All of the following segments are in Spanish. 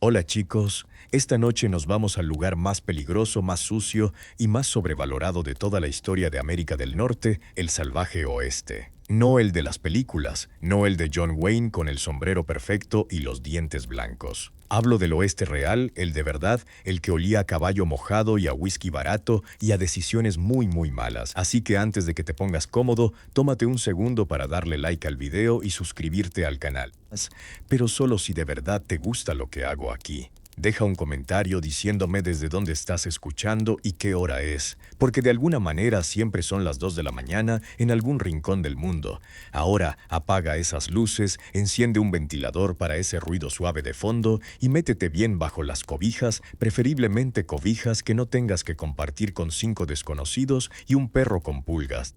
Hola chicos, esta noche nos vamos al lugar más peligroso, más sucio y más sobrevalorado de toda la historia de América del Norte, el salvaje oeste. No el de las películas, no el de John Wayne con el sombrero perfecto y los dientes blancos. Hablo del oeste real, el de verdad, el que olía a caballo mojado y a whisky barato y a decisiones muy malas. Así que antes de que te pongas cómodo, tómate un segundo para darle like al video y suscribirte al canal. Pero solo si de verdad te gusta lo que hago aquí. Deja un comentario diciéndome desde dónde estás escuchando y qué hora es, porque de alguna manera siempre son las 2 de la mañana en algún rincón del mundo. Ahora apaga esas luces, enciende un ventilador para ese ruido suave de fondo y métete bien bajo las cobijas, preferiblemente cobijas que no tengas que compartir con 5 desconocidos y un perro con pulgas.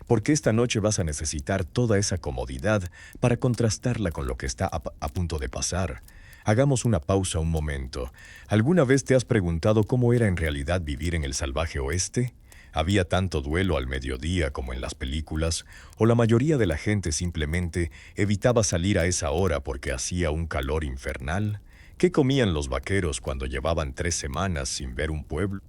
Porque esta noche vas a necesitar toda esa comodidad para contrastarla con lo que está a punto de pasar. Hagamos una pausa un momento. ¿Alguna vez te has preguntado cómo era en realidad vivir en el salvaje oeste? ¿Había tanto duelo al mediodía como en las películas? ¿O la mayoría de la gente simplemente evitaba salir a esa hora porque hacía un calor infernal? ¿Qué comían los vaqueros cuando llevaban 3 semanas sin ver un pueblo?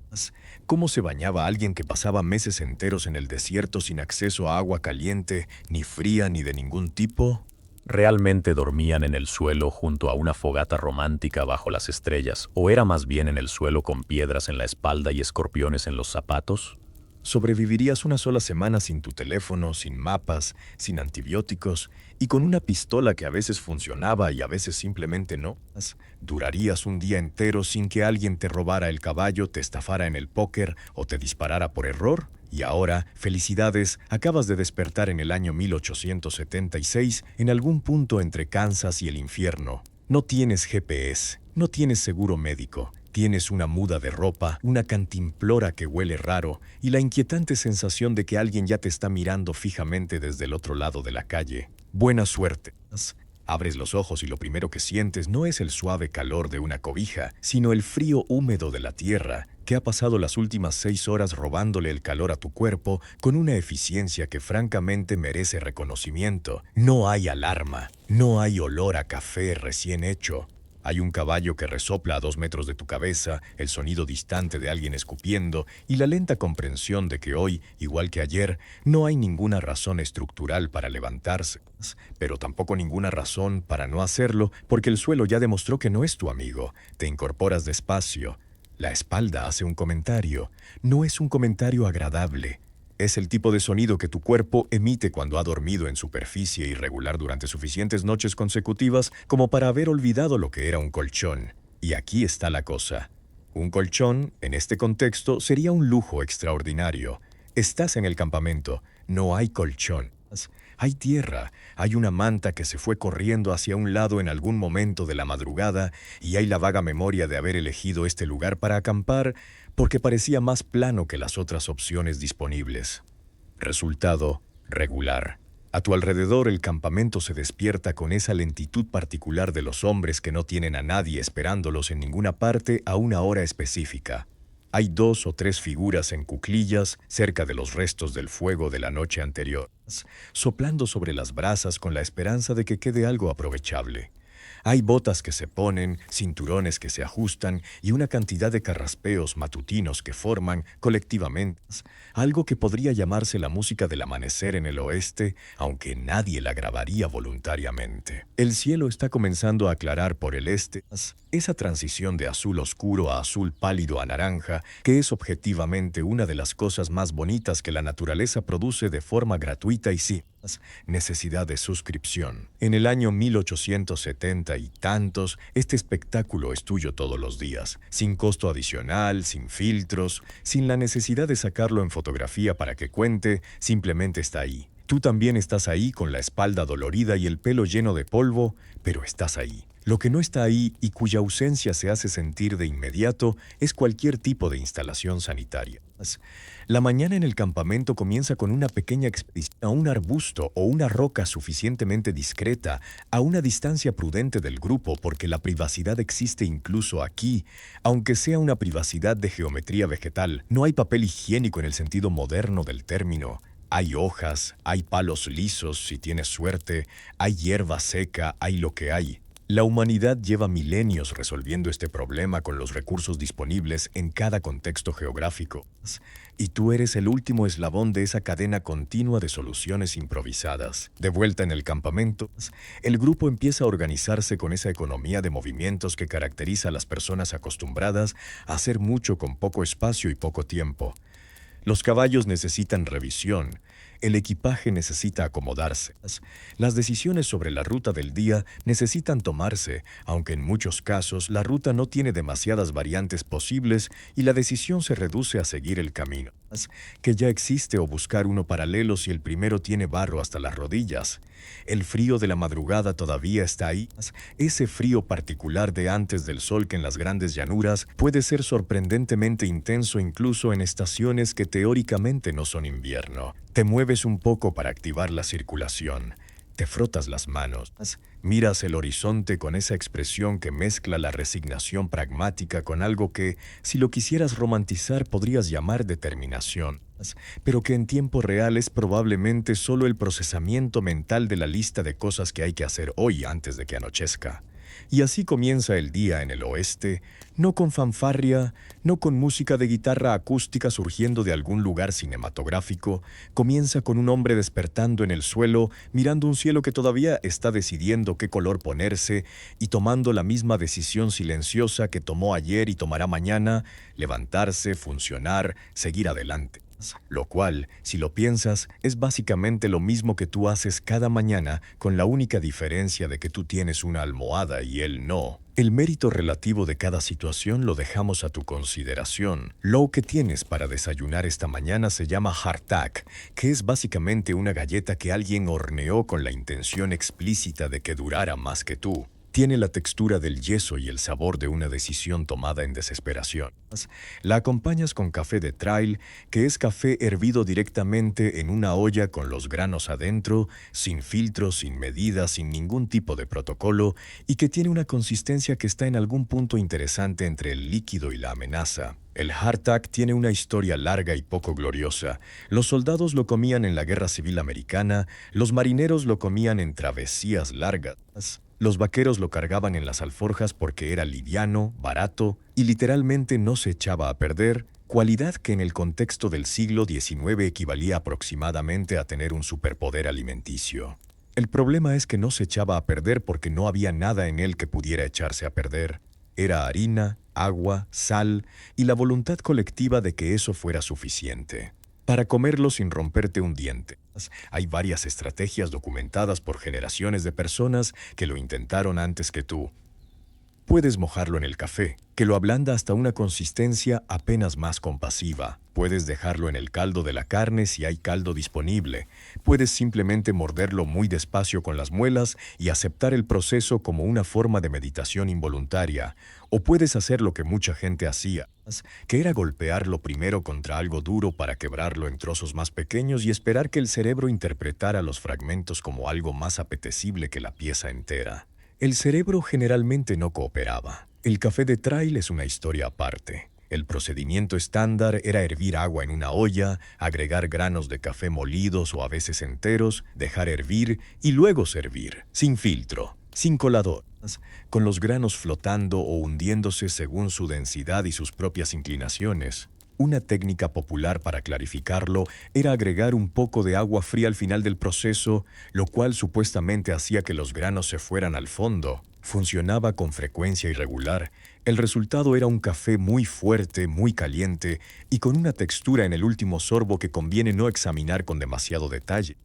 ¿Cómo se bañaba alguien que pasaba meses enteros en el desierto sin acceso a agua caliente, ni fría ni de ningún tipo? ¿Realmente dormían en el suelo junto a una fogata romántica bajo las estrellas, o era más bien en el suelo con piedras en la espalda y escorpiones en los zapatos? Sobrevivirías una sola semana sin tu teléfono, sin mapas, sin antibióticos y con una pistola que a veces funcionaba y a veces simplemente no. Durarías un día entero sin que alguien te robara el caballo, te estafara en el póker o te disparara por error. Y ahora, felicidades, acabas de despertar en el año 1876 en algún punto entre Kansas y el infierno. No tienes GPS, no tienes seguro médico. Tienes una muda de ropa, una cantimplora que huele raro y la inquietante sensación de que alguien ya te está mirando fijamente desde el otro lado de la calle. Buena suerte. Abres los ojos y lo primero que sientes no es el suave calor de una cobija, sino el frío húmedo de la tierra, que ha pasado las últimas 6 horas robándole el calor a tu cuerpo con una eficiencia que francamente merece reconocimiento. No hay alarma, no hay olor a café recién hecho. Hay un caballo que resopla a 2 metros de tu cabeza, el sonido distante de alguien escupiendo y la lenta comprensión de que hoy, igual que ayer, no hay ninguna razón estructural para levantarse, pero tampoco ninguna razón para no hacerlo porque el suelo ya demostró que no es tu amigo. Te incorporas despacio. La espalda hace un comentario. No es un comentario agradable. Es el tipo de sonido que tu cuerpo emite cuando ha dormido en superficie irregular durante suficientes noches consecutivas como para haber olvidado lo que era un colchón. Y aquí está la cosa. Un colchón, en este contexto, sería un lujo extraordinario. Estás en el campamento, no hay colchón. Hay tierra, hay una manta que se fue corriendo hacia un lado en algún momento de la madrugada y hay la vaga memoria de haber elegido este lugar para acampar porque parecía más plano que las otras opciones disponibles. Resultado, regular. A tu alrededor el campamento se despierta con esa lentitud particular de los hombres que no tienen a nadie esperándolos en ninguna parte a una hora específica. Hay 2 o 3 figuras en cuclillas cerca de los restos del fuego de la noche anterior, soplando sobre las brasas con la esperanza de que quede algo aprovechable. Hay botas que se ponen, cinturones que se ajustan y una cantidad de carraspeos matutinos que forman, colectivamente, algo que podría llamarse la música del amanecer en el oeste, aunque nadie la grabaría voluntariamente. El cielo está comenzando a aclarar por el este, esa transición de azul oscuro a azul pálido a naranja, que es objetivamente una de las cosas más bonitas que la naturaleza produce de forma gratuita y sin necesidad de suscripción. En el año 1870 y tantos, este espectáculo es tuyo todos los días, sin costo adicional, sin filtros, sin la necesidad de sacarlo en fotografía para que cuente, simplemente está ahí. Tú también estás ahí con la espalda dolorida y el pelo lleno de polvo, pero estás ahí. Lo que no está ahí y cuya ausencia se hace sentir de inmediato es cualquier tipo de instalación sanitaria. La mañana en el campamento comienza con una pequeña expedición a un arbusto o una roca suficientemente discreta, a una distancia prudente del grupo porque la privacidad existe incluso aquí, aunque sea una privacidad de geometría vegetal. No hay papel higiénico en el sentido moderno del término. Hay hojas, hay palos lisos si tienes suerte, hay hierba seca, hay lo que hay. La humanidad lleva milenios resolviendo este problema con los recursos disponibles en cada contexto geográfico. Y tú eres el último eslabón de esa cadena continua de soluciones improvisadas. De vuelta en el campamento, el grupo empieza a organizarse con esa economía de movimientos que caracteriza a las personas acostumbradas a hacer mucho con poco espacio y poco tiempo. Los caballos necesitan revisión. El equipaje necesita acomodarse. Las decisiones sobre la ruta del día necesitan tomarse, aunque en muchos casos la ruta no tiene demasiadas variantes posibles y la decisión se reduce a seguir el camino que ya existe o buscar uno paralelo si el primero tiene barro hasta las rodillas. El frío de la madrugada todavía está ahí. Ese frío particular de antes del sol que en las grandes llanuras puede ser sorprendentemente intenso incluso en estaciones que teóricamente no son invierno. Te mueves un poco para activar la circulación. Te frotas las manos, miras el horizonte con esa expresión que mezcla la resignación pragmática con algo que, si lo quisieras romantizar, podrías llamar determinación, pero que en tiempo real es probablemente solo el procesamiento mental de la lista de cosas que hay que hacer hoy antes de que anochezca. Y así comienza el día en el oeste, no con fanfarria, no con música de guitarra acústica surgiendo de algún lugar cinematográfico. Comienza con un hombre despertando en el suelo, mirando un cielo que todavía está decidiendo qué color ponerse y tomando la misma decisión silenciosa que tomó ayer y tomará mañana: levantarse, funcionar, seguir adelante. Lo cual, si lo piensas, es básicamente lo mismo que tú haces cada mañana, con la única diferencia de que tú tienes una almohada y él no. El mérito relativo de cada situación lo dejamos a tu consideración. Lo que tienes para desayunar esta mañana se llama hardtack, que es básicamente una galleta que alguien horneó con la intención explícita de que durara más que tú. Tiene la textura del yeso y el sabor de una decisión tomada en desesperación. La acompañas con café de trail, que es café hervido directamente en una olla con los granos adentro, sin filtros, sin medidas, sin ningún tipo de protocolo, y que tiene una consistencia que está en algún punto interesante entre el líquido y la amenaza. El hardtack tiene una historia larga y poco gloriosa. Los soldados lo comían en la Guerra Civil Americana, los marineros lo comían en travesías largas. Los vaqueros lo cargaban en las alforjas porque era liviano, barato y literalmente no se echaba a perder, cualidad que en el contexto del siglo XIX equivalía aproximadamente a tener un superpoder alimenticio. El problema es que no se echaba a perder porque no había nada en él que pudiera echarse a perder. Era harina, agua, sal y la voluntad colectiva de que eso fuera suficiente para comerlo sin romperte un diente. Hay varias estrategias documentadas por generaciones de personas que lo intentaron antes que tú. Puedes mojarlo en el café, que lo ablanda hasta una consistencia apenas más compasiva. Puedes dejarlo en el caldo de la carne si hay caldo disponible. Puedes simplemente morderlo muy despacio con las muelas y aceptar el proceso como una forma de meditación involuntaria. O puedes hacer lo que mucha gente hacía, que era golpearlo primero contra algo duro para quebrarlo en trozos más pequeños y esperar que el cerebro interpretara los fragmentos como algo más apetecible que la pieza entera. El cerebro generalmente no cooperaba. El café de trail es una historia aparte. El procedimiento estándar era hervir agua en una olla, agregar granos de café molidos o a veces enteros, dejar hervir y luego servir, sin filtro, sin colador, con los granos flotando o hundiéndose según su densidad y sus propias inclinaciones. Una técnica popular para clarificarlo era agregar un poco de agua fría al final del proceso, lo cual supuestamente hacía que los granos se fueran al fondo. Funcionaba con frecuencia irregular. El resultado era un café muy fuerte, muy caliente y con una textura en el último sorbo que conviene no examinar con demasiado detalle.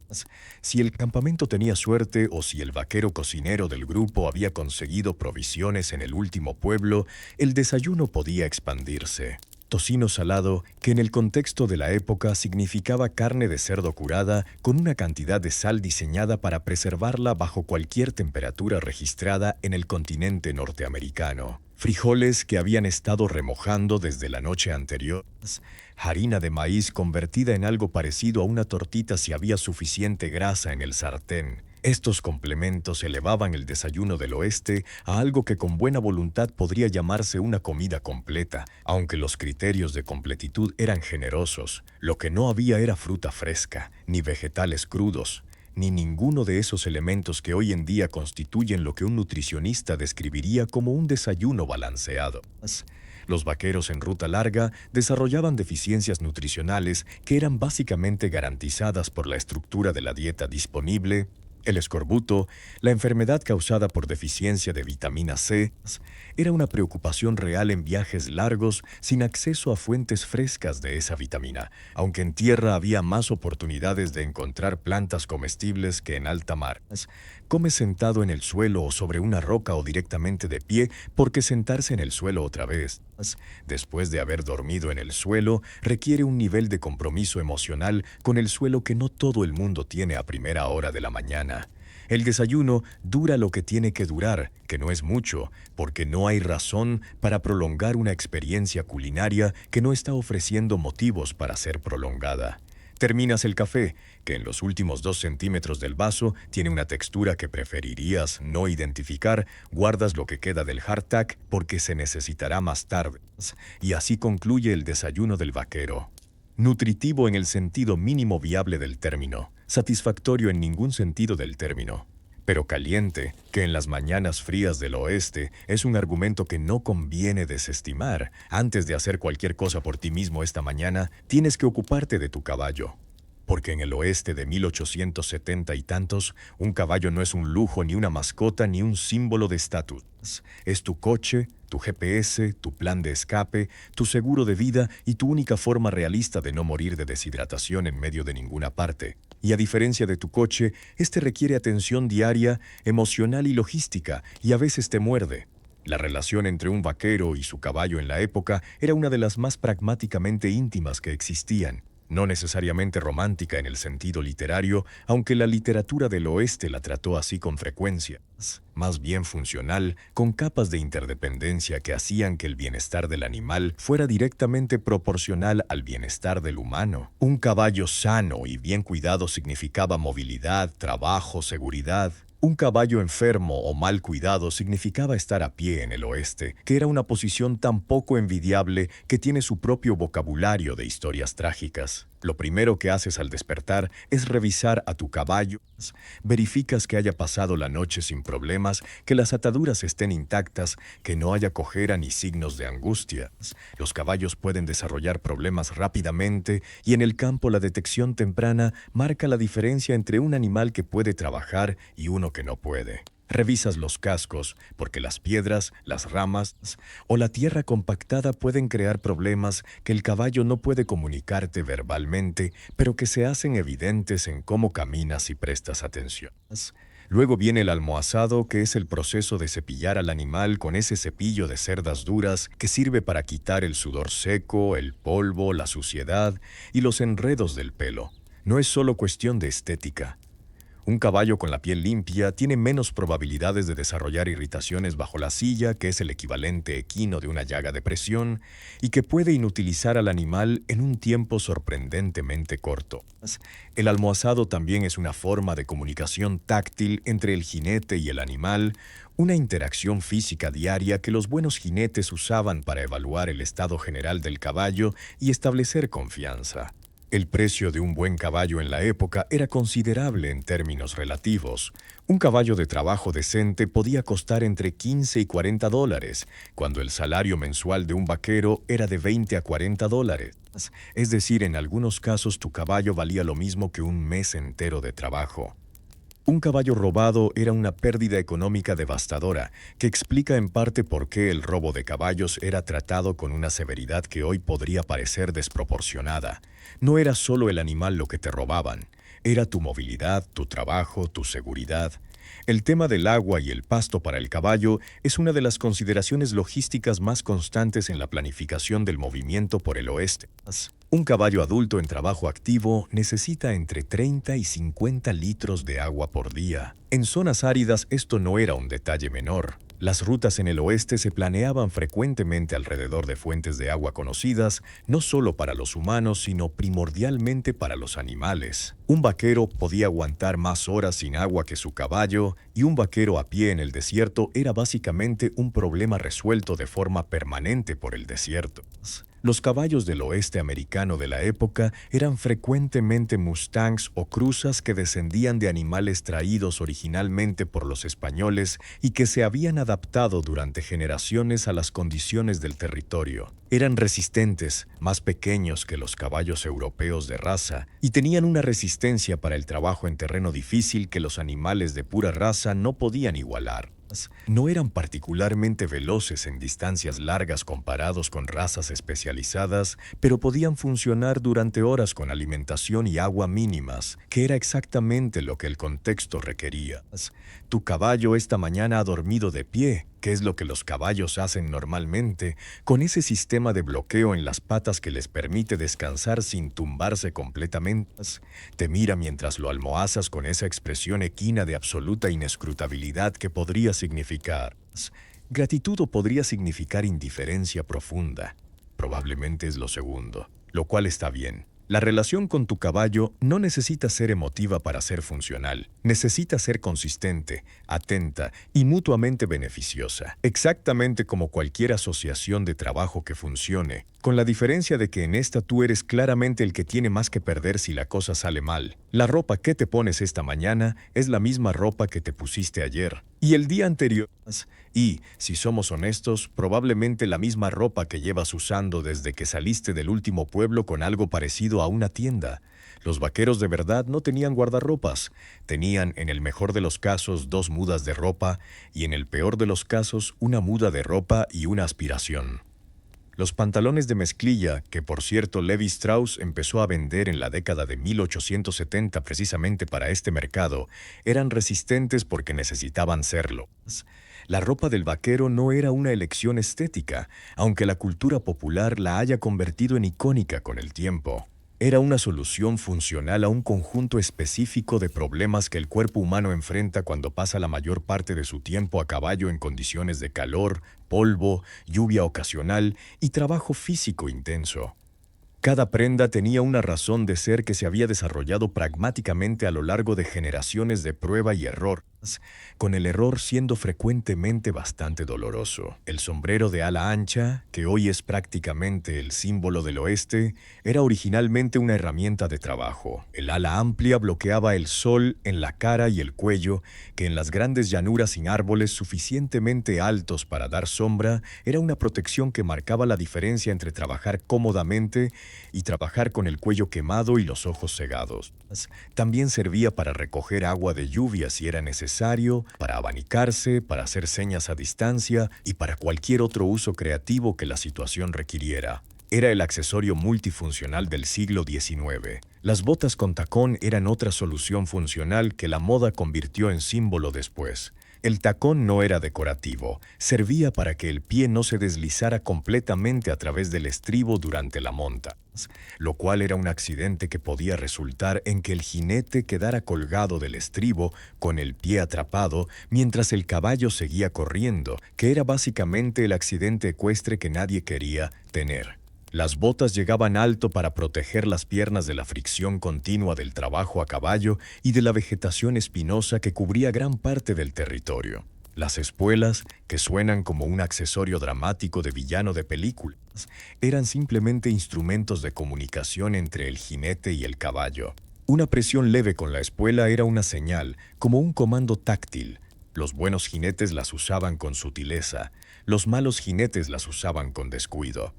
Si el campamento tenía suerte o si el vaquero cocinero del grupo había conseguido provisiones en el último pueblo, el desayuno podía expandirse. Tocino salado, que en el contexto de la época significaba carne de cerdo curada con una cantidad de sal diseñada para preservarla bajo cualquier temperatura registrada en el continente norteamericano. Frijoles que habían estado remojando desde la noche anterior. Harina de maíz convertida en algo parecido a una tortita si había suficiente grasa en el sartén. Estos complementos elevaban el desayuno del oeste a algo que con buena voluntad podría llamarse una comida completa, aunque los criterios de completitud eran generosos. Lo que no había era fruta fresca, ni vegetales crudos. ni ninguno de esos elementos que hoy en día constituyen lo que un nutricionista describiría como un desayuno balanceado. Los vaqueros en ruta larga desarrollaban deficiencias nutricionales que eran básicamente garantizadas por la estructura de la dieta disponible, el escorbuto, la enfermedad causada por deficiencia de vitamina C, era una preocupación real en viajes largos sin acceso a fuentes frescas de esa vitamina, aunque en tierra había más oportunidades de encontrar plantas comestibles que en alta mar. Come sentado en el suelo o sobre una roca o directamente de pie, porque sentarse en el suelo otra vez, después de haber dormido en el suelo, requiere un nivel de compromiso emocional con el suelo que no todo el mundo tiene a primera hora de la mañana. El desayuno dura lo que tiene que durar, que no es mucho, porque no hay razón para prolongar una experiencia culinaria que no está ofreciendo motivos para ser prolongada. Terminas el café, que en los últimos 2 centímetros del vaso tiene una textura que preferirías no identificar, guardas lo que queda del hardtack porque se necesitará más tarde. Y así concluye el desayuno del vaquero. Nutritivo en el sentido mínimo viable del término, satisfactorio en ningún sentido del término, pero caliente, que en las mañanas frías del oeste es un argumento que no conviene desestimar. Antes de hacer cualquier cosa por ti mismo esta mañana, tienes que ocuparte de tu caballo. Porque en el oeste de 1870 y tantos, un caballo no es un lujo, ni una mascota, ni un símbolo de estatus. Es tu coche, tu GPS, tu plan de escape, tu seguro de vida y tu única forma realista de no morir de deshidratación en medio de ninguna parte. Y a diferencia de tu coche, este requiere atención diaria, emocional y logística, y a veces te muerde. La relación entre un vaquero y su caballo en la época era una de las más pragmáticamente íntimas que existían. No necesariamente romántica en el sentido literario, aunque la literatura del oeste la trató así con frecuencia. Más bien funcional, con capas de interdependencia que hacían que el bienestar del animal fuera directamente proporcional al bienestar del humano. Un caballo sano y bien cuidado significaba movilidad, trabajo, seguridad. Un caballo enfermo o mal cuidado significaba estar a pie en el oeste, que era una posición tan poco envidiable que tiene su propio vocabulario de historias trágicas. Lo primero que haces al despertar es revisar a tu caballo. Verificas que haya pasado la noche sin problemas, que las ataduras estén intactas, que no haya cojera ni signos de angustia. Los caballos pueden desarrollar problemas rápidamente y en el campo la detección temprana marca la diferencia entre un animal que puede trabajar y uno que no puede. Revisas los cascos, porque las piedras, las ramas o la tierra compactada pueden crear problemas que el caballo no puede comunicarte verbalmente, pero que se hacen evidentes en cómo caminas y prestas atención. Luego viene el almohazado, que es el proceso de cepillar al animal con ese cepillo de cerdas duras que sirve para quitar el sudor seco, el polvo, la suciedad y los enredos del pelo. No es solo cuestión de estética. Un caballo con la piel limpia tiene menos probabilidades de desarrollar irritaciones bajo la silla, que es el equivalente equino de una llaga de presión, y que puede inutilizar al animal en un tiempo sorprendentemente corto. El almohazado también es una forma de comunicación táctil entre el jinete y el animal, una interacción física diaria que los buenos jinetes usaban para evaluar el estado general del caballo y establecer confianza. El precio de un buen caballo en la época era considerable en términos relativos. Un caballo de trabajo decente podía costar entre 15 y 40 dólares, cuando el salario mensual de un vaquero era de 20 a 40 dólares. Es decir, en algunos casos tu caballo valía lo mismo que un mes entero de trabajo. Un caballo robado era una pérdida económica devastadora, que explica en parte por qué el robo de caballos era tratado con una severidad que hoy podría parecer desproporcionada. No era solo el animal lo que te robaban, era tu movilidad, tu trabajo, tu seguridad. El tema del agua y el pasto para el caballo es una de las consideraciones logísticas más constantes en la planificación del movimiento por el oeste. Un caballo adulto en trabajo activo necesita entre 30 y 50 litros de agua por día. En zonas áridas esto no era un detalle menor. Las rutas en el oeste se planeaban frecuentemente alrededor de fuentes de agua conocidas, no solo para los humanos, sino primordialmente para los animales. Un vaquero podía aguantar más horas sin agua que su caballo, y un vaquero a pie en el desierto era básicamente un problema resuelto de forma permanente por el desierto. Los caballos del oeste americano de la época eran frecuentemente mustangs o cruzas que descendían de animales traídos originalmente por los españoles y que se habían adaptado durante generaciones a las condiciones del territorio. Eran resistentes, más pequeños que los caballos europeos de raza, y tenían una resistencia para el trabajo en terreno difícil que los animales de pura raza no podían igualar. No eran particularmente veloces en distancias largas comparados con razas especializadas, pero podían funcionar durante horas con alimentación y agua mínimas, que era exactamente lo que el contexto requería. Tu caballo esta mañana ha dormido de pie, que es lo que los caballos hacen normalmente, con ese sistema de bloqueo en las patas que les permite descansar sin tumbarse completamente. Te mira mientras lo almohazas con esa expresión equina de absoluta inescrutabilidad que podría significar gratitud o podría significar indiferencia profunda. Probablemente es lo segundo, lo cual está bien. La relación con tu caballo no necesita ser emotiva para ser funcional. Necesita ser consistente, atenta y mutuamente beneficiosa. Exactamente como cualquier asociación de trabajo que funcione, con la diferencia de que en esta tú eres claramente el que tiene más que perder si la cosa sale mal. La ropa que te pones esta mañana es la misma ropa que te pusiste ayer y el día anterior. Y, si somos honestos, probablemente la misma ropa que llevas usando desde que saliste del último pueblo con algo parecido a una tienda. Los vaqueros de verdad no tenían guardarropas. Tenían, en el mejor de los casos, 2 mudas de ropa y en el peor de los casos, una muda de ropa y una aspiración. Los pantalones de mezclilla, que por cierto Levi Strauss empezó a vender en la década de 1870 precisamente para este mercado, eran resistentes porque necesitaban serlo. La ropa del vaquero no era una elección estética, aunque la cultura popular la haya convertido en icónica con el tiempo. Era una solución funcional a un conjunto específico de problemas que el cuerpo humano enfrenta cuando pasa la mayor parte de su tiempo a caballo en condiciones de calor, polvo, lluvia ocasional y trabajo físico intenso. Cada prenda tenía una razón de ser que se había desarrollado pragmáticamente a lo largo de generaciones de prueba y error, con el error siendo frecuentemente bastante doloroso. El sombrero de ala ancha, que hoy es prácticamente el símbolo del oeste, era originalmente una herramienta de trabajo. El ala amplia bloqueaba el sol en la cara y el cuello, que en las grandes llanuras sin árboles suficientemente altos para dar sombra, era una protección que marcaba la diferencia entre trabajar cómodamente y trabajar con el cuello quemado y los ojos cegados. También servía para recoger agua de lluvia si era necesario, para abanicarse, para hacer señas a distancia y para cualquier otro uso creativo que la situación requiriera. Era el accesorio multifuncional del siglo XIX. Las botas con tacón eran otra solución funcional que la moda convirtió en símbolo después. El tacón no era decorativo, servía para que el pie no se deslizara completamente a través del estribo durante la monta, lo cual era un accidente que podía resultar en que el jinete quedara colgado del estribo con el pie atrapado mientras el caballo seguía corriendo, que era básicamente el accidente ecuestre que nadie quería tener. Las botas llegaban alto para proteger las piernas de la fricción continua del trabajo a caballo y de la vegetación espinosa que cubría gran parte del territorio. Las espuelas, que suenan como un accesorio dramático de villano de películas, eran simplemente instrumentos de comunicación entre el jinete y el caballo. Una presión leve con la espuela era una señal, como un comando táctil. Los buenos jinetes las usaban con sutileza, los malos jinetes las usaban con descuido.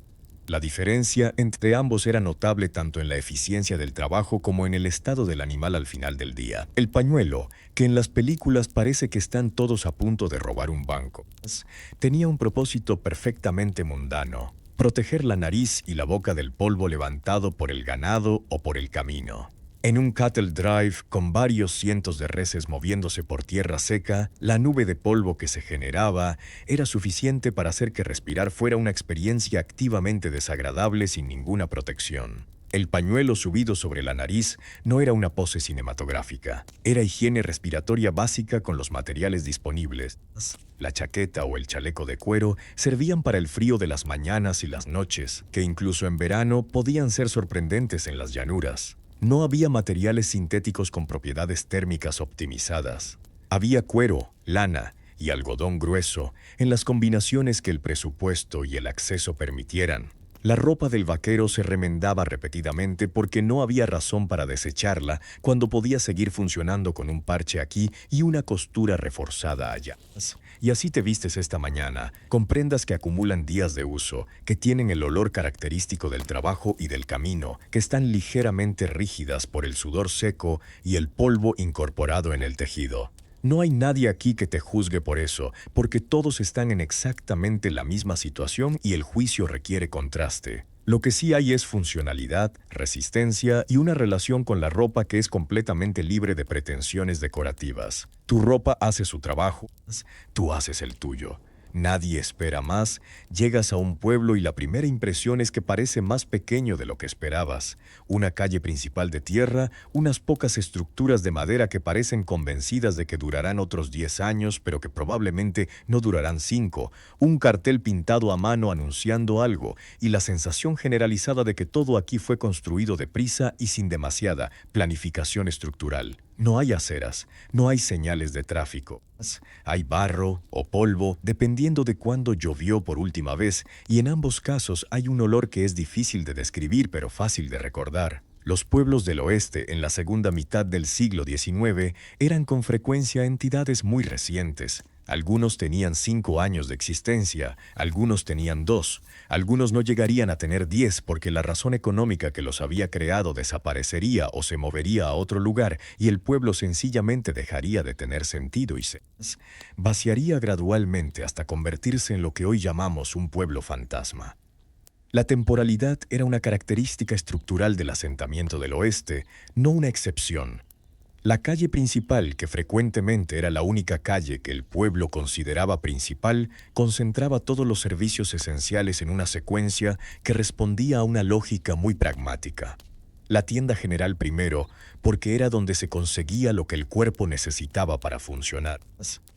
La diferencia entre ambos era notable tanto en la eficiencia del trabajo como en el estado del animal al final del día. El pañuelo, que en las películas parece que están todos a punto de robar un banco, tenía un propósito perfectamente mundano: proteger la nariz y la boca del polvo levantado por el ganado o por el camino. En un cattle drive con varios cientos de reses moviéndose por tierra seca, la nube de polvo que se generaba era suficiente para hacer que respirar fuera una experiencia activamente desagradable sin ninguna protección. El pañuelo subido sobre la nariz no era una pose cinematográfica, era higiene respiratoria básica con los materiales disponibles. La chaqueta o el chaleco de cuero servían para el frío de las mañanas y las noches, que incluso en verano podían ser sorprendentes en las llanuras. No había materiales sintéticos con propiedades térmicas optimizadas. Había cuero, lana y algodón grueso en las combinaciones que el presupuesto y el acceso permitieran. La ropa del vaquero se remendaba repetidamente porque no había razón para desecharla cuando podía seguir funcionando con un parche aquí y una costura reforzada allá. Y así te vistes esta mañana, con prendas que acumulan días de uso, que tienen el olor característico del trabajo y del camino, que están ligeramente rígidas por el sudor seco y el polvo incorporado en el tejido. No hay nadie aquí que te juzgue por eso, porque todos están en exactamente la misma situación y el juicio requiere contraste. Lo que sí hay es funcionalidad, resistencia y una relación con la ropa que es completamente libre de pretensiones decorativas. Tu ropa hace su trabajo, tú haces el tuyo. Nadie espera más, llegas a un pueblo y la primera impresión es que parece más pequeño de lo que esperabas. Una calle principal de tierra, unas pocas estructuras de madera que parecen convencidas de que durarán otros 10 años, pero que probablemente no durarán 5, un cartel pintado a mano anunciando algo, y la sensación generalizada de que todo aquí fue construido deprisa y sin demasiada planificación estructural. No hay aceras, no hay señales de tráfico. Hay barro o polvo, dependiendo de cuándo llovió por última vez, y en ambos casos hay un olor que es difícil de describir pero fácil de recordar. Los pueblos del oeste en la segunda mitad del siglo XIX eran con frecuencia entidades muy recientes. Algunos tenían 5 años de existencia, algunos tenían 2, algunos no llegarían a tener 10 porque la razón económica que los había creado desaparecería o se movería a otro lugar y el pueblo sencillamente dejaría de tener sentido y se vaciaría gradualmente hasta convertirse en lo que hoy llamamos un pueblo fantasma. La temporalidad era una característica estructural del asentamiento del oeste, no una excepción. La calle principal, que frecuentemente era la única calle que el pueblo consideraba principal, concentraba todos los servicios esenciales en una secuencia que respondía a una lógica muy pragmática. La tienda general primero, porque era donde se conseguía lo que el cuerpo necesitaba para funcionar.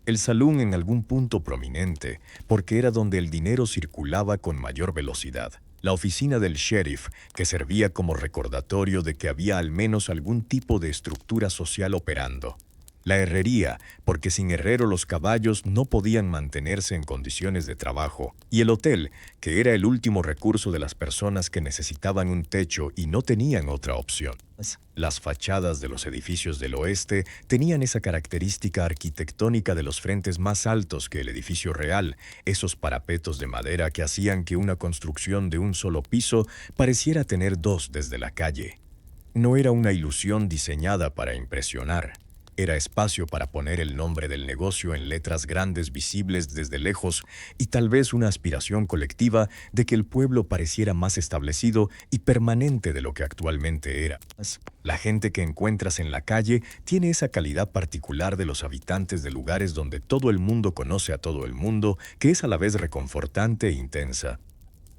El salón en algún punto prominente, porque era donde el dinero circulaba con mayor velocidad. La oficina del sheriff, que servía como recordatorio de que había al menos algún tipo de estructura social operando. La herrería, porque sin herrero los caballos no podían mantenerse en condiciones de trabajo. Y el hotel, que era el último recurso de las personas que necesitaban un techo y no tenían otra opción. Las fachadas de los edificios del oeste tenían esa característica arquitectónica de los frentes más altos que el edificio real, esos parapetos de madera que hacían que una construcción de un solo piso pareciera tener 2 desde la calle. No era una ilusión diseñada para impresionar. Era espacio para poner el nombre del negocio en letras grandes visibles desde lejos y tal vez una aspiración colectiva de que el pueblo pareciera más establecido y permanente de lo que actualmente era. La gente que encuentras en la calle tiene esa calidad particular de los habitantes de lugares donde todo el mundo conoce a todo el mundo, que es a la vez reconfortante e intensa.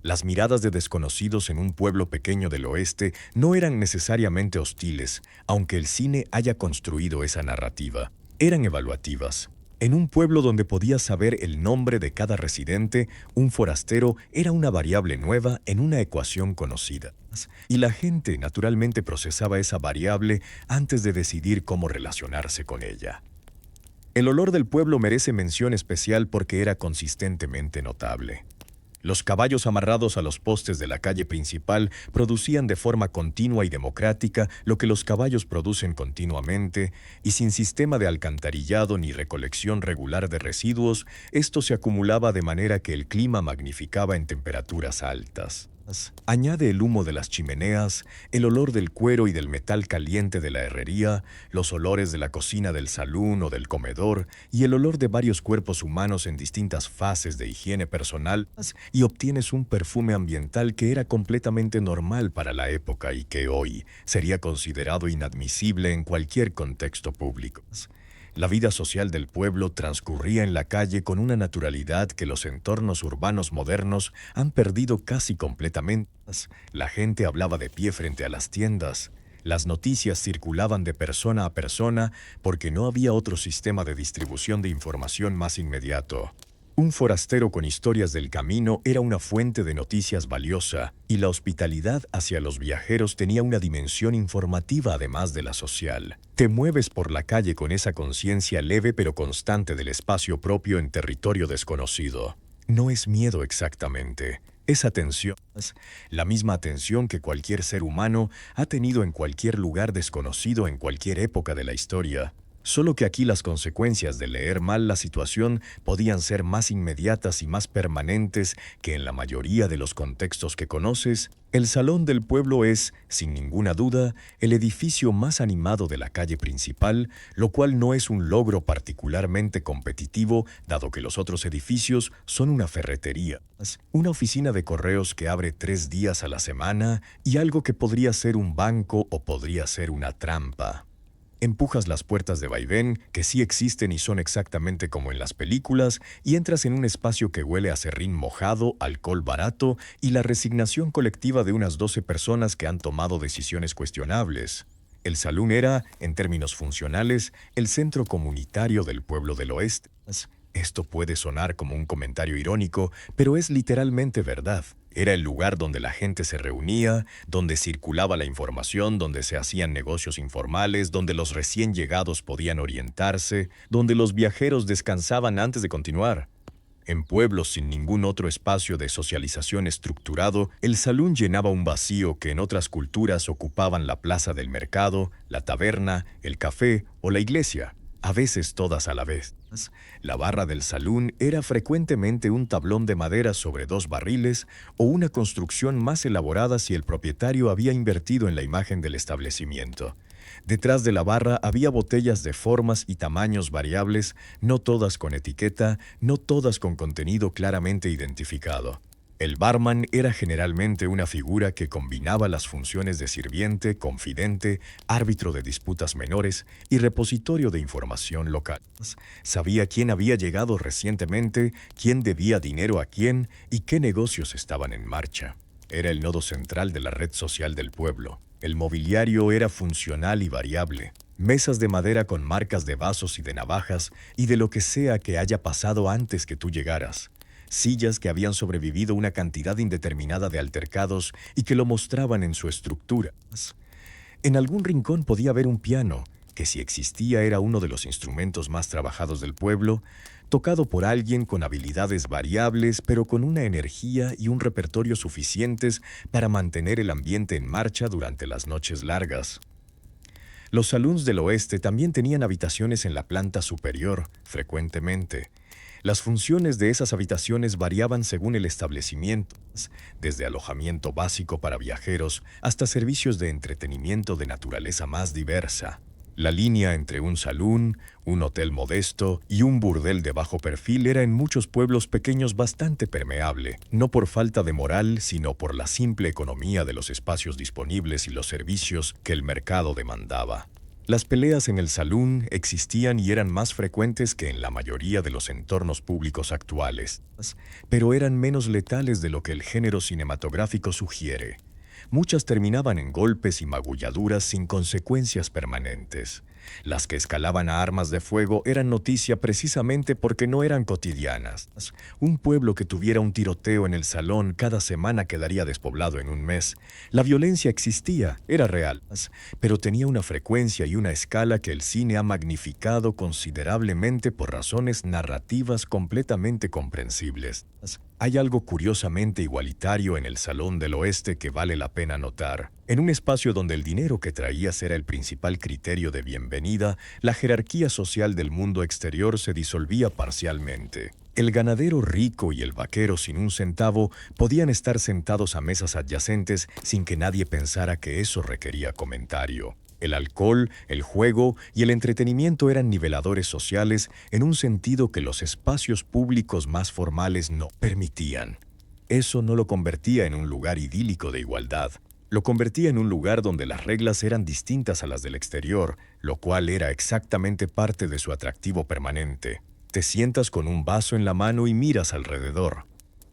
Las miradas de desconocidos en un pueblo pequeño del oeste no eran necesariamente hostiles, aunque el cine haya construido esa narrativa. Eran evaluativas. En un pueblo donde podías saber el nombre de cada residente, un forastero era una variable nueva en una ecuación conocida. Y la gente naturalmente procesaba esa variable antes de decidir cómo relacionarse con ella. El olor del pueblo merece mención especial porque era consistentemente notable. Los caballos amarrados a los postes de la calle principal producían de forma continua y democrática lo que los caballos producen continuamente, y sin sistema de alcantarillado ni recolección regular de residuos, esto se acumulaba de manera que el clima magnificaba en temperaturas altas. Añade el humo de las chimeneas, el olor del cuero y del metal caliente de la herrería, los olores de la cocina del salón o del comedor y el olor de varios cuerpos humanos en distintas fases de higiene personal, y obtienes un perfume ambiental que era completamente normal para la época y que hoy sería considerado inadmisible en cualquier contexto público. La vida social del pueblo transcurría en la calle con una naturalidad que los entornos urbanos modernos han perdido casi completamente. La gente hablaba de pie frente a las tiendas. Las noticias circulaban de persona a persona porque no había otro sistema de distribución de información más inmediato. Un forastero con historias del camino era una fuente de noticias valiosa, y la hospitalidad hacia los viajeros tenía una dimensión informativa además de la social. Te mueves por la calle con esa conciencia leve pero constante del espacio propio en territorio desconocido. No es miedo exactamente, es atención. La misma atención que cualquier ser humano ha tenido en cualquier lugar desconocido en cualquier época de la historia. Solo que aquí las consecuencias de leer mal la situación podían ser más inmediatas y más permanentes que en la mayoría de los contextos que conoces. El Salón del Pueblo es, sin ninguna duda, el edificio más animado de la calle principal, lo cual no es un logro particularmente competitivo, dado que los otros edificios son una ferretería, una oficina de correos que abre 3 días a la semana y algo que podría ser un banco o podría ser una trampa. Empujas las puertas de vaivén, que sí existen y son exactamente como en las películas, y entras en un espacio que huele a serrín mojado, alcohol barato y la resignación colectiva de unas 12 personas que han tomado decisiones cuestionables. El salón era, en términos funcionales, el centro comunitario del pueblo del oeste. Esto puede sonar como un comentario irónico, pero es literalmente verdad. Era el lugar donde la gente se reunía, donde circulaba la información, donde se hacían negocios informales, donde los recién llegados podían orientarse, donde los viajeros descansaban antes de continuar. En pueblos sin ningún otro espacio de socialización estructurado, el salón llenaba un vacío que en otras culturas ocupaban la plaza del mercado, la taberna, el café o la iglesia, a veces todas a la vez. La barra del salón era frecuentemente un tablón de madera sobre 2 barriles o una construcción más elaborada si el propietario había invertido en la imagen del establecimiento. Detrás de la barra había botellas de formas y tamaños variables, no todas con etiqueta, no todas con contenido claramente identificado. El barman era generalmente una figura que combinaba las funciones de sirviente, confidente, árbitro de disputas menores y repositorio de información local. Sabía quién había llegado recientemente, quién debía dinero a quién y qué negocios estaban en marcha. Era el nodo central de la red social del pueblo. El mobiliario era funcional y variable. Mesas de madera con marcas de vasos y de navajas y de lo que sea que haya pasado antes que tú llegaras. Sillas que habían sobrevivido una cantidad indeterminada de altercados y que lo mostraban en su estructura. En algún rincón podía haber un piano, que si existía era uno de los instrumentos más trabajados del pueblo, tocado por alguien con habilidades variables, pero con una energía y un repertorio suficientes para mantener el ambiente en marcha durante las noches largas. Los saloons del oeste también tenían habitaciones en la planta superior, frecuentemente. Las funciones de esas habitaciones variaban según el establecimiento, desde alojamiento básico para viajeros hasta servicios de entretenimiento de naturaleza más diversa. La línea entre un salón, un hotel modesto y un burdel de bajo perfil era en muchos pueblos pequeños bastante permeable, no por falta de moral, sino por la simple economía de los espacios disponibles y los servicios que el mercado demandaba. Las peleas en el salón existían y eran más frecuentes que en la mayoría de los entornos públicos actuales, pero eran menos letales de lo que el género cinematográfico sugiere. Muchas terminaban en golpes y magulladuras sin consecuencias permanentes. Las que escalaban a armas de fuego eran noticia precisamente porque no eran cotidianas. Un pueblo que tuviera un tiroteo en el salón cada semana quedaría despoblado en un mes. La violencia existía, era real, pero tenía una frecuencia y una escala que el cine ha magnificado considerablemente por razones narrativas completamente comprensibles. Hay algo curiosamente igualitario en el Salón del Oeste que vale la pena notar. En un espacio donde el dinero que traías era el principal criterio de bienvenida, la jerarquía social del mundo exterior se disolvía parcialmente. El ganadero rico y el vaquero sin un centavo podían estar sentados a mesas adyacentes sin que nadie pensara que eso requería comentario. El alcohol, el juego y el entretenimiento eran niveladores sociales en un sentido que los espacios públicos más formales no permitían. Eso no lo convertía en un lugar idílico de igualdad. Lo convertía en un lugar donde las reglas eran distintas a las del exterior, lo cual era exactamente parte de su atractivo permanente. Te sientas con un vaso en la mano y miras alrededor.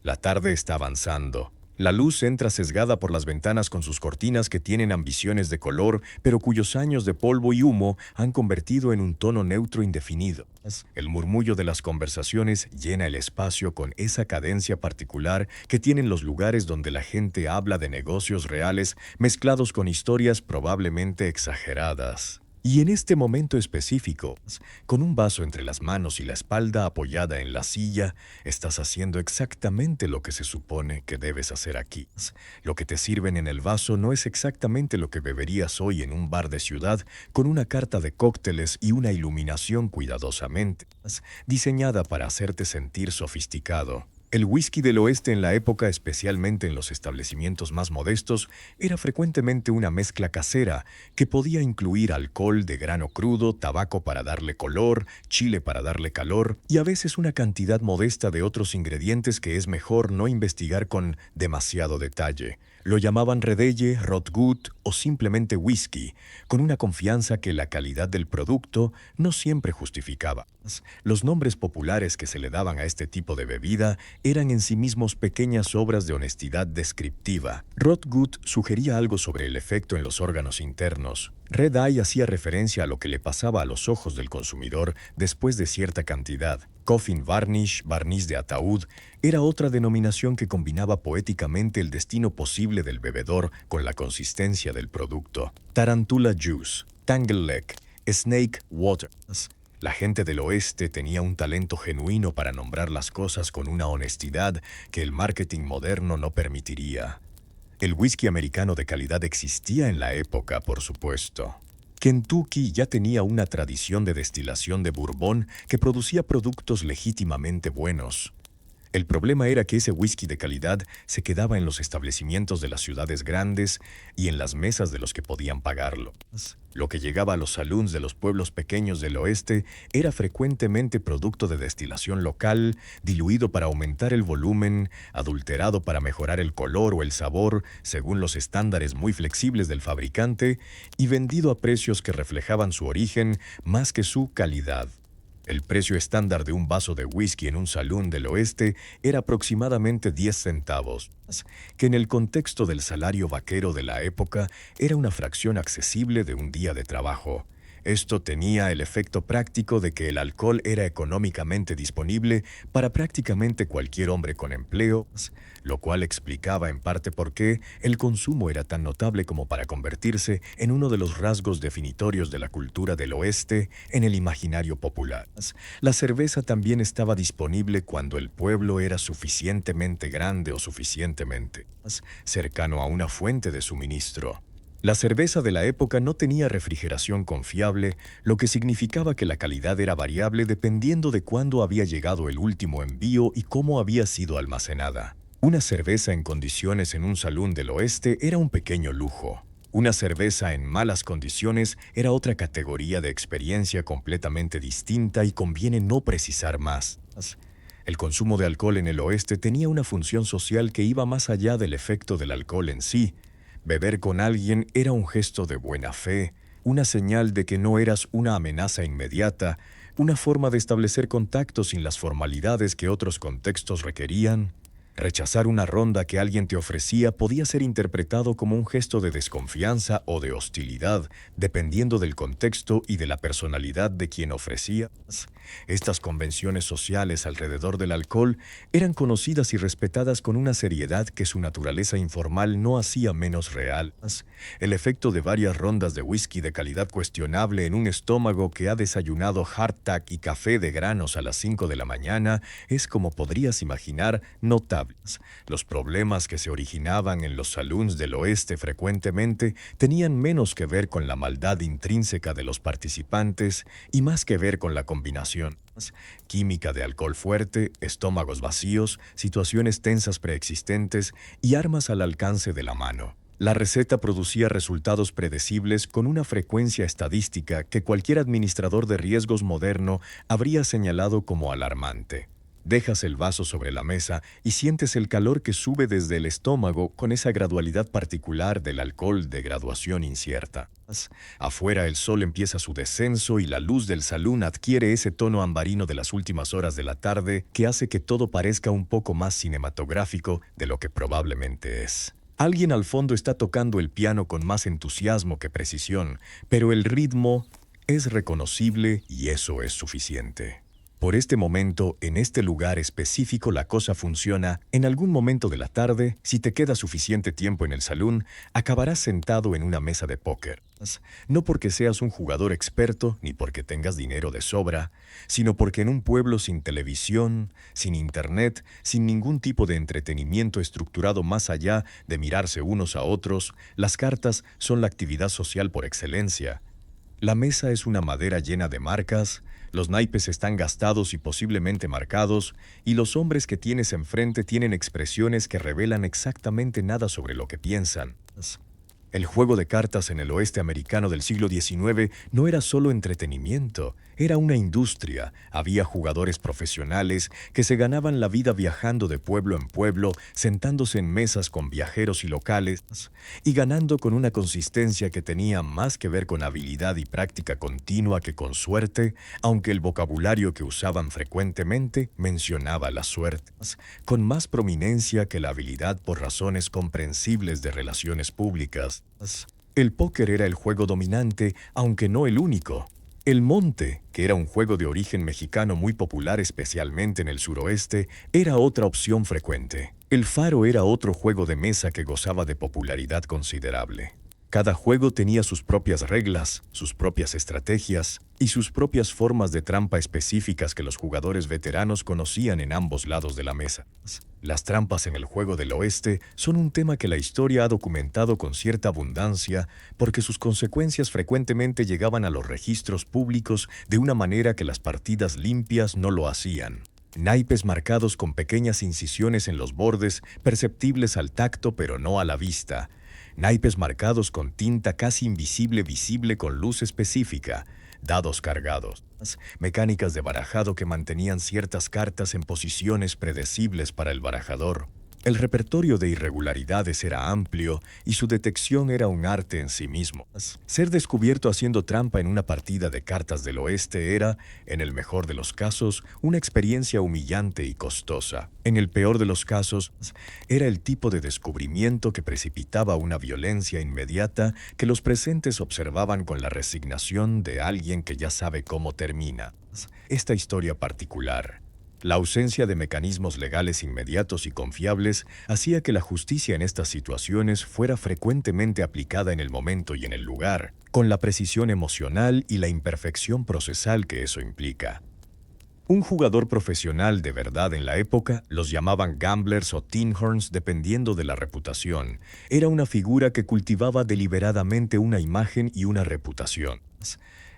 La tarde está avanzando. La luz entra sesgada por las ventanas con sus cortinas que tienen ambiciones de color, pero cuyos años de polvo y humo han convertido en un tono neutro indefinido. El murmullo de las conversaciones llena el espacio con esa cadencia particular que tienen los lugares donde la gente habla de negocios reales mezclados con historias probablemente exageradas. Y en este momento específico, con un vaso entre las manos y la espalda apoyada en la silla, estás haciendo exactamente lo que se supone que debes hacer aquí. Lo que te sirven en el vaso no es exactamente lo que beberías hoy en un bar de ciudad con una carta de cócteles y una iluminación cuidadosamente diseñada para hacerte sentir sofisticado. El whisky del oeste en la época, especialmente en los establecimientos más modestos, era frecuentemente una mezcla casera que podía incluir alcohol de grano crudo, tabaco para darle color, chile para darle calor y a veces una cantidad modesta de otros ingredientes que es mejor no investigar con demasiado detalle. Lo llamaban redelle, rotgut o simplemente whisky, con una confianza que la calidad del producto no siempre justificaba. Los nombres populares que se le daban a este tipo de bebida eran en sí mismos pequeñas obras de honestidad descriptiva. Rotgut sugería algo sobre el efecto en los órganos internos. Red Eye hacía referencia a lo que le pasaba a los ojos del consumidor después de cierta cantidad. Coffin Varnish, barniz de ataúd, era otra denominación que combinaba poéticamente el destino posible del bebedor con la consistencia del producto. Tarantula Juice, Tangle Leg, Snake Water. La gente del oeste tenía un talento genuino para nombrar las cosas con una honestidad que el marketing moderno no permitiría. El whisky americano de calidad existía en la época, por supuesto. Kentucky ya tenía una tradición de destilación de bourbon que producía productos legítimamente buenos. El problema era que ese whisky de calidad se quedaba en los establecimientos de las ciudades grandes y en las mesas de los que podían pagarlo. Lo que llegaba a los saloons de los pueblos pequeños del oeste era frecuentemente producto de destilación local, diluido para aumentar el volumen, adulterado para mejorar el color o el sabor según los estándares muy flexibles del fabricante y vendido a precios que reflejaban su origen más que su calidad. El precio estándar de un vaso de whisky en un salón del oeste era aproximadamente 10 centavos, que en el contexto del salario vaquero de la época era una fracción accesible de un día de trabajo. Esto tenía el efecto práctico de que el alcohol era económicamente disponible para prácticamente cualquier hombre con empleo, lo cual explicaba en parte por qué el consumo era tan notable como para convertirse en uno de los rasgos definitorios de la cultura del oeste en el imaginario popular. La cerveza también estaba disponible cuando el pueblo era suficientemente grande o suficientemente cercano a una fuente de suministro. La cerveza de la época no tenía refrigeración confiable, lo que significaba que la calidad era variable dependiendo de cuándo había llegado el último envío y cómo había sido almacenada. Una cerveza en condiciones en un salón del oeste era un pequeño lujo. Una cerveza en malas condiciones era otra categoría de experiencia completamente distinta y conviene no precisar más. El consumo de alcohol en el oeste tenía una función social que iba más allá del efecto del alcohol en sí. Beber con alguien era un gesto de buena fe, una señal de que no eras una amenaza inmediata, una forma de establecer contactos sin las formalidades que otros contextos requerían. Rechazar una ronda que alguien te ofrecía podía ser interpretado como un gesto de desconfianza o de hostilidad, dependiendo del contexto y de la personalidad de quien ofrecía. Estas convenciones sociales alrededor del alcohol eran conocidas y respetadas con una seriedad que su naturaleza informal no hacía menos real. El efecto de varias rondas de whisky de calidad cuestionable en un estómago que ha desayunado hardtack y café de granos a las 5 de la mañana es, como podrías imaginar, notable. Los problemas que se originaban en los saloons del oeste frecuentemente tenían menos que ver con la maldad intrínseca de los participantes y más que ver con la combinación química de alcohol fuerte, estómagos vacíos, situaciones tensas preexistentes y armas al alcance de la mano. La receta producía resultados predecibles con una frecuencia estadística que cualquier administrador de riesgos moderno habría señalado como alarmante. Dejas el vaso sobre la mesa y sientes el calor que sube desde el estómago con esa gradualidad particular del alcohol de graduación incierta. Afuera el sol empieza su descenso y la luz del salón adquiere ese tono ambarino de las últimas horas de la tarde que hace que todo parezca un poco más cinematográfico de lo que probablemente es. Alguien al fondo está tocando el piano con más entusiasmo que precisión, pero el ritmo es reconocible y eso es suficiente. Por este momento, en este lugar específico la cosa funciona. En algún momento de la tarde, si te queda suficiente tiempo en el salón, acabarás sentado en una mesa de póker. No porque seas un jugador experto ni porque tengas dinero de sobra, sino porque en un pueblo sin televisión, sin internet, sin ningún tipo de entretenimiento estructurado más allá de mirarse unos a otros, las cartas son la actividad social por excelencia. La mesa es una madera llena de marcas, los naipes están gastados y posiblemente marcados, y los hombres que tienes enfrente tienen expresiones que revelan exactamente nada sobre lo que piensan. El juego de cartas en el oeste americano del siglo XIX no era solo entretenimiento, era una industria. Había jugadores profesionales que se ganaban la vida viajando de pueblo en pueblo, sentándose en mesas con viajeros y locales, y ganando con una consistencia que tenía más que ver con habilidad y práctica continua que con suerte, aunque el vocabulario que usaban frecuentemente mencionaba la suerte, con más prominencia que la habilidad por razones comprensibles de relaciones públicas. El póker era el juego dominante, aunque no el único. El monte, que era un juego de origen mexicano muy popular especialmente en el suroeste, era otra opción frecuente. El faro era otro juego de mesa que gozaba de popularidad considerable. Cada juego tenía sus propias reglas, sus propias estrategias y sus propias formas de trampa específicas que los jugadores veteranos conocían en ambos lados de la mesa. Las trampas en el juego del oeste son un tema que la historia ha documentado con cierta abundancia porque sus consecuencias frecuentemente llegaban a los registros públicos de una manera que las partidas limpias no lo hacían. Naipes marcados con pequeñas incisiones en los bordes, perceptibles al tacto pero no a la vista. Naipes marcados con tinta casi invisible visible con luz específica, dados cargados, mecánicas de barajado que mantenían ciertas cartas en posiciones predecibles para el barajador. El repertorio de irregularidades era amplio y su detección era un arte en sí mismo. Ser descubierto haciendo trampa en una partida de cartas del oeste era, en el mejor de los casos, una experiencia humillante y costosa. En el peor de los casos, era el tipo de descubrimiento que precipitaba una violencia inmediata que los presentes observaban con la resignación de alguien que ya sabe cómo termina. Esta historia particular, la ausencia de mecanismos legales inmediatos y confiables hacía que la justicia en estas situaciones fuera frecuentemente aplicada en el momento y en el lugar, con la precisión emocional y la imperfección procesal que eso implica. Un jugador profesional de verdad en la época, los llamaban gamblers o tin horns dependiendo de la reputación, era una figura que cultivaba deliberadamente una imagen y una reputación.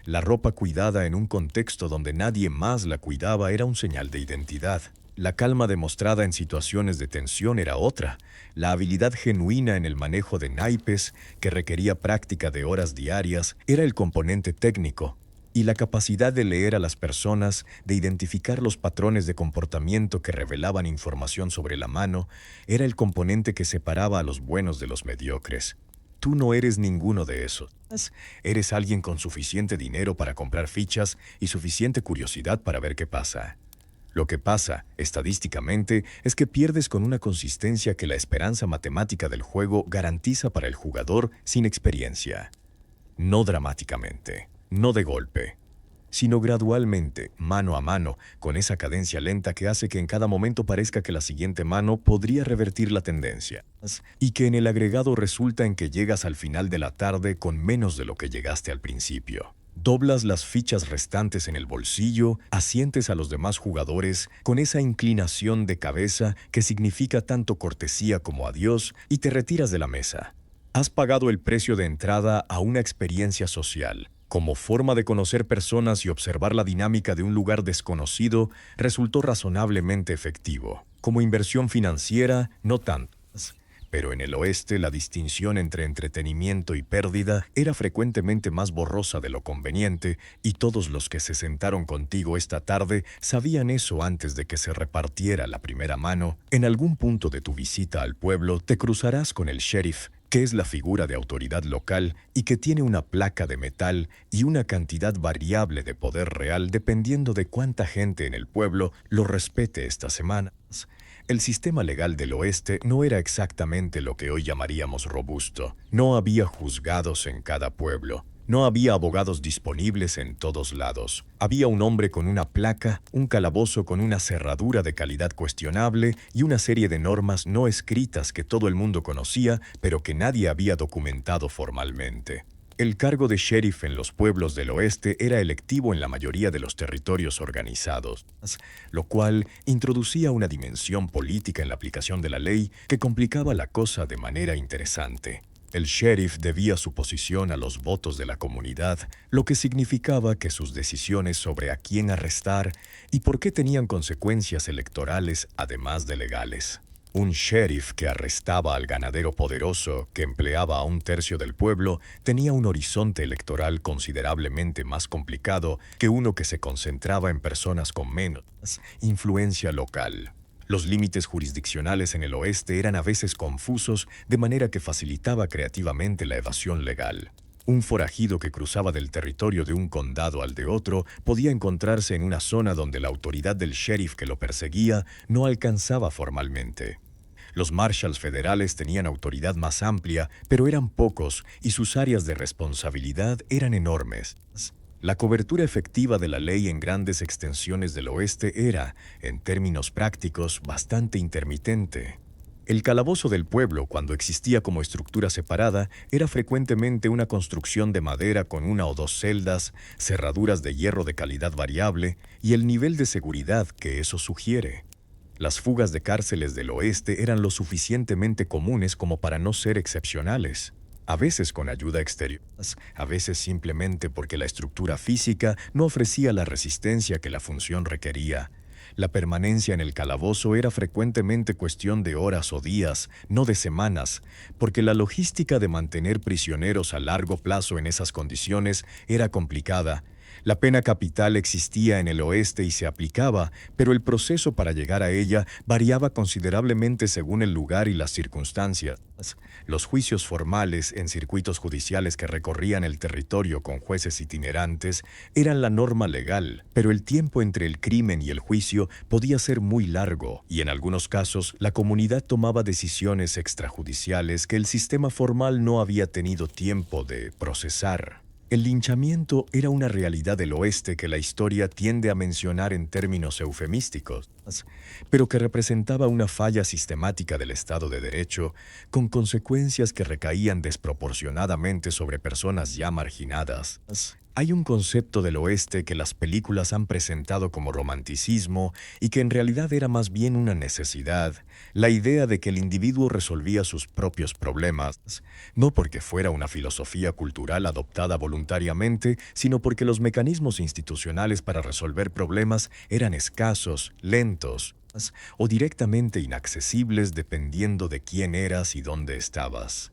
La ropa cuidada en un contexto donde nadie más la cuidaba era un señal de identidad. La calma demostrada en situaciones de tensión era otra. La habilidad genuina en el manejo de naipes, que requería práctica de horas diarias, era el componente técnico. Y la capacidad de leer a las personas, de identificar los patrones de comportamiento que revelaban información sobre la mano, era el componente que separaba a los buenos de los mediocres. Tú no eres ninguno de esos. Eres alguien con suficiente dinero para comprar fichas y suficiente curiosidad para ver qué pasa. Lo que pasa, estadísticamente, es que pierdes con una consistencia que la esperanza matemática del juego garantiza para el jugador sin experiencia. No dramáticamente, no de golpe, sino gradualmente, mano a mano, con esa cadencia lenta que hace que en cada momento parezca que la siguiente mano podría revertir la tendencia, y que en el agregado resulta en que llegas al final de la tarde con menos de lo que llegaste al principio. Doblas las fichas restantes en el bolsillo, asientes a los demás jugadores con esa inclinación de cabeza que significa tanto cortesía como adiós y te retiras de la mesa. Has pagado el precio de entrada a una experiencia social. Como forma de conocer personas y observar la dinámica de un lugar desconocido, resultó razonablemente efectivo. Como inversión financiera, no tanto. Pero en el oeste la distinción entre entretenimiento y pérdida era frecuentemente más borrosa de lo conveniente, y todos los que se sentaron contigo esta tarde sabían eso antes de que se repartiera la primera mano. En algún punto de tu visita al pueblo te cruzarás con el sheriff, que es la figura de autoridad local y que tiene una placa de metal y una cantidad variable de poder real dependiendo de cuánta gente en el pueblo lo respete estas semanas. El sistema legal del oeste no era exactamente lo que hoy llamaríamos robusto. No había juzgados en cada pueblo. No había abogados disponibles en todos lados. Había un hombre con una placa, un calabozo con una cerradura de calidad cuestionable y una serie de normas no escritas que todo el mundo conocía, pero que nadie había documentado formalmente. El cargo de sheriff en los pueblos del oeste era electivo en la mayoría de los territorios organizados, lo cual introducía una dimensión política en la aplicación de la ley que complicaba la cosa de manera interesante. El sheriff debía su posición a los votos de la comunidad, lo que significaba que sus decisiones sobre a quién arrestar y por qué tenían consecuencias electorales además de legales. Un sheriff que arrestaba al ganadero poderoso, que empleaba a un tercio del pueblo, tenía un horizonte electoral considerablemente más complicado que uno que se concentraba en personas con menos influencia local. Los límites jurisdiccionales en el oeste eran a veces confusos, de manera que facilitaba creativamente la evasión legal. Un forajido que cruzaba del territorio de un condado al de otro podía encontrarse en una zona donde la autoridad del sheriff que lo perseguía no alcanzaba formalmente. Los marshals federales tenían autoridad más amplia, pero eran pocos y sus áreas de responsabilidad eran enormes. La cobertura efectiva de la ley en grandes extensiones del oeste era, en términos prácticos, bastante intermitente. El calabozo del pueblo, cuando existía como estructura separada, era frecuentemente una construcción de madera con una o dos celdas, cerraduras de hierro de calidad variable y el nivel de seguridad que eso sugiere. Las fugas de cárceles del oeste eran lo suficientemente comunes como para no ser excepcionales. A veces con ayuda exterior, a veces simplemente porque la estructura física no ofrecía la resistencia que la función requería. La permanencia en el calabozo era frecuentemente cuestión de horas o días, no de semanas, porque la logística de mantener prisioneros a largo plazo en esas condiciones era complicada. La pena capital existía en el oeste y se aplicaba, pero el proceso para llegar a ella variaba considerablemente según el lugar y las circunstancias. Los juicios formales en circuitos judiciales que recorrían el territorio con jueces itinerantes eran la norma legal, pero el tiempo entre el crimen y el juicio podía ser muy largo, y en algunos casos la comunidad tomaba decisiones extrajudiciales que el sistema formal no había tenido tiempo de procesar. El linchamiento era una realidad del oeste que la historia tiende a mencionar en términos eufemísticos, pero que representaba una falla sistemática del Estado de Derecho, con consecuencias que recaían desproporcionadamente sobre personas ya marginadas. Hay un concepto del oeste que las películas han presentado como romanticismo y que en realidad era más bien una necesidad, la idea de que el individuo resolvía sus propios problemas, no porque fuera una filosofía cultural adoptada voluntariamente, sino porque los mecanismos institucionales para resolver problemas eran escasos, lentos, o directamente inaccesibles dependiendo de quién eras y dónde estabas.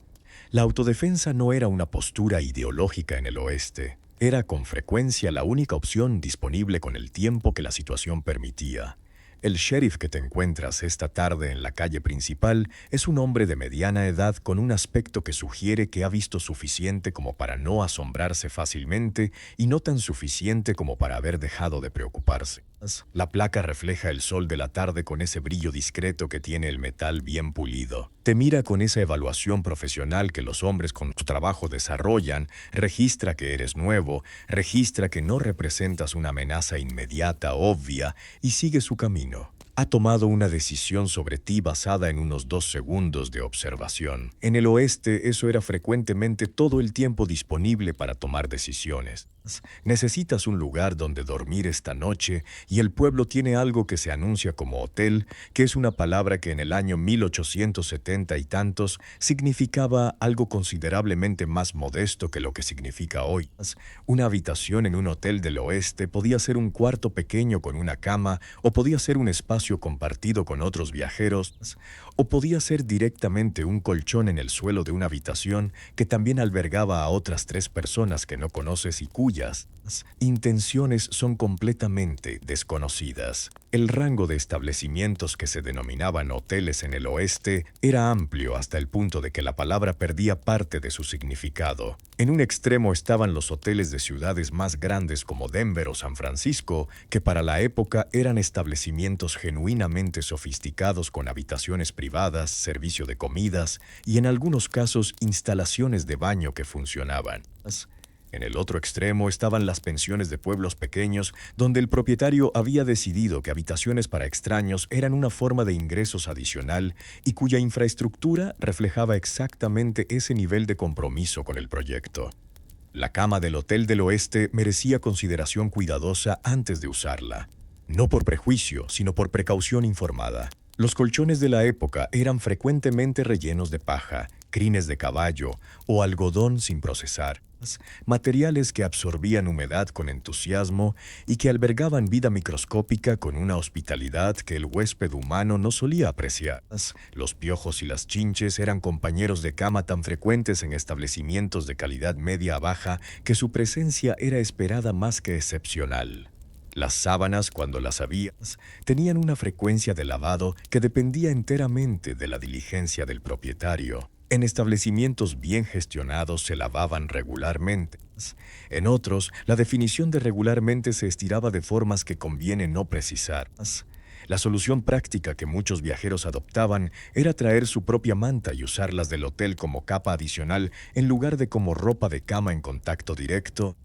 La autodefensa no era una postura ideológica en el oeste. Era con frecuencia la única opción disponible con el tiempo que la situación permitía. El sheriff que te encuentras esta tarde en la calle principal es un hombre de mediana edad con un aspecto que sugiere que ha visto suficiente como para no asombrarse fácilmente y no tan suficiente como para haber dejado de preocuparse. La placa refleja el sol de la tarde con ese brillo discreto que tiene el metal bien pulido. Te mira con esa evaluación profesional que los hombres con su trabajo desarrollan, registra que eres nuevo, registra que no representas una amenaza inmediata, obvia, y sigue su camino. Ha tomado una decisión sobre ti basada en unos 2 segundos de observación. En el oeste eso era frecuentemente todo el tiempo disponible para tomar decisiones. Necesitas un lugar donde dormir esta noche y el pueblo tiene algo que se anuncia como hotel, que es una palabra que en el año 1870 y tantos significaba algo considerablemente más modesto que lo que significa hoy. Una habitación en un hotel del oeste podía ser un cuarto pequeño con una cama, o podía ser un espacio compartido con otros viajeros, o podía ser directamente un colchón en el suelo de una habitación que también albergaba a otras 3 personas que no conoces y cuyas intenciones son completamente desconocidas. El rango de establecimientos que se denominaban hoteles en el oeste era amplio hasta el punto de que la palabra perdía parte de su significado. En un extremo estaban los hoteles de ciudades más grandes como Denver o San Francisco, que para la época eran establecimientos genuinamente sofisticados con habitaciones privadas, servicio de comidas y en algunos casos instalaciones de baño que funcionaban. En el otro extremo estaban las pensiones de pueblos pequeños, donde el propietario había decidido que habitaciones para extraños eran una forma de ingresos adicional y cuya infraestructura reflejaba exactamente ese nivel de compromiso con el proyecto. La cama del Hotel del Oeste merecía consideración cuidadosa antes de usarla, no por prejuicio, sino por precaución informada. Los colchones de la época eran frecuentemente rellenos de paja, crines de caballo o algodón sin procesar, materiales que absorbían humedad con entusiasmo y que albergaban vida microscópica con una hospitalidad que el huésped humano no solía apreciar. Los piojos y las chinches eran compañeros de cama tan frecuentes en establecimientos de calidad media a baja que su presencia era esperada más que excepcional. Las sábanas, cuando las había, tenían una frecuencia de lavado que dependía enteramente de la diligencia del propietario. En establecimientos bien gestionados se lavaban regularmente. En otros, la definición de regularmente se estiraba de formas que conviene no precisar. La solución práctica que muchos viajeros adoptaban era traer su propia manta y usarlas del hotel como capa adicional en lugar de como ropa de cama en contacto directo,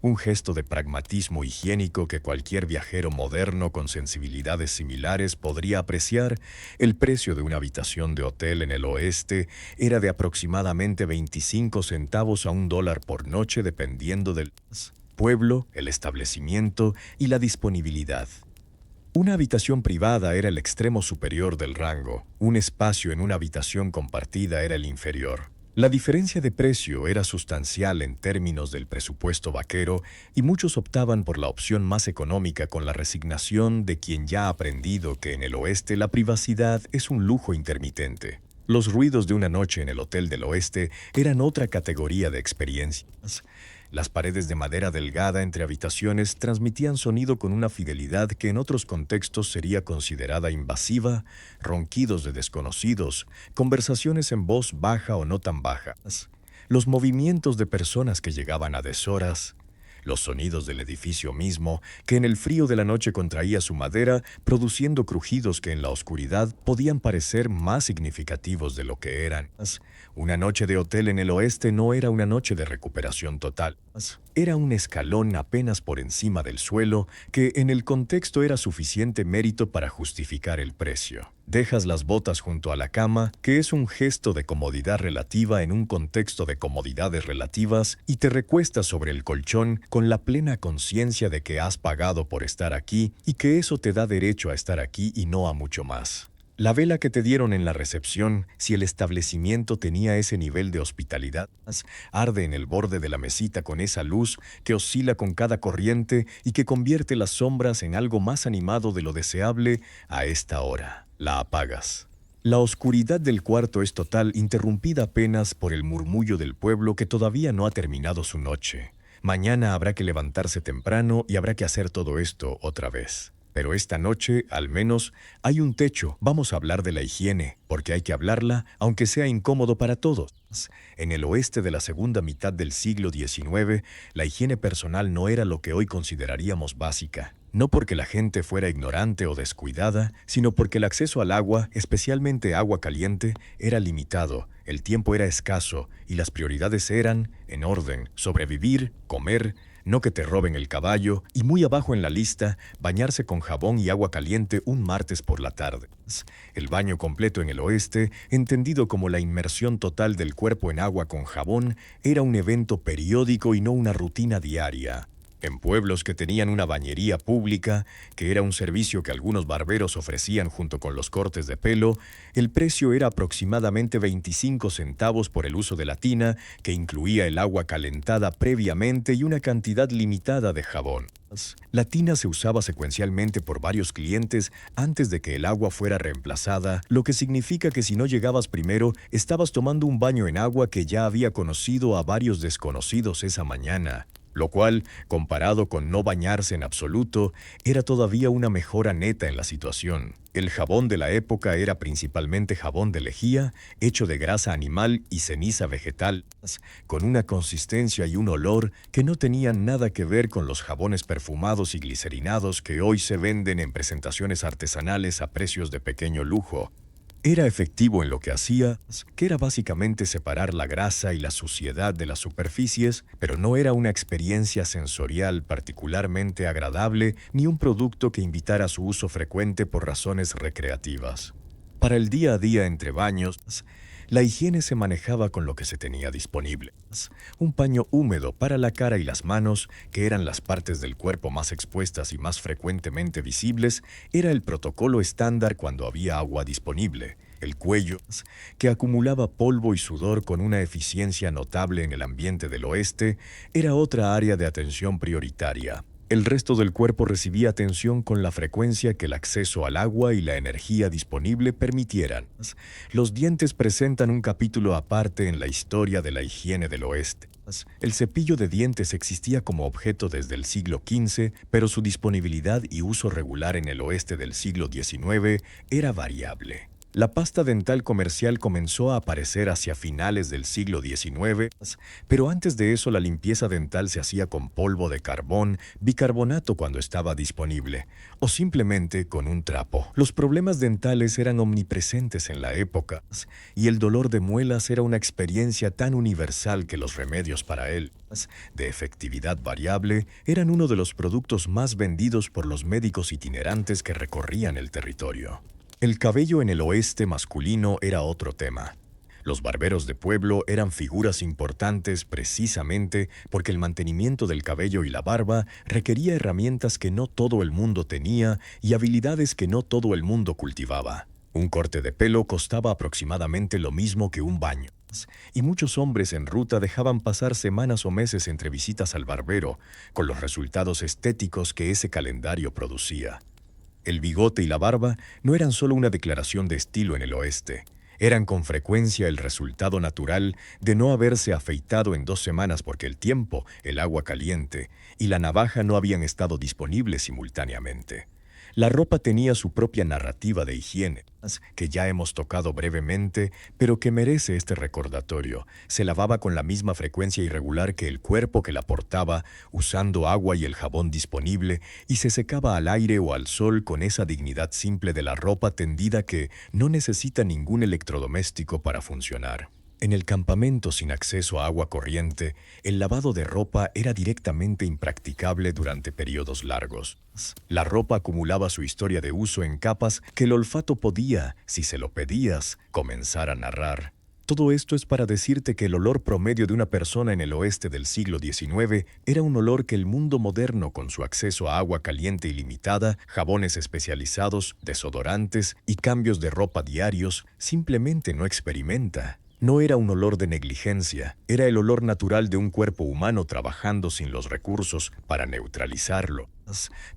un gesto de pragmatismo higiénico que cualquier viajero moderno con sensibilidades similares podría apreciar. El precio de una habitación de hotel en el oeste era de aproximadamente 25 centavos a $1 por noche dependiendo del pueblo, el establecimiento y la disponibilidad. Una habitación privada era el extremo superior del rango, un espacio en una habitación compartida era el inferior. La diferencia de precio era sustancial en términos del presupuesto vaquero y muchos optaban por la opción más económica con la resignación de quien ya ha aprendido que en el oeste la privacidad es un lujo intermitente. Los ruidos de una noche en el Hotel del Oeste eran otra categoría de experiencias. Las paredes de madera delgada entre habitaciones transmitían sonido con una fidelidad que en otros contextos sería considerada invasiva, ronquidos de desconocidos, conversaciones en voz baja o no tan bajas, los movimientos de personas que llegaban a deshoras, los sonidos del edificio mismo, que en el frío de la noche contraía su madera, produciendo crujidos que en la oscuridad podían parecer más significativos de lo que eran. Una noche de hotel en el oeste no era una noche de recuperación total. Era un escalón apenas por encima del suelo que en el contexto era suficiente mérito para justificar el precio. Dejas las botas junto a la cama, que es un gesto de comodidad relativa en un contexto de comodidades relativas, y te recuestas sobre el colchón con la plena conciencia de que has pagado por estar aquí y que eso te da derecho a estar aquí y no a mucho más. La vela que te dieron en la recepción, si el establecimiento tenía ese nivel de hospitalidad, arde en el borde de la mesita con esa luz que oscila con cada corriente y que convierte las sombras en algo más animado de lo deseable a esta hora. La apagas. La oscuridad del cuarto es total, interrumpida apenas por el murmullo del pueblo que todavía no ha terminado su noche. Mañana habrá que levantarse temprano y habrá que hacer todo esto otra vez. Pero esta noche, al menos, hay un techo. Vamos a hablar de la higiene, porque hay que hablarla, aunque sea incómodo para todos. En el oeste de la segunda mitad del siglo XIX, la higiene personal no era lo que hoy consideraríamos básica. No porque la gente fuera ignorante o descuidada, sino porque el acceso al agua, especialmente agua caliente, era limitado, el tiempo era escaso y las prioridades eran, en orden, sobrevivir, comer, no que te roben el caballo y muy abajo en la lista, bañarse con jabón y agua caliente un martes por la tarde. El baño completo en el oeste, entendido como la inmersión total del cuerpo en agua con jabón, era un evento periódico y no una rutina diaria. En pueblos que tenían una bañería pública, que era un servicio que algunos barberos ofrecían junto con los cortes de pelo, el precio era aproximadamente 25 centavos por el uso de la tina, que incluía el agua calentada previamente y una cantidad limitada de jabón. La tina se usaba secuencialmente por varios clientes antes de que el agua fuera reemplazada, lo que significa que si no llegabas primero, estabas tomando un baño en agua que ya había conocido a varios desconocidos esa mañana. Lo cual, comparado con no bañarse en absoluto, era todavía una mejora neta en la situación. El jabón de la época era principalmente jabón de lejía, hecho de grasa animal y ceniza vegetal, con una consistencia y un olor que no tenían nada que ver con los jabones perfumados y glicerinados que hoy se venden en presentaciones artesanales a precios de pequeño lujo. Era efectivo en lo que hacía, que era básicamente separar la grasa y la suciedad de las superficies, pero no era una experiencia sensorial particularmente agradable ni un producto que invitara a su uso frecuente por razones recreativas. Para el día a día entre baños, la higiene se manejaba con lo que se tenía disponible. Un paño húmedo para la cara y las manos, que eran las partes del cuerpo más expuestas y más frecuentemente visibles, era el protocolo estándar cuando había agua disponible. El cuello, que acumulaba polvo y sudor con una eficiencia notable en el ambiente del oeste, era otra área de atención prioritaria. El resto del cuerpo recibía atención con la frecuencia que el acceso al agua y la energía disponible permitieran. Los dientes presentan un capítulo aparte en la historia de la higiene del oeste. El cepillo de dientes existía como objeto desde el siglo XV, pero su disponibilidad y uso regular en el oeste del siglo XIX era variable. La pasta dental comercial comenzó a aparecer hacia finales del siglo XIX, pero antes de eso la limpieza dental se hacía con polvo de carbón, bicarbonato cuando estaba disponible, o simplemente con un trapo. Los problemas dentales eran omnipresentes en la época, y el dolor de muelas era una experiencia tan universal que los remedios para él, de efectividad variable, eran uno de los productos más vendidos por los médicos itinerantes que recorrían el territorio. El cabello en el oeste masculino era otro tema. Los barberos de pueblo eran figuras importantes precisamente porque el mantenimiento del cabello y la barba requería herramientas que no todo el mundo tenía y habilidades que no todo el mundo cultivaba. Un corte de pelo costaba aproximadamente lo mismo que un baño, y muchos hombres en ruta dejaban pasar semanas o meses entre visitas al barbero, con los resultados estéticos que ese calendario producía. El bigote y la barba no eran solo una declaración de estilo en el oeste, eran con frecuencia el resultado natural de no haberse afeitado en 2 semanas porque el tiempo, el agua caliente y la navaja no habían estado disponibles simultáneamente. La ropa tenía su propia narrativa de higiene, que ya hemos tocado brevemente, pero que merece este recordatorio. Se lavaba con la misma frecuencia irregular que el cuerpo que la portaba, usando agua y el jabón disponible, y se secaba al aire o al sol con esa dignidad simple de la ropa tendida que no necesita ningún electrodoméstico para funcionar. En el campamento sin acceso a agua corriente, el lavado de ropa era directamente impracticable durante periodos largos. La ropa acumulaba su historia de uso en capas que el olfato podía, si se lo pedías, comenzar a narrar. Todo esto es para decirte que el olor promedio de una persona en el oeste del siglo XIX era un olor que el mundo moderno, con su acceso a agua caliente ilimitada, jabones especializados, desodorantes y cambios de ropa diarios, simplemente no experimenta. No era un olor de negligencia, era el olor natural de un cuerpo humano trabajando sin los recursos para neutralizarlo.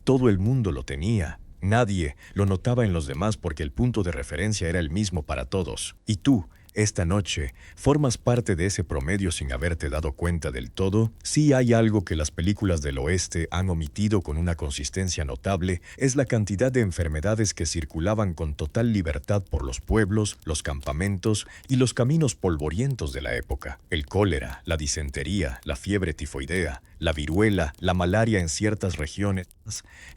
Todo el mundo lo tenía. Nadie lo notaba en los demás porque el punto de referencia era el mismo para todos. Y tú, esta noche, ¿formas parte de ese promedio sin haberte dado cuenta del todo? Si hay algo que las películas del oeste han omitido con una consistencia notable, es la cantidad de enfermedades que circulaban con total libertad por los pueblos, los campamentos y los caminos polvorientos de la época. El cólera, la disentería, la fiebre tifoidea, la viruela, la malaria en ciertas regiones,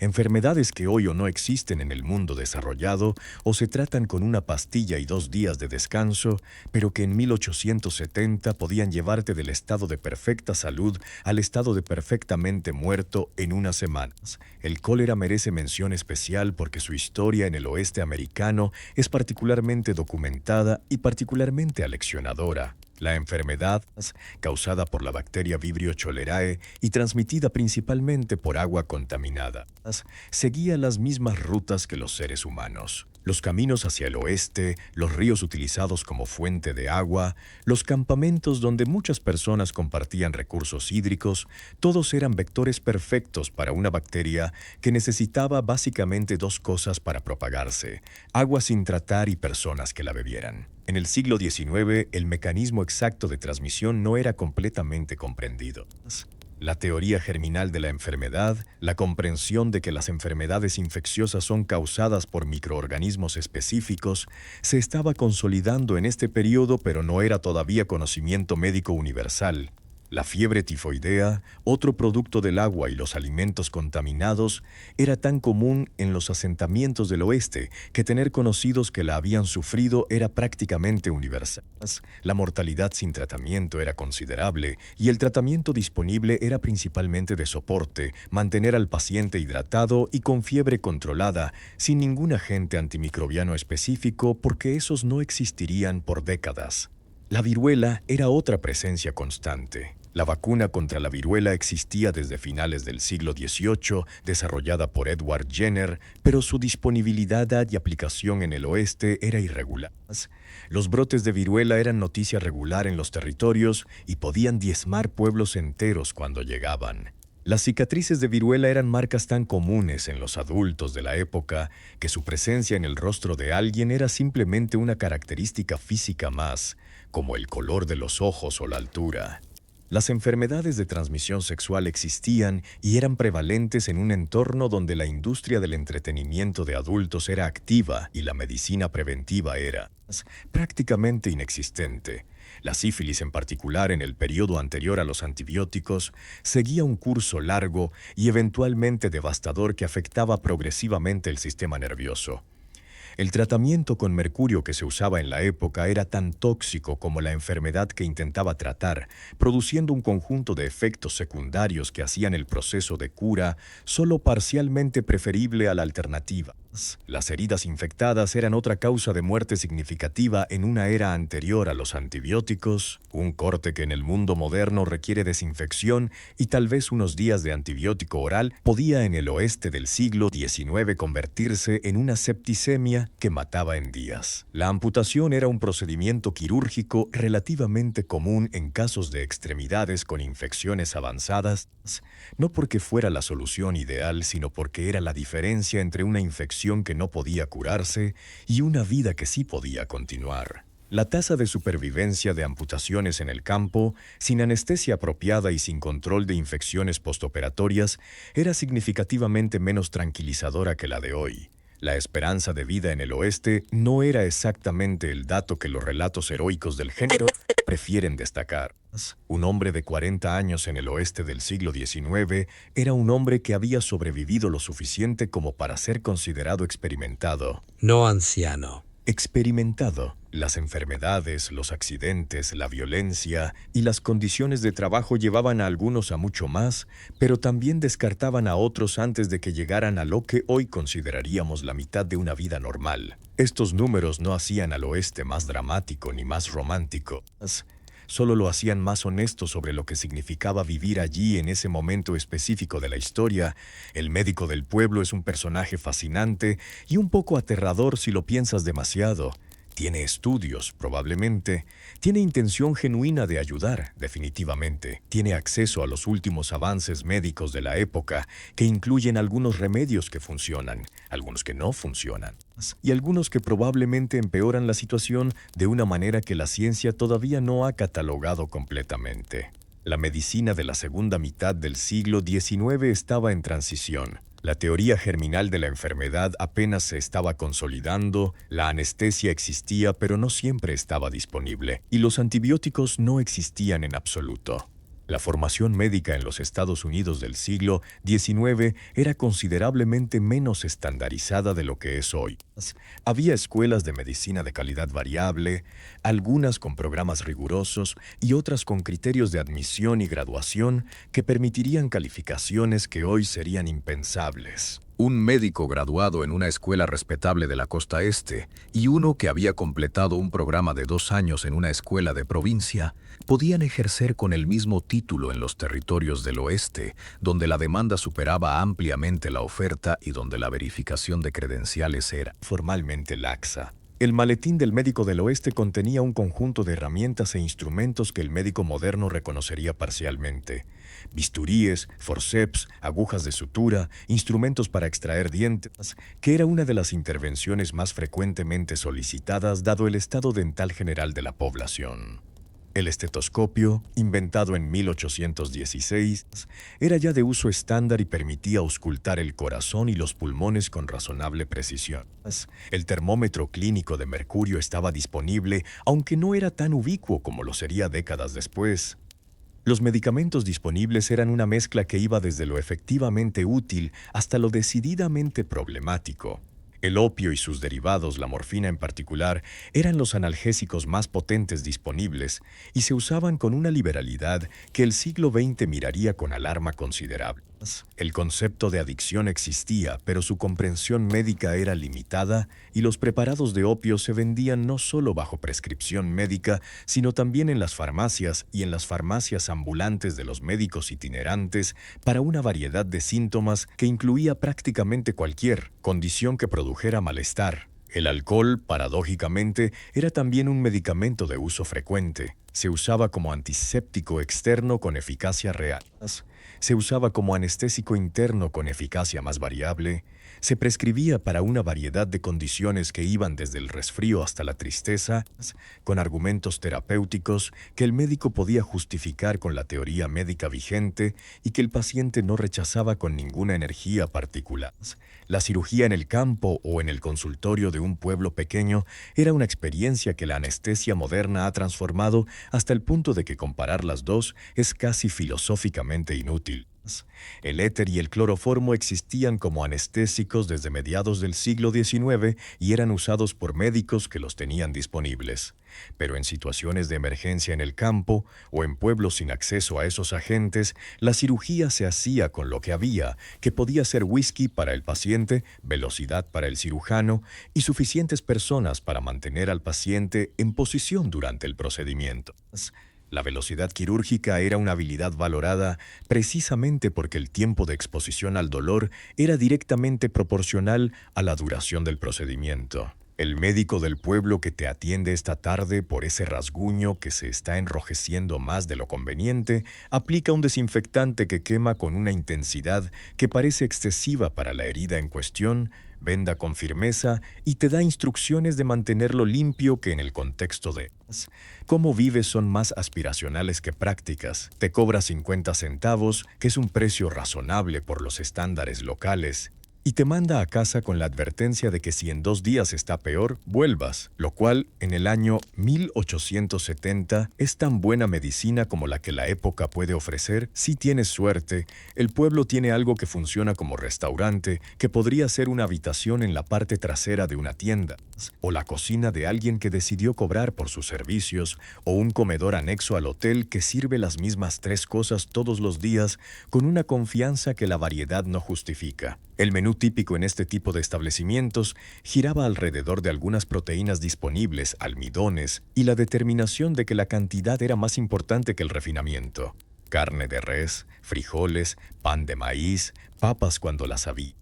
Enfermedades que hoy o no existen en el mundo desarrollado o se tratan con una pastilla y 2 días de descanso, pero que en 1870 podían llevarte del estado de perfecta salud al estado de perfectamente muerto en unas semanas. El cólera merece mención especial porque su historia en el oeste americano es particularmente documentada y particularmente aleccionadora. La enfermedad, causada por la bacteria Vibrio cholerae y transmitida principalmente por agua contaminada, seguía las mismas rutas que los seres humanos. Los caminos hacia el oeste, los ríos utilizados como fuente de agua, los campamentos donde muchas personas compartían recursos hídricos, todos eran vectores perfectos para una bacteria que necesitaba básicamente 2 cosas para propagarse: agua sin tratar y personas que la bebieran. En el siglo XIX, el mecanismo exacto de transmisión no era completamente comprendido. La teoría germinal de la enfermedad, la comprensión de que las enfermedades infecciosas son causadas por microorganismos específicos, se estaba consolidando en este periodo, pero no era todavía conocimiento médico universal. La fiebre tifoidea, otro producto del agua y los alimentos contaminados, era tan común en los asentamientos del oeste que tener conocidos que la habían sufrido era prácticamente universal. La mortalidad sin tratamiento era considerable y el tratamiento disponible era principalmente de soporte, mantener al paciente hidratado y con fiebre controlada, sin ningún agente antimicrobiano específico porque esos no existirían por décadas. La viruela era otra presencia constante. La vacuna contra la viruela existía desde finales del siglo XVIII, desarrollada por Edward Jenner, pero su disponibilidad y aplicación en el oeste era irregular. Los brotes de viruela eran noticia regular en los territorios y podían diezmar pueblos enteros cuando llegaban. Las cicatrices de viruela eran marcas tan comunes en los adultos de la época que su presencia en el rostro de alguien era simplemente una característica física más, como el color de los ojos o la altura. Las enfermedades de transmisión sexual existían y eran prevalentes en un entorno donde la industria del entretenimiento de adultos era activa y la medicina preventiva era prácticamente inexistente. La sífilis en particular, en el periodo anterior a los antibióticos, seguía un curso largo y eventualmente devastador que afectaba progresivamente el sistema nervioso. El tratamiento con mercurio que se usaba en la época era tan tóxico como la enfermedad que intentaba tratar, produciendo un conjunto de efectos secundarios que hacían el proceso de cura solo parcialmente preferible a la alternativa. Las heridas infectadas eran otra causa de muerte significativa en una era anterior a los antibióticos, un corte que en el mundo moderno requiere desinfección y tal vez unos días de antibiótico oral podía en el oeste del siglo XIX convertirse en una septicemia que mataba en días. La amputación era un procedimiento quirúrgico relativamente común en casos de extremidades con infecciones avanzadas, no porque fuera la solución ideal, sino porque era la diferencia entre una infección que no podía curarse y una vida que sí podía continuar. La tasa de supervivencia de amputaciones en el campo, sin anestesia apropiada y sin control de infecciones postoperatorias, era significativamente menos tranquilizadora que la de hoy. La esperanza de vida en el oeste no era exactamente el dato que los relatos heroicos del género prefieren destacar. Un hombre de 40 años en el oeste del siglo XIX era un hombre que había sobrevivido lo suficiente como para ser considerado experimentado. No anciano. Experimentado. Las enfermedades, los accidentes, la violencia y las condiciones de trabajo llevaban a algunos a mucho más, pero también descartaban a otros antes de que llegaran a lo que hoy consideraríamos la mitad de una vida normal. Estos números no hacían al oeste más dramático ni más romántico. Solo lo hacían más honesto sobre lo que significaba vivir allí en ese momento específico de la historia. El médico del pueblo es un personaje fascinante y un poco aterrador si lo piensas demasiado. Tiene estudios, probablemente. Tiene intención genuina de ayudar, definitivamente. Tiene acceso a los últimos avances médicos de la época, que incluyen algunos remedios que funcionan, algunos que no funcionan, y algunos que probablemente empeoran la situación de una manera que la ciencia todavía no ha catalogado completamente. La medicina de la segunda mitad del siglo XIX estaba en transición. La teoría germinal de la enfermedad apenas se estaba consolidando, la anestesia existía pero no siempre estaba disponible, y los antibióticos no existían en absoluto. La formación médica en los Estados Unidos del siglo XIX era considerablemente menos estandarizada de lo que es hoy. Había escuelas de medicina de calidad variable, algunas con programas rigurosos y otras con criterios de admisión y graduación que permitirían calificaciones que hoy serían impensables. Un médico graduado en una escuela respetable de la costa este y uno que había completado un programa de 2 años en una escuela de provincia podían ejercer con el mismo título en los territorios del oeste, donde la demanda superaba ampliamente la oferta y donde la verificación de credenciales era Formalmente laxa. El maletín del médico del oeste contenía un conjunto de herramientas e instrumentos que el médico moderno reconocería parcialmente. Bisturíes, forceps, agujas de sutura, instrumentos para extraer dientes, que era una de las intervenciones más frecuentemente solicitadas dado el estado dental general de la población. El estetoscopio, inventado en 1816, era ya de uso estándar y permitía auscultar el corazón y los pulmones con razonable precisión. El termómetro clínico de mercurio estaba disponible, aunque no era tan ubicuo como lo sería décadas después. Los medicamentos disponibles eran una mezcla que iba desde lo efectivamente útil hasta lo decididamente problemático. El opio y sus derivados, la morfina en particular, eran los analgésicos más potentes disponibles y se usaban con una liberalidad que el siglo XX miraría con alarma considerable. El concepto de adicción existía, pero su comprensión médica era limitada y los preparados de opio se vendían no solo bajo prescripción médica, sino también en las farmacias y en las farmacias ambulantes de los médicos itinerantes para una variedad de síntomas que incluía prácticamente cualquier condición que produjera malestar. El alcohol, paradójicamente, era también un medicamento de uso frecuente. Se usaba como antiséptico externo con eficacia real. Se usaba como anestésico interno con eficacia más variable. Se prescribía para una variedad de condiciones que iban desde el resfrío hasta la tristeza, con argumentos terapéuticos que el médico podía justificar con la teoría médica vigente y que el paciente no rechazaba con ninguna energía particular. La cirugía en el campo o en el consultorio de un pueblo pequeño era una experiencia que la anestesia moderna ha transformado hasta el punto de que comparar las dos es casi filosóficamente inútil. El éter y el cloroformo existían como anestésicos desde mediados del siglo XIX y eran usados por médicos que los tenían disponibles. Pero en situaciones de emergencia en el campo o en pueblos sin acceso a esos agentes, la cirugía se hacía con lo que había, que podía ser whisky para el paciente, velocidad para el cirujano y suficientes personas para mantener al paciente en posición durante el procedimiento. La velocidad quirúrgica era una habilidad valorada precisamente porque el tiempo de exposición al dolor era directamente proporcional a la duración del procedimiento. El médico del pueblo que te atiende esta tarde por ese rasguño que se está enrojeciendo más de lo conveniente, aplica un desinfectante que quema con una intensidad que parece excesiva para la herida en cuestión, venda con firmeza y te da instrucciones de mantenerlo limpio que en el contexto de cómo vives son más aspiracionales que prácticas. Te cobra 50 centavos, que es un precio razonable por los estándares locales, y te manda a casa con la advertencia de que si en 2 días está peor, vuelvas, lo cual, en el año 1870, es tan buena medicina como la que la época puede ofrecer. Si tienes suerte, el pueblo tiene algo que funciona como restaurante, que podría ser una habitación en la parte trasera de una tienda, o la cocina de alguien que decidió cobrar por sus servicios, o un comedor anexo al hotel que sirve las mismas 3 cosas todos los días con una confianza que la variedad no justifica. El menú típico en este tipo de establecimientos giraba alrededor de algunas proteínas disponibles, almidones, y la determinación de que la cantidad era más importante que el refinamiento. Carne de res, frijoles, pan de maíz, papas cuando las había.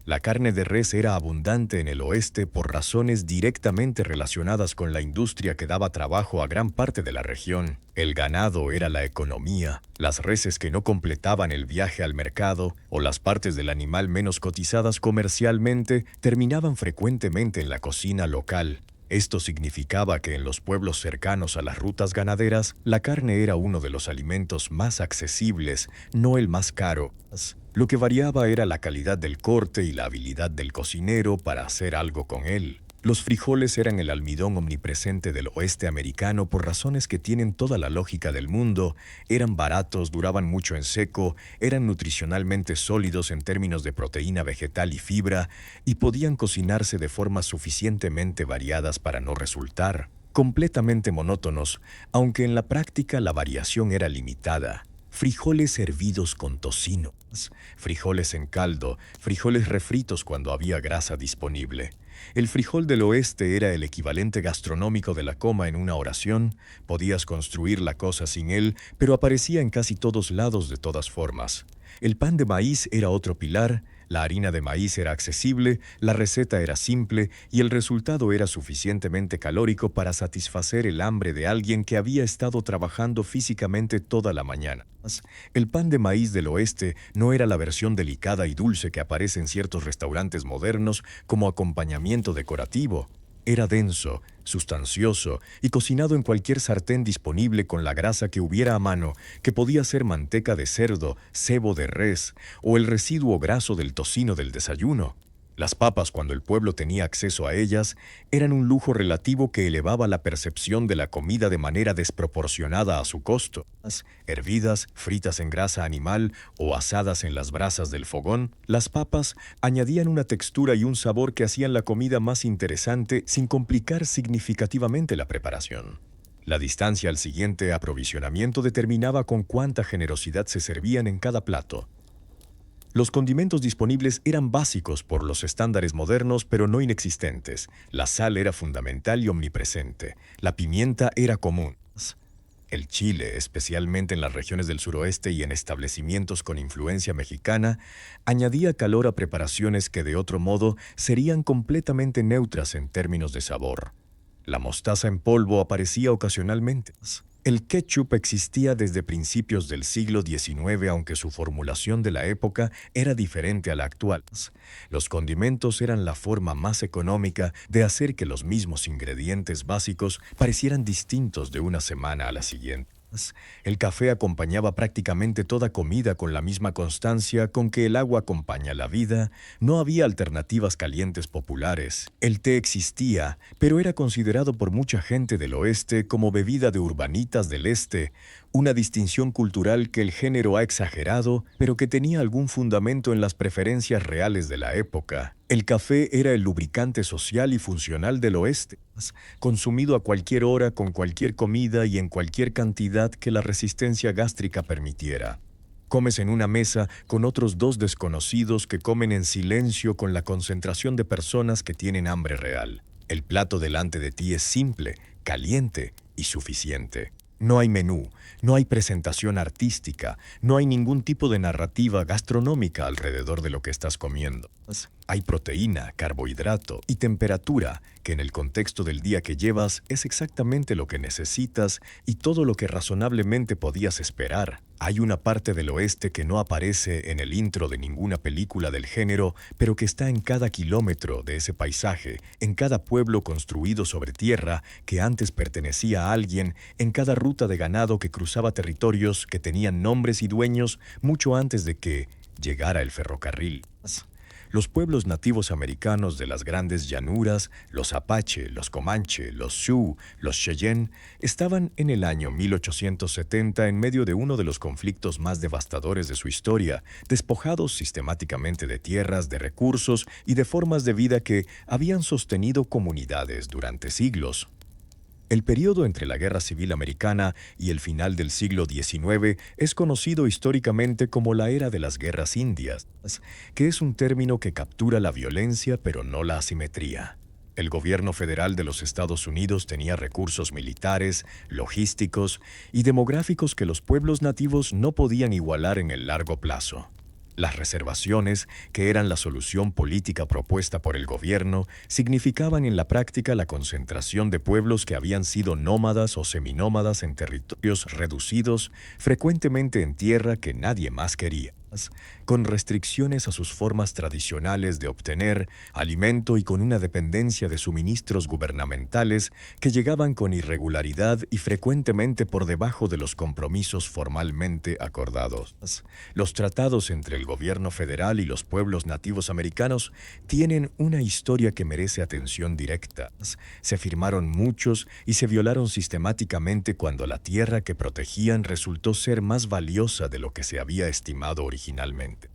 La carne de res era abundante en el oeste por razones directamente relacionadas con la industria que daba trabajo a gran parte de la región. El ganado era la economía, las reses que no completaban el viaje al mercado o las partes del animal menos cotizadas comercialmente terminaban frecuentemente en la cocina local. Esto significaba que en los pueblos cercanos a las rutas ganaderas, la carne era uno de los alimentos más accesibles, no el más caro. Lo que variaba era la calidad del corte y la habilidad del cocinero para hacer algo con él. Los frijoles eran el almidón omnipresente del oeste americano por razones que tienen toda la lógica del mundo. Eran baratos, duraban mucho en seco, eran nutricionalmente sólidos en términos de proteína vegetal y fibra, y podían cocinarse de formas suficientemente variadas para no resultar completamente monótonos, aunque en la práctica la variación era limitada. Frijoles hervidos con tocino, frijoles en caldo, frijoles refritos cuando había grasa disponible. El frijol del oeste era el equivalente gastronómico de la coma en una oración. Podías construir la cosa sin él, pero aparecía en casi todos lados de todas formas. El pan de maíz era otro pilar. La harina de maíz era accesible, la receta era simple y el resultado era suficientemente calórico para satisfacer el hambre de alguien que había estado trabajando físicamente toda la mañana. El pan de maíz del oeste no era la versión delicada y dulce que aparece en ciertos restaurantes modernos como acompañamiento decorativo. Era denso, sustancioso y cocinado en cualquier sartén disponible con la grasa que hubiera a mano, que podía ser manteca de cerdo, cebo de res o el residuo graso del tocino del desayuno. Las papas, cuando el pueblo tenía acceso a ellas, eran un lujo relativo que elevaba la percepción de la comida de manera desproporcionada a su costo. Hervidas, fritas en grasa animal o asadas en las brasas del fogón, las papas añadían una textura y un sabor que hacían la comida más interesante sin complicar significativamente la preparación. La distancia al siguiente aprovisionamiento determinaba con cuánta generosidad se servían en cada plato. Los condimentos disponibles eran básicos por los estándares modernos, pero no inexistentes. La sal era fundamental y omnipresente. La pimienta era común. El chile, especialmente en las regiones del suroeste y en establecimientos con influencia mexicana, añadía calor a preparaciones que de otro modo serían completamente neutras en términos de sabor. La mostaza en polvo aparecía ocasionalmente. El ketchup existía desde principios del siglo XIX, aunque su formulación de la época era diferente a la actual. Los condimentos eran la forma más económica de hacer que los mismos ingredientes básicos parecieran distintos de una semana a la siguiente. El café acompañaba prácticamente toda comida con la misma constancia con que el agua acompaña la vida. No había alternativas calientes populares. El té existía, pero era considerado por mucha gente del oeste como bebida de urbanitas del este, una distinción cultural que el género ha exagerado, pero que tenía algún fundamento en las preferencias reales de la época. El café era el lubricante social y funcional del oeste, consumido a cualquier hora, con cualquier comida y en cualquier cantidad que la resistencia gástrica permitiera. Comes en una mesa con otros dos desconocidos que comen en silencio con la concentración de personas que tienen hambre real. El plato delante de ti es simple, caliente y suficiente. No hay menú, no hay presentación artística, no hay ningún tipo de narrativa gastronómica alrededor de lo que estás comiendo. Hay proteína, carbohidrato y temperatura, que en el contexto del día que llevas es exactamente lo que necesitas y todo lo que razonablemente podías esperar. Hay una parte del oeste que no aparece en el intro de ninguna película del género, pero que está en cada kilómetro de ese paisaje, en cada pueblo construido sobre tierra que antes pertenecía a alguien, en cada ruta de ganado que cruzaba territorios que tenían nombres y dueños mucho antes de que llegara el ferrocarril. Los pueblos nativos americanos de las grandes llanuras, los Apache, los Comanche, los Sioux, los Cheyenne, estaban en el año 1870 en medio de uno de los conflictos más devastadores de su historia, despojados sistemáticamente de tierras, de recursos y de formas de vida que habían sostenido comunidades durante siglos. El periodo entre la Guerra Civil Americana y el final del siglo XIX es conocido históricamente como la Era de las Guerras Indias, que es un término que captura la violencia pero no la asimetría. El gobierno federal de los Estados Unidos tenía recursos militares, logísticos y demográficos que los pueblos nativos no podían igualar en el largo plazo. Las reservaciones, que eran la solución política propuesta por el gobierno, significaban en la práctica la concentración de pueblos que habían sido nómadas o seminómadas en territorios reducidos, frecuentemente en tierra que nadie más quería. con restricciones a sus formas tradicionales de obtener alimento y con una dependencia de suministros gubernamentales que llegaban con irregularidad y frecuentemente por debajo de los compromisos formalmente acordados. Los tratados entre el gobierno federal y los pueblos nativos americanos tienen una historia que merece atención directa. Se firmaron muchos y se violaron sistemáticamente cuando la tierra que protegían resultó ser más valiosa de lo que se había estimado originalmente,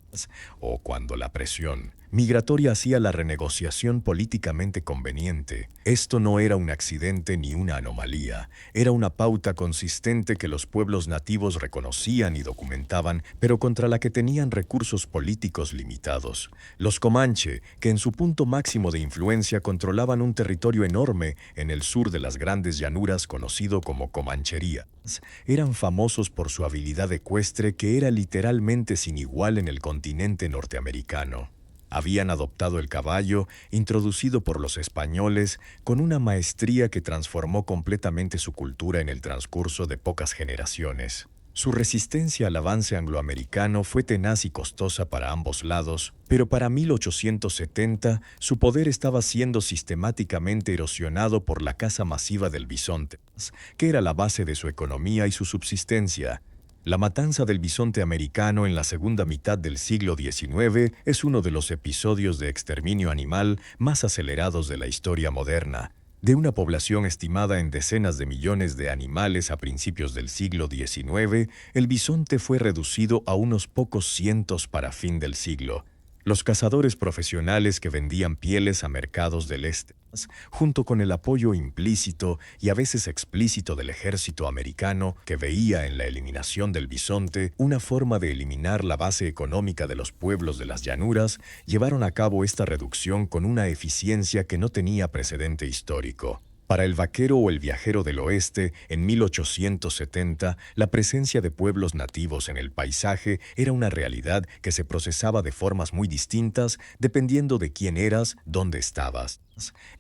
o cuando la presión migratoria hacía la renegociación políticamente conveniente. Esto no era un accidente ni una anomalía, era una pauta consistente que los pueblos nativos reconocían y documentaban, pero contra la que tenían recursos políticos limitados. Los Comanche, que en su punto máximo de influencia controlaban un territorio enorme en el sur de las grandes llanuras conocido como Comanchería, eran famosos por su habilidad ecuestre que era literalmente sin igual en el continente norteamericano. Habían adoptado el caballo, introducido por los españoles, con una maestría que transformó completamente su cultura en el transcurso de pocas generaciones. Su resistencia al avance angloamericano fue tenaz y costosa para ambos lados, pero para 1870 su poder estaba siendo sistemáticamente erosionado por la caza masiva del bisonte, que era la base de su economía y su subsistencia. La matanza del bisonte americano en la segunda mitad del siglo XIX es uno de los episodios de exterminio animal más acelerados de la historia moderna. De una población estimada en decenas de millones de animales a principios del siglo XIX, el bisonte fue reducido a unos pocos cientos para fin del siglo. Los cazadores profesionales que vendían pieles a mercados del este, junto con el apoyo implícito y a veces explícito del ejército americano, que veía en la eliminación del bisonte una forma de eliminar la base económica de los pueblos de las llanuras, llevaron a cabo esta reducción con una eficiencia que no tenía precedente histórico. Para el vaquero o el viajero del oeste, en 1870, la presencia de pueblos nativos en el paisaje era una realidad que se procesaba de formas muy distintas dependiendo de quién eras, dónde estabas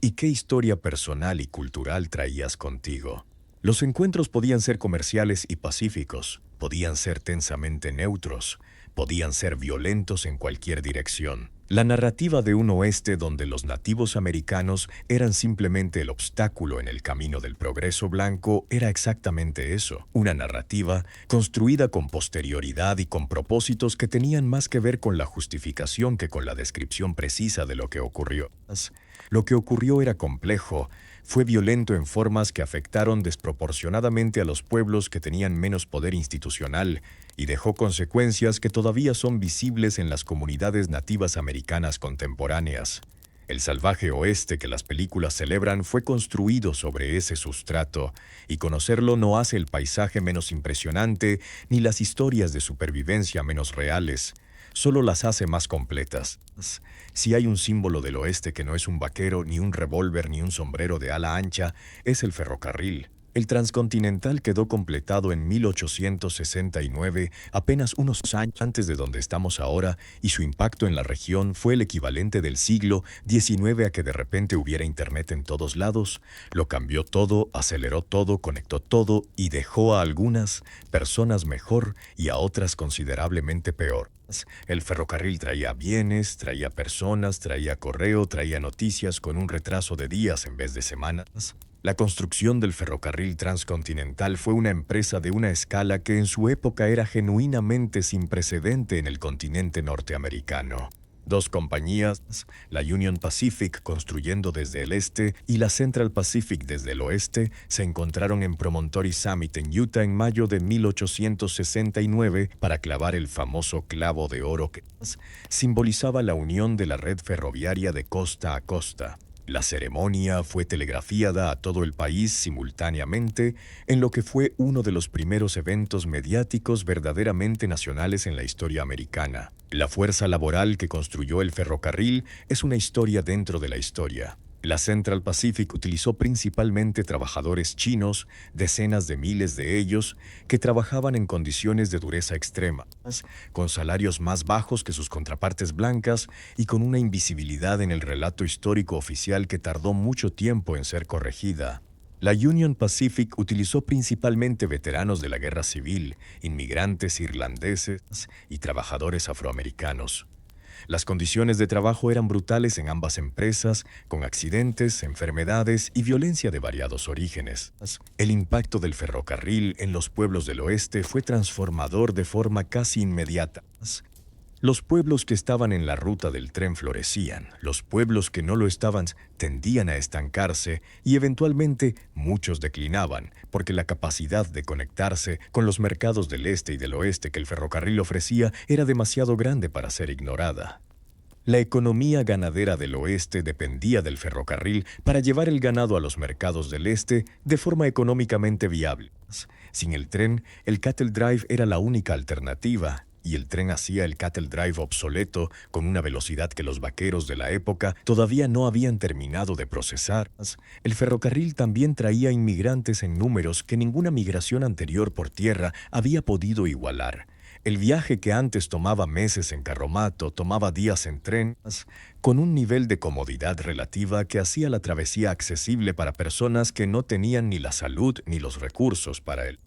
y qué historia personal y cultural traías contigo. Los encuentros podían ser comerciales y pacíficos, podían ser tensamente neutros, podían ser violentos en cualquier dirección. La narrativa de un oeste donde los nativos americanos eran simplemente el obstáculo en el camino del progreso blanco era exactamente eso, una narrativa construida con posterioridad y con propósitos que tenían más que ver con la justificación que con la descripción precisa de lo que ocurrió. Lo que ocurrió era complejo, fue violento en formas que afectaron desproporcionadamente a los pueblos que tenían menos poder institucional y dejó consecuencias que todavía son visibles en las comunidades nativas americanas contemporáneas. El salvaje oeste que las películas celebran fue construido sobre ese sustrato, y conocerlo no hace el paisaje menos impresionante ni las historias de supervivencia menos reales. Solo las hace más completas. Si hay un símbolo del oeste que no es un vaquero, ni un revólver, ni un sombrero de ala ancha, es el ferrocarril. El transcontinental quedó completado en 1869, apenas unos años antes de donde estamos ahora, y su impacto en la región fue el equivalente del siglo XIX a que de repente hubiera internet en todos lados. Lo cambió todo, aceleró todo, conectó todo y dejó a algunas personas mejor y a otras considerablemente peor. El ferrocarril traía bienes, traía personas, traía correo, traía noticias con un retraso de días en vez de semanas. La construcción del ferrocarril transcontinental fue una empresa de una escala que en su época era genuinamente sin precedente en el continente norteamericano. Dos compañías, la Union Pacific construyendo desde el este y la Central Pacific desde el oeste, se encontraron en Promontory Summit en Utah en mayo de 1869 para clavar el famoso clavo de oro que simbolizaba la unión de la red ferroviaria de costa a costa. La ceremonia fue telegrafiada a todo el país simultáneamente en lo que fue uno de los primeros eventos mediáticos verdaderamente nacionales en la historia americana. La fuerza laboral que construyó el ferrocarril es una historia dentro de la historia. La Central Pacific utilizó principalmente trabajadores chinos, decenas de miles de ellos, que trabajaban en condiciones de dureza extrema, con salarios más bajos que sus contrapartes blancas y con una invisibilidad en el relato histórico oficial que tardó mucho tiempo en ser corregida. La Union Pacific utilizó principalmente veteranos de la guerra civil, inmigrantes irlandeses y trabajadores afroamericanos. Las condiciones de trabajo eran brutales en ambas empresas, con accidentes, enfermedades y violencia de variados orígenes. El impacto del ferrocarril en los pueblos del oeste fue transformador de forma casi inmediata. Los pueblos que estaban en la ruta del tren florecían, los pueblos que no lo estaban tendían a estancarse y eventualmente muchos declinaban, porque la capacidad de conectarse con los mercados del este y del oeste que el ferrocarril ofrecía era demasiado grande para ser ignorada. La economía ganadera del oeste dependía del ferrocarril para llevar el ganado a los mercados del este de forma económicamente viable. Sin el tren, el cattle drive era la única alternativa, y el tren hacía el cattle drive obsoleto con una velocidad que los vaqueros de la época todavía no habían terminado de procesar. El ferrocarril también traía inmigrantes en números que ninguna migración anterior por tierra había podido igualar. El viaje que antes tomaba meses en carromato tomaba días en tren, con un nivel de comodidad relativa que hacía la travesía accesible para personas que no tenían ni la salud ni los recursos para el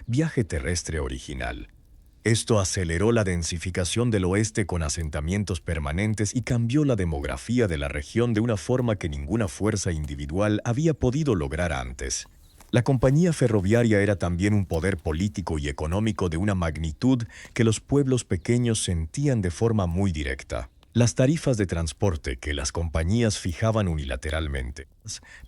viaje terrestre original. Esto aceleró la densificación del oeste con asentamientos permanentes y cambió la demografía de la región de una forma que ninguna fuerza individual había podido lograr antes. La compañía ferroviaria era también un poder político y económico de una magnitud que los pueblos pequeños sentían de forma muy directa. Las tarifas de transporte que las compañías fijaban unilateralmente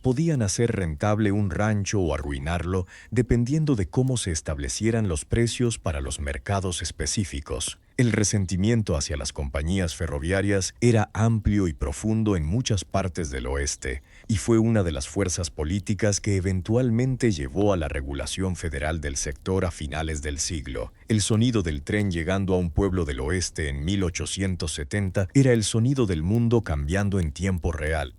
podían hacer rentable un rancho o arruinarlo dependiendo de cómo se establecieran los precios para los mercados específicos. El resentimiento hacia las compañías ferroviarias era amplio y profundo en muchas partes del oeste, y fue una de las fuerzas políticas que eventualmente llevó a la regulación federal del sector a finales del siglo. El sonido del tren llegando a un pueblo del oeste en 1870 era el sonido del mundo cambiando en tiempo real.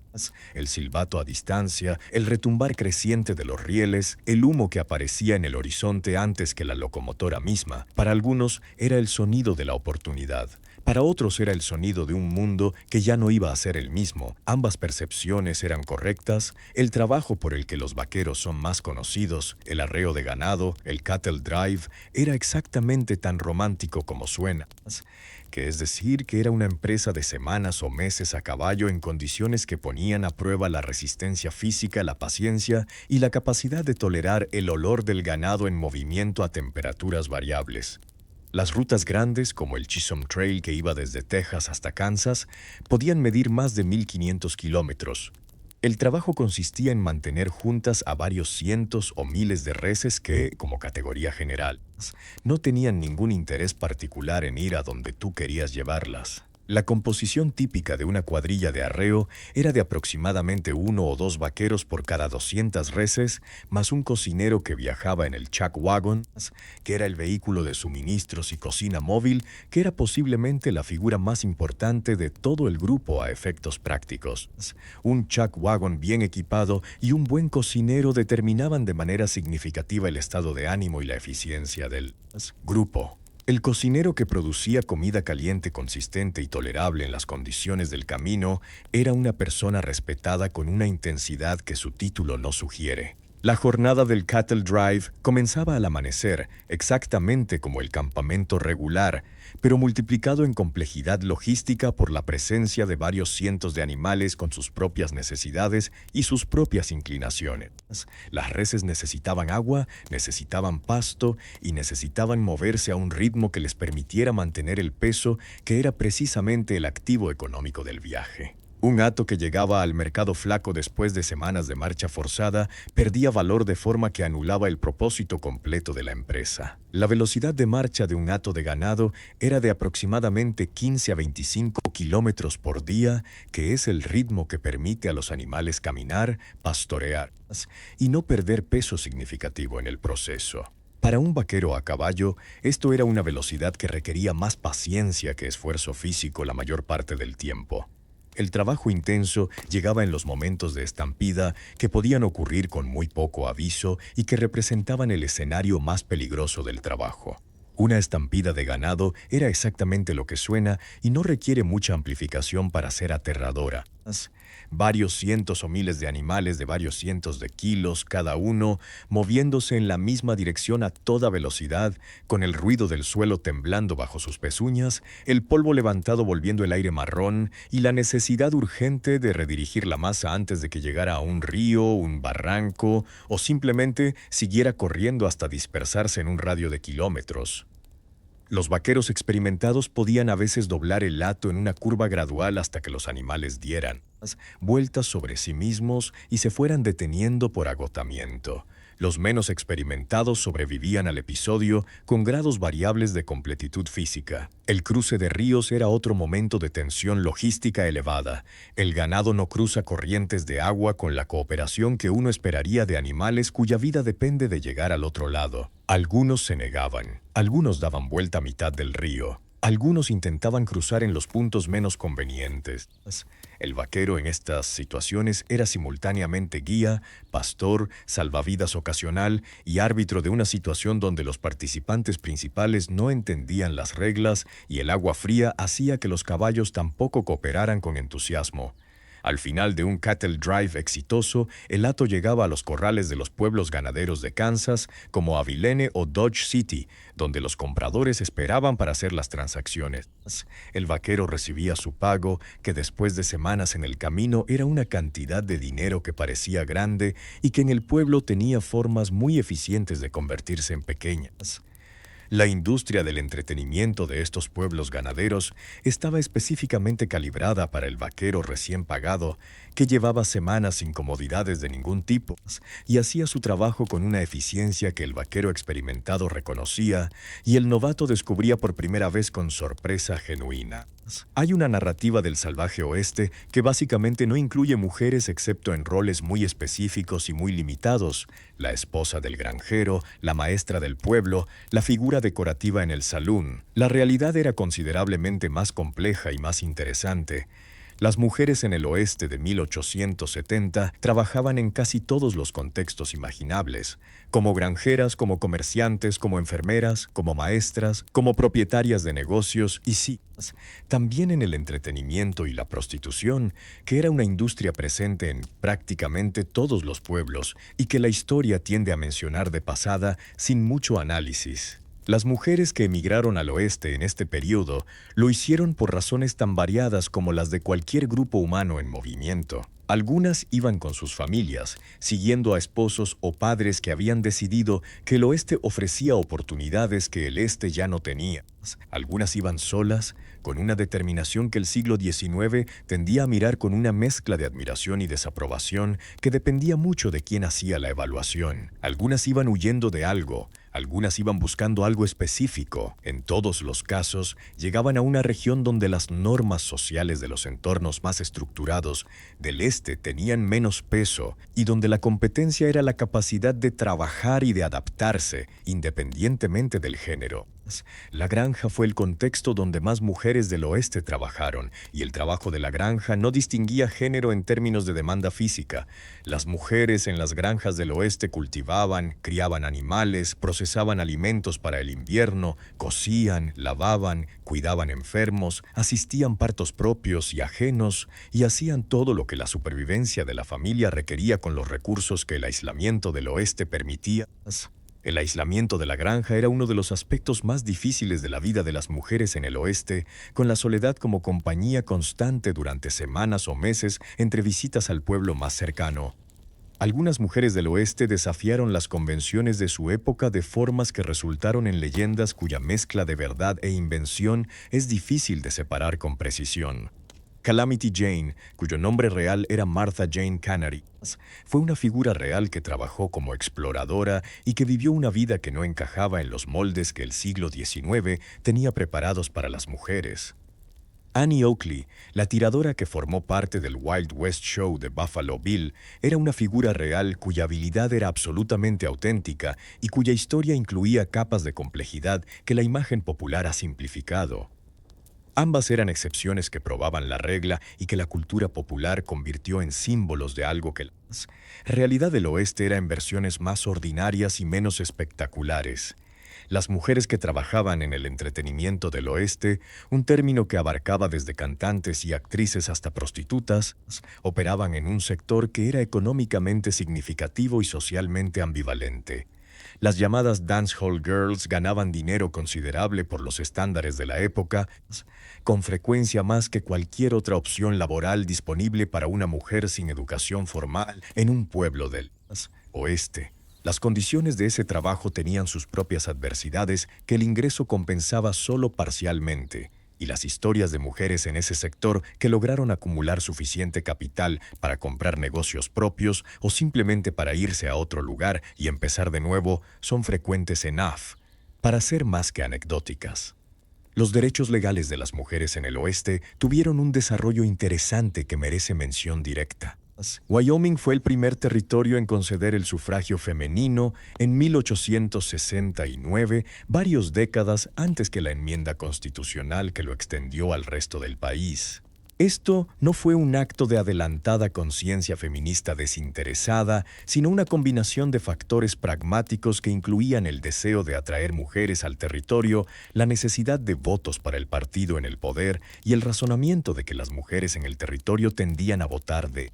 El silbato a distancia, el retumbar creciente de los rieles, el humo que aparecía en el horizonte antes que la locomotora misma. Para algunos era el sonido de la oportunidad. Para otros era el sonido de un mundo que ya no iba a ser el mismo. Ambas percepciones eran correctas. El trabajo por el que los vaqueros son más conocidos, el arreo de ganado, el cattle drive, era exactamente tan romántico como suena. Que es decir, que era una empresa de semanas o meses a caballo en condiciones que ponían a prueba la resistencia física, la paciencia y la capacidad de tolerar el olor del ganado en movimiento a temperaturas variables. Las rutas grandes, como el Chisholm Trail que iba desde Texas hasta Kansas, podían medir más de 1.500 kilómetros. El trabajo consistía en mantener juntas a varios cientos o miles de reses que, como categoría general, no tenían ningún interés particular en ir a donde tú querías llevarlas. La composición típica de una cuadrilla de arreo era de aproximadamente 1 o 2 vaqueros por cada 200 reses, más un cocinero que viajaba en el chuck wagon, que era el vehículo de suministros y cocina móvil, que era posiblemente la figura más importante de todo el grupo a efectos prácticos. Un chuck wagon bien equipado y un buen cocinero determinaban de manera significativa el estado de ánimo y la eficiencia del grupo. El cocinero que producía comida caliente consistente y tolerable en las condiciones del camino era una persona respetada con una intensidad que su título no sugiere. La jornada del cattle drive comenzaba al amanecer, exactamente como el campamento regular, pero multiplicado en complejidad logística por la presencia de varios cientos de animales con sus propias necesidades y sus propias inclinaciones. Las reses necesitaban agua, necesitaban pasto y necesitaban moverse a un ritmo que les permitiera mantener el peso que era precisamente el activo económico del viaje. Un hato que llegaba al mercado flaco después de semanas de marcha forzada perdía valor de forma que anulaba el propósito completo de la empresa. La velocidad de marcha de un hato de ganado era de aproximadamente 15 a 25 kilómetros por día, que es el ritmo que permite a los animales caminar, pastorear y no perder peso significativo en el proceso. Para un vaquero a caballo, esto era una velocidad que requería más paciencia que esfuerzo físico la mayor parte del tiempo. El trabajo intenso llegaba en los momentos de estampida que podían ocurrir con muy poco aviso y que representaban el escenario más peligroso del trabajo. Una estampida de ganado era exactamente lo que suena y no requiere mucha amplificación para ser aterradora. Varios cientos o miles de animales de varios cientos de kilos cada uno, moviéndose en la misma dirección a toda velocidad, con el ruido del suelo temblando bajo sus pezuñas, el polvo levantado volviendo el aire marrón y la necesidad urgente de redirigir la masa antes de que llegara a un río, un barranco o simplemente siguiera corriendo hasta dispersarse en un radio de kilómetros. Los vaqueros experimentados podían a veces doblar el hato en una curva gradual hasta que los animales dieran vueltas sobre sí mismos y se fueran deteniendo por agotamiento. Los menos experimentados sobrevivían al episodio con grados variables de completitud física. El cruce de ríos era otro momento de tensión logística elevada. El ganado no cruza corrientes de agua con la cooperación que uno esperaría de animales cuya vida depende de llegar al otro lado. Algunos se negaban, algunos daban vuelta a mitad del río. Algunos intentaban cruzar en los puntos menos convenientes. El vaquero en estas situaciones era simultáneamente guía, pastor, salvavidas ocasional y árbitro de una situación donde los participantes principales no entendían las reglas y el agua fría hacía que los caballos tampoco cooperaran con entusiasmo. Al final de un cattle drive exitoso, el hato llegaba a los corrales de los pueblos ganaderos de Kansas, como Abilene o Dodge City, donde los compradores esperaban para hacer las transacciones. El vaquero recibía su pago, que después de semanas en el camino era una cantidad de dinero que parecía grande y que en el pueblo tenía formas muy eficientes de convertirse en pequeñas. La industria del entretenimiento de estos pueblos ganaderos estaba específicamente calibrada para el vaquero recién pagado, que llevaba semanas sin comodidades de ningún tipo y hacía su trabajo con una eficiencia que el vaquero experimentado reconocía y el novato descubría por primera vez con sorpresa genuina. Hay una narrativa del salvaje oeste que básicamente no incluye mujeres excepto en roles muy específicos y muy limitados: la esposa del granjero, la maestra del pueblo, la figura decorativa en el salón. La realidad era considerablemente más compleja y más interesante. Las mujeres en el oeste de 1870 trabajaban en casi todos los contextos imaginables, como granjeras, como comerciantes, como enfermeras, como maestras, como propietarias de negocios y sí, también en el entretenimiento y la prostitución, que era una industria presente en prácticamente todos los pueblos y que la historia tiende a mencionar de pasada sin mucho análisis. Las mujeres que emigraron al oeste en este periodo lo hicieron por razones tan variadas como las de cualquier grupo humano en movimiento. Algunas iban con sus familias, siguiendo a esposos o padres que habían decidido que el oeste ofrecía oportunidades que el este ya no tenía. Algunas iban solas, con una determinación que el siglo XIX tendía a mirar con una mezcla de admiración y desaprobación que dependía mucho de quién hacía la evaluación. Algunas iban huyendo de algo, algunas iban buscando algo específico. En todos los casos, llegaban a una región donde las normas sociales de los entornos más estructurados del este tenían menos peso y donde la competencia era la capacidad de trabajar y de adaptarse, independientemente del género. La granja fue el contexto donde más mujeres del oeste trabajaron, y el trabajo de la granja no distinguía género en términos de demanda física. Las mujeres en las granjas del oeste cultivaban, criaban animales, procesaban alimentos para el invierno, cosían, lavaban, cuidaban enfermos, asistían partos propios y ajenos, y hacían todo lo que la supervivencia de la familia requería con los recursos que el aislamiento del oeste permitía. El aislamiento de la granja era uno de los aspectos más difíciles de la vida de las mujeres en el oeste, con la soledad como compañía constante durante semanas o meses entre visitas al pueblo más cercano. Algunas mujeres del oeste desafiaron las convenciones de su época de formas que resultaron en leyendas cuya mezcla de verdad e invención es difícil de separar con precisión. Calamity Jane, cuyo nombre real era Martha Jane Canary, fue una figura real que trabajó como exploradora y que vivió una vida que no encajaba en los moldes que el siglo XIX tenía preparados para las mujeres. Annie Oakley, la tiradora que formó parte del Wild West Show de Buffalo Bill, era una figura real cuya habilidad era absolutamente auténtica y cuya historia incluía capas de complejidad que la imagen popular ha simplificado. Ambas eran excepciones que probaban la regla y que la cultura popular convirtió en símbolos de algo que la realidad del oeste era en versiones más ordinarias y menos espectaculares. Las mujeres que trabajaban en el entretenimiento del oeste, un término que abarcaba desde cantantes y actrices hasta prostitutas, operaban en un sector que era económicamente significativo y socialmente ambivalente. Las llamadas dancehall girls ganaban dinero considerable por los estándares de la época, con frecuencia más que cualquier otra opción laboral disponible para una mujer sin educación formal en un pueblo del oeste. Las condiciones de ese trabajo tenían sus propias adversidades que el ingreso compensaba solo parcialmente, y las historias de mujeres en ese sector que lograron acumular suficiente capital para comprar negocios propios o simplemente para irse a otro lugar y empezar de nuevo son frecuentes en AF, para ser más que anecdóticas. Los derechos legales de las mujeres en el oeste tuvieron un desarrollo interesante que merece mención directa. Wyoming fue el primer territorio en conceder el sufragio femenino en 1869, varias décadas antes que la enmienda constitucional que lo extendió al resto del país. Esto no fue un acto de adelantada conciencia feminista desinteresada, sino una combinación de factores pragmáticos que incluían el deseo de atraer mujeres al territorio, la necesidad de votos para el partido en el poder y el razonamiento de que las mujeres en el territorio tendían a votar de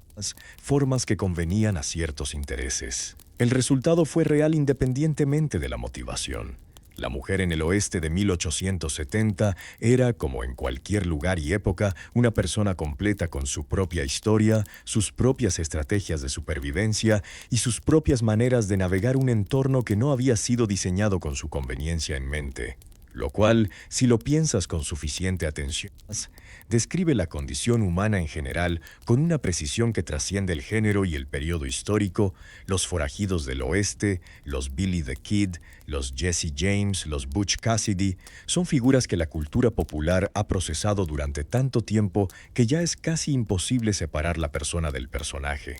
formas que convenían a ciertos intereses. El resultado fue real independientemente de la motivación. La mujer en el oeste de 1870 era, como en cualquier lugar y época, una persona completa con su propia historia, sus propias estrategias de supervivencia y sus propias maneras de navegar un entorno que no había sido diseñado con su conveniencia en mente. Lo cual, si lo piensas con suficiente atención, describe la condición humana en general con una precisión que trasciende el género y el periodo histórico. Los forajidos del oeste, los Billy the Kid, los Jesse James, los Butch Cassidy, son figuras que la cultura popular ha procesado durante tanto tiempo que ya es casi imposible separar la persona del personaje.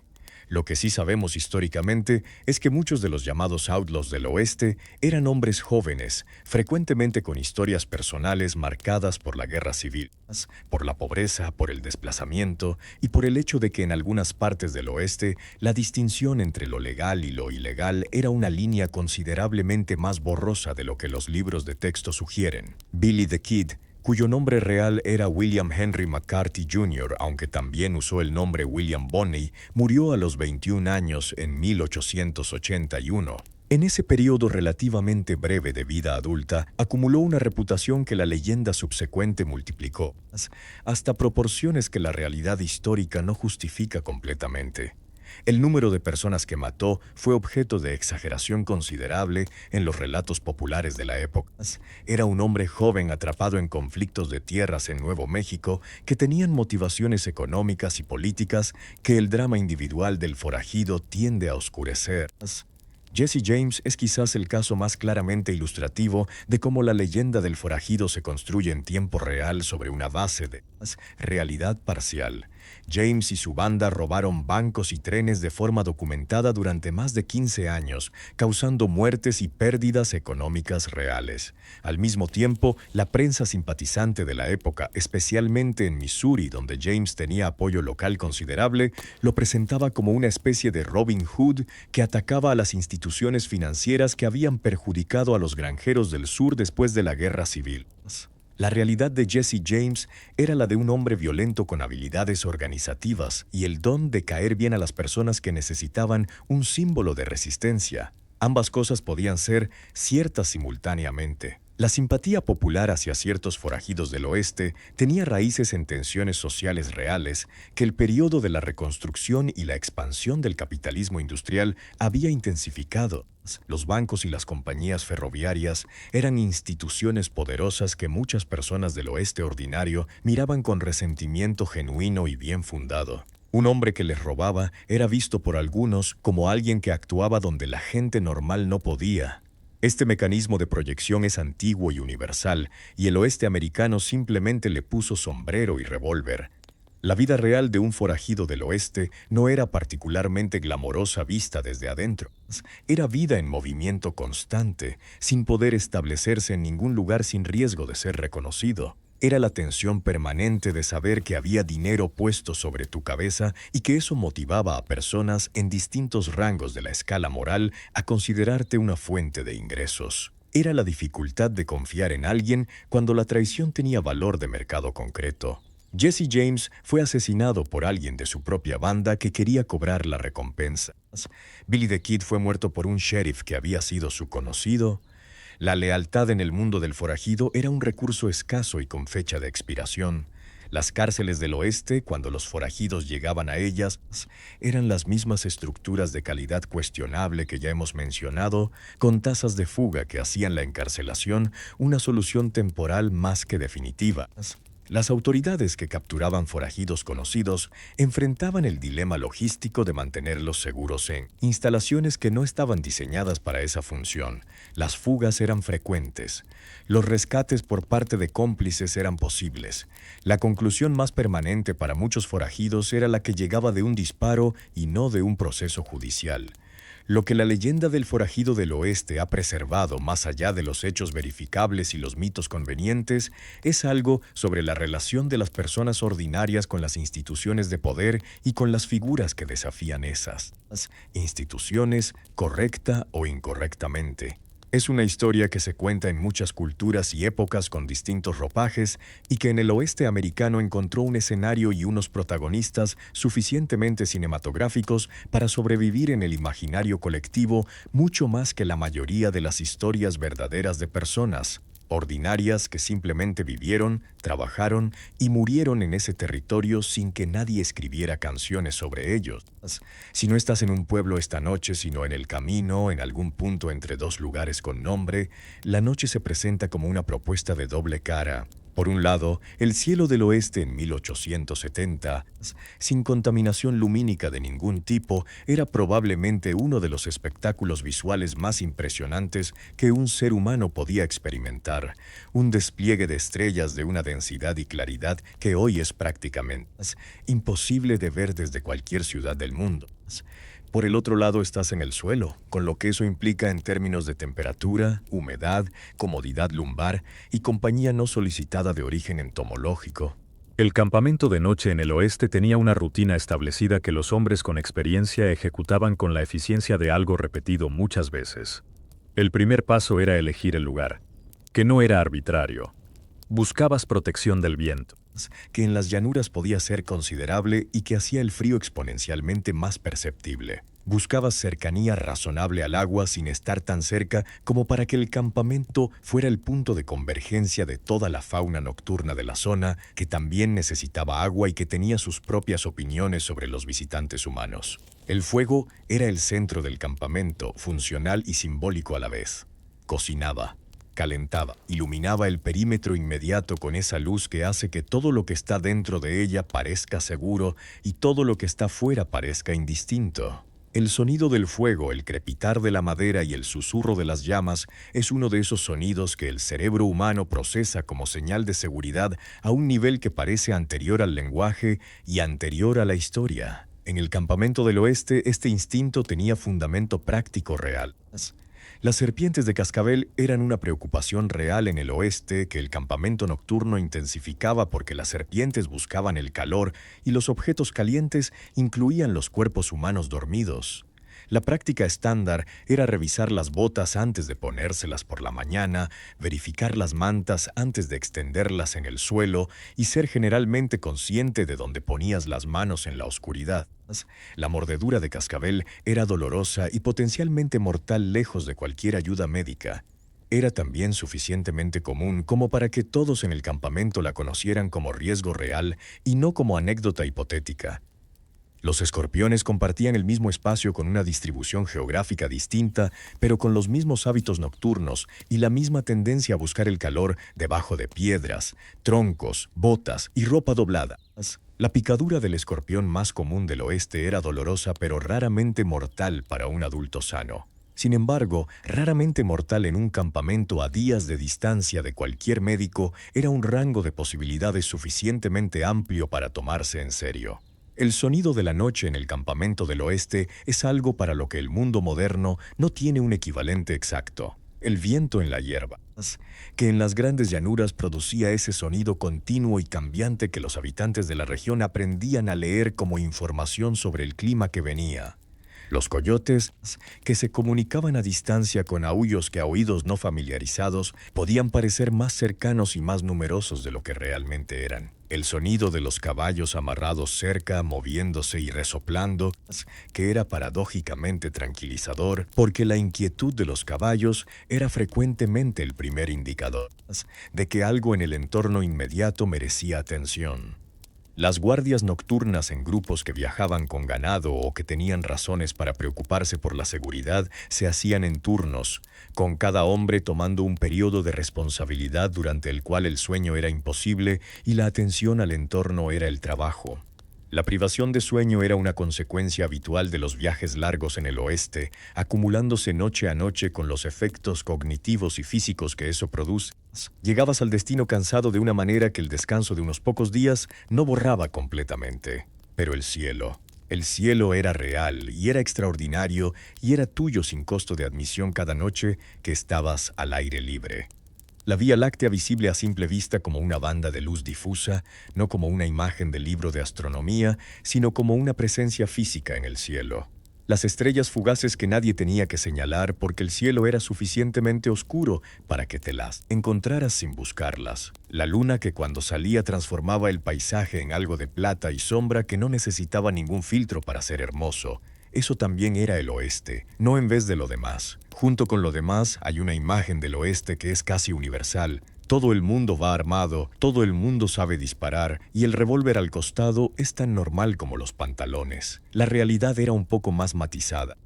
Lo que sí sabemos históricamente es que muchos de los llamados outlaws del oeste eran hombres jóvenes, frecuentemente con historias personales marcadas por la guerra civil, por la pobreza, por el desplazamiento y por el hecho de que en algunas partes del oeste la distinción entre lo legal y lo ilegal era una línea considerablemente más borrosa de lo que los libros de texto sugieren. Billy the Kid, cuyo nombre real era William Henry McCarthy Jr., aunque también usó el nombre William Bonney, murió a los 21 años en 1881. En ese periodo relativamente breve de vida adulta, acumuló una reputación que la leyenda subsecuente multiplicó, hasta proporciones que la realidad histórica no justifica completamente. El número de personas que mató fue objeto de exageración considerable en los relatos populares de la época. Era un hombre joven atrapado en conflictos de tierras en Nuevo México que tenían motivaciones económicas y políticas que el drama individual del forajido tiende a oscurecer. Jesse James es quizás el caso más claramente ilustrativo de cómo la leyenda del forajido se construye en tiempo real sobre una base de realidad parcial. James y su banda robaron bancos y trenes de forma documentada durante más de 15 años, causando muertes y pérdidas económicas reales. Al mismo tiempo, la prensa simpatizante de la época, especialmente en Missouri, donde James tenía apoyo local considerable, lo presentaba como una especie de Robin Hood que atacaba a las instituciones financieras que habían perjudicado a los granjeros del sur después de la Guerra Civil. La realidad de Jesse James era la de un hombre violento con habilidades organizativas y el don de caer bien a las personas que necesitaban un símbolo de resistencia. Ambas cosas podían ser ciertas simultáneamente. La simpatía popular hacia ciertos forajidos del oeste tenía raíces en tensiones sociales reales que el periodo de la reconstrucción y la expansión del capitalismo industrial había intensificado. Los bancos y las compañías ferroviarias eran instituciones poderosas que muchas personas del oeste ordinario miraban con resentimiento genuino y bien fundado. Un hombre que les robaba era visto por algunos como alguien que actuaba donde la gente normal no podía. Este mecanismo de proyección es antiguo y universal, y el oeste americano simplemente le puso sombrero y revólver. La vida real de un forajido del oeste no era particularmente glamorosa vista desde adentro. Era vida en movimiento constante, sin poder establecerse en ningún lugar sin riesgo de ser reconocido. Era la tensión permanente de saber que había dinero puesto sobre tu cabeza y que eso motivaba a personas en distintos rangos de la escala moral a considerarte una fuente de ingresos. era la dificultad de confiar en alguien cuando la traición tenía valor de mercado concreto. Jesse James fue asesinado por alguien de su propia banda que quería cobrar la recompensa. Billy the Kid fue muerto por un sheriff que había sido su conocido. La lealtad en el mundo del forajido era un recurso escaso y con fecha de expiración. Las cárceles del oeste, cuando los forajidos llegaban a ellas, eran las mismas estructuras de calidad cuestionable que ya hemos mencionado, con tasas de fuga que hacían la encarcelación una solución temporal más que definitiva. Las autoridades que capturaban forajidos conocidos enfrentaban el dilema logístico de mantenerlos seguros en instalaciones que no estaban diseñadas para esa función. Las fugas eran frecuentes. Los rescates por parte de cómplices eran posibles. La conclusión más permanente para muchos forajidos era la que llegaba de un disparo y no de un proceso judicial. Lo que la leyenda del forajido del oeste ha preservado más allá de los hechos verificables y los mitos convenientes es algo sobre la relación de las personas ordinarias con las instituciones de poder y con las figuras que desafían esas instituciones, correcta o incorrectamente. Es una historia que se cuenta en muchas culturas y épocas con distintos ropajes y que en el oeste americano encontró un escenario y unos protagonistas suficientemente cinematográficos para sobrevivir en el imaginario colectivo mucho más que la mayoría de las historias verdaderas de personas ordinarias que simplemente vivieron, trabajaron y murieron en ese territorio sin que nadie escribiera canciones sobre ellos. Si no estás en un pueblo esta noche, sino en el camino, en algún punto entre dos lugares con nombre, la noche se presenta como una propuesta de doble cara. Por un lado, el cielo del oeste en 1870, sin contaminación lumínica de ningún tipo, era probablemente uno de los espectáculos visuales más impresionantes que un ser humano podía experimentar. Un despliegue de estrellas de una densidad y claridad que hoy es prácticamente imposible de ver desde cualquier ciudad del mundo. Por el otro lado estás en el suelo, con lo que eso implica en términos de temperatura, humedad, comodidad lumbar y compañía no solicitada de origen entomológico. El campamento de noche en el oeste tenía una rutina establecida que los hombres con experiencia ejecutaban con la eficiencia de algo repetido muchas veces. El primer paso era elegir el lugar, que no era arbitrario. Buscabas protección del viento, que en las llanuras podía ser considerable y que hacía el frío exponencialmente más perceptible. Buscabas cercanía razonable al agua sin estar tan cerca como para que el campamento fuera el punto de convergencia de toda la fauna nocturna de la zona, que también necesitaba agua y que tenía sus propias opiniones sobre los visitantes humanos. El fuego era el centro del campamento, funcional y simbólico a la vez. Cocinaba, calentaba, iluminaba el perímetro inmediato con esa luz que hace que todo lo que está dentro de ella parezca seguro y todo lo que está fuera parezca indistinto. El sonido del fuego, el crepitar de la madera y el susurro de las llamas es uno de esos sonidos que el cerebro humano procesa como señal de seguridad a un nivel que parece anterior al lenguaje y anterior a la historia. En el campamento del oeste, este instinto tenía fundamento práctico real. Las serpientes de cascabel eran una preocupación real en el oeste que el campamento nocturno intensificaba porque las serpientes buscaban el calor y los objetos calientes incluían los cuerpos humanos dormidos. La práctica estándar era revisar las botas antes de ponérselas por la mañana, verificar las mantas antes de extenderlas en el suelo y ser generalmente consciente de dónde ponías las manos en la oscuridad. La mordedura de cascabel era dolorosa y potencialmente mortal lejos de cualquier ayuda médica. Era también suficientemente común como para que todos en el campamento la conocieran como riesgo real y no como anécdota hipotética. Los escorpiones compartían el mismo espacio con una distribución geográfica distinta, pero con los mismos hábitos nocturnos y la misma tendencia a buscar el calor debajo de piedras, troncos, botas y ropa doblada. La picadura del escorpión más común del oeste era dolorosa pero raramente mortal para un adulto sano. Sin embargo, raramente mortal en un campamento a días de distancia de cualquier médico era un rango de posibilidades suficientemente amplio para tomarse en serio. El sonido de la noche en el campamento del oeste es algo para lo que el mundo moderno no tiene un equivalente exacto. El viento en la hierba, que en las grandes llanuras producía ese sonido continuo y cambiante que los habitantes de la región aprendían a leer como información sobre el clima que venía. Los coyotes, que se comunicaban a distancia con aullos que a oídos no familiarizados podían parecer más cercanos y más numerosos de lo que realmente eran. El sonido de los caballos amarrados cerca, moviéndose y resoplando, que era paradójicamente tranquilizador, porque la inquietud de los caballos era frecuentemente el primer indicador de que algo en el entorno inmediato merecía atención. Las guardias nocturnas en grupos que viajaban con ganado o que tenían razones para preocuparse por la seguridad se hacían en turnos, con cada hombre tomando un periodo de responsabilidad durante el cual el sueño era imposible y la atención al entorno era el trabajo. La privación de sueño era una consecuencia habitual de los viajes largos en el oeste, acumulándose noche a noche con los efectos cognitivos y físicos que eso produce. Llegabas al destino cansado de una manera que el descanso de unos pocos días no borraba completamente. Pero el cielo era real y era extraordinario y era tuyo sin costo de admisión cada noche que estabas al aire libre. La Vía Láctea visible a simple vista como una banda de luz difusa, no como una imagen del libro de astronomía, sino como una presencia física en el cielo. Las estrellas fugaces que nadie tenía que señalar porque el cielo era suficientemente oscuro para que te las encontraras sin buscarlas. La luna que cuando salía transformaba el paisaje en algo de plata y sombra que no necesitaba ningún filtro para ser hermoso. Eso también era el oeste, no en vez de lo demás. Junto con lo demás hay una imagen del oeste que es casi universal. Todo el mundo va armado, todo el mundo sabe disparar, y el revólver al costado es tan normal como los pantalones. La realidad era un poco más matizada.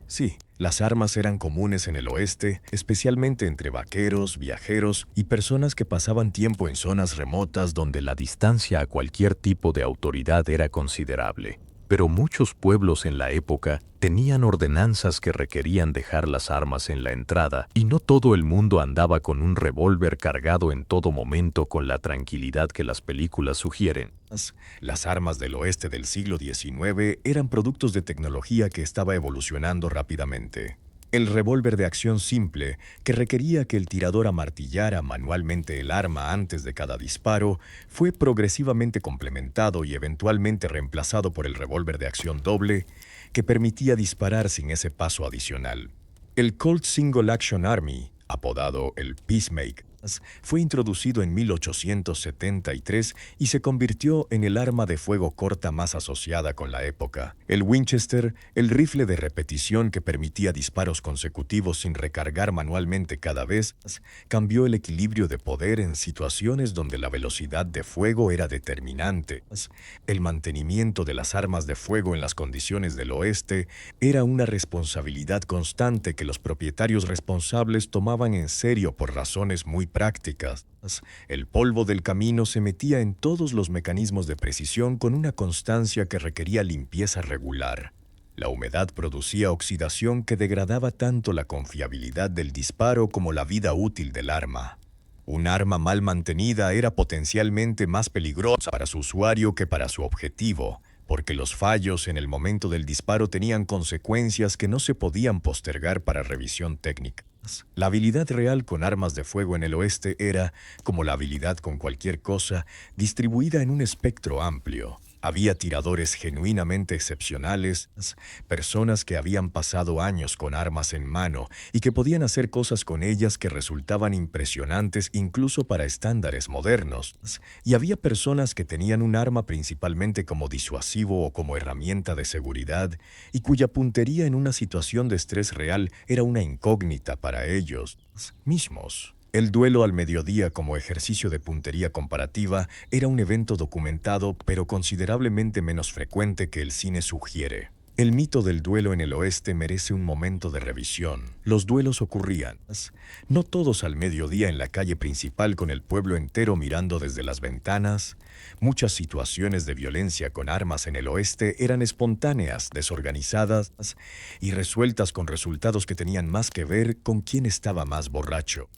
Sí, las armas eran comunes en el oeste, especialmente entre vaqueros, viajeros y personas que pasaban tiempo en zonas remotas donde la distancia a cualquier tipo de autoridad era considerable. Pero muchos pueblos en la época tenían ordenanzas que requerían dejar las armas en la entrada, y no todo el mundo andaba con un revólver cargado en todo momento con la tranquilidad que las películas sugieren. Las armas del oeste del siglo XIX eran productos de tecnología que estaba evolucionando rápidamente. El revólver de acción simple, que requería que el tirador amartillara manualmente el arma antes de cada disparo, fue progresivamente complementado y eventualmente reemplazado por el revólver de acción doble, que permitía disparar sin ese paso adicional. El Colt Single Action Army, apodado el Peacemaker, fue introducido en 1873 y se convirtió en el arma de fuego corta más asociada con la época. El Winchester, el rifle de repetición que permitía disparos consecutivos sin recargar manualmente cada vez, cambió el equilibrio de poder en situaciones donde la velocidad de fuego era determinante. El mantenimiento de las armas de fuego en las condiciones del oeste era una responsabilidad constante que los propietarios responsables tomaban en serio por razones muy prácticas. El polvo del camino se metía en todos los mecanismos de precisión con una constancia que requería limpieza regular. La humedad producía oxidación que degradaba tanto la confiabilidad del disparo como la vida útil del arma. Un arma mal mantenida era potencialmente más peligrosa para su usuario que para su objetivo, porque los fallos en el momento del disparo tenían consecuencias que no se podían postergar para revisión técnica. La habilidad real con armas de fuego en el oeste era, como la habilidad con cualquier cosa, distribuida en un espectro amplio. Había tiradores genuinamente excepcionales, personas que habían pasado años con armas en mano y que podían hacer cosas con ellas que resultaban impresionantes incluso para estándares modernos. Y había personas que tenían un arma principalmente como disuasivo o como herramienta de seguridad y cuya puntería en una situación de estrés real era una incógnita para ellos mismos. El duelo al mediodía como ejercicio de puntería comparativa era un evento documentado pero considerablemente menos frecuente que el cine sugiere. El mito del duelo en el oeste merece un momento de revisión. Los duelos ocurrían, no todos al mediodía en la calle principal con el pueblo entero mirando desde las ventanas. Muchas situaciones de violencia con armas en el oeste eran espontáneas, desorganizadas y resueltas con resultados que tenían más que ver con quién estaba más borracho,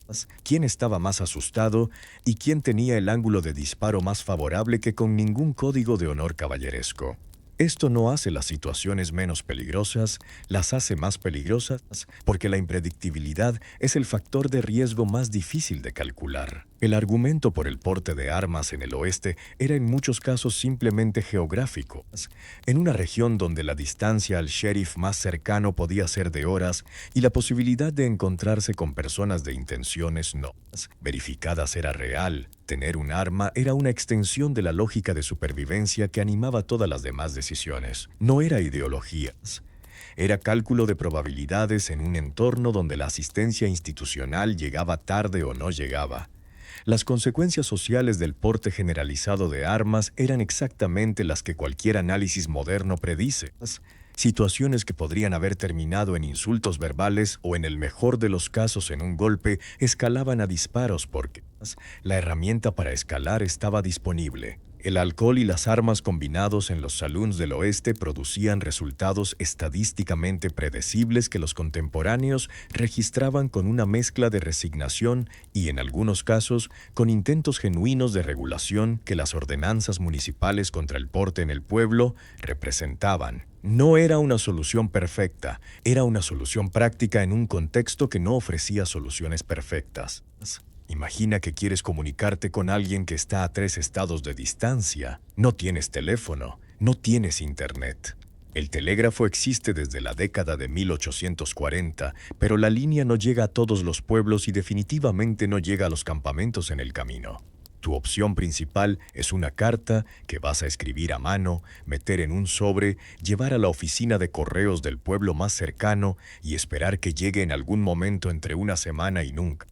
quién estaba más asustado y quién tenía el ángulo de disparo más favorable que con ningún código de honor caballeresco. Esto no hace las situaciones menos peligrosas, las hace más peligrosas, porque la impredictibilidad es el factor de riesgo más difícil de calcular. El argumento por el porte de armas en el oeste era en muchos casos simplemente geográfico. En una región donde la distancia al sheriff más cercano podía ser de horas y la posibilidad de encontrarse con personas de intenciones no verificadas era real, tener un arma era una extensión de la lógica de supervivencia que animaba todas las demás decisiones. No era ideologías. Era cálculo de probabilidades en un entorno donde la asistencia institucional llegaba tarde o no llegaba. Las consecuencias sociales del porte generalizado de armas eran exactamente las que cualquier análisis moderno predice. Situaciones que podrían haber terminado en insultos verbales o, en el mejor de los casos, en un golpe, escalaban a disparos porque la herramienta para escalar estaba disponible. El alcohol y las armas combinados en los saloons del oeste producían resultados estadísticamente predecibles que los contemporáneos registraban con una mezcla de resignación y, en algunos casos, con intentos genuinos de regulación que las ordenanzas municipales contra el porte en el pueblo representaban. No era una solución perfecta, era una solución práctica en un contexto que no ofrecía soluciones perfectas. Imagina que quieres comunicarte con alguien que está a 3 estados de distancia. No tienes teléfono, no tienes internet. El telégrafo existe desde la década de 1840, pero la línea no llega a todos los pueblos y definitivamente no llega a los campamentos en el camino. Tu opción principal es una carta que vas a escribir a mano, meter en un sobre, llevar a la oficina de correos del pueblo más cercano y esperar que llegue en algún momento entre una semana y nunca,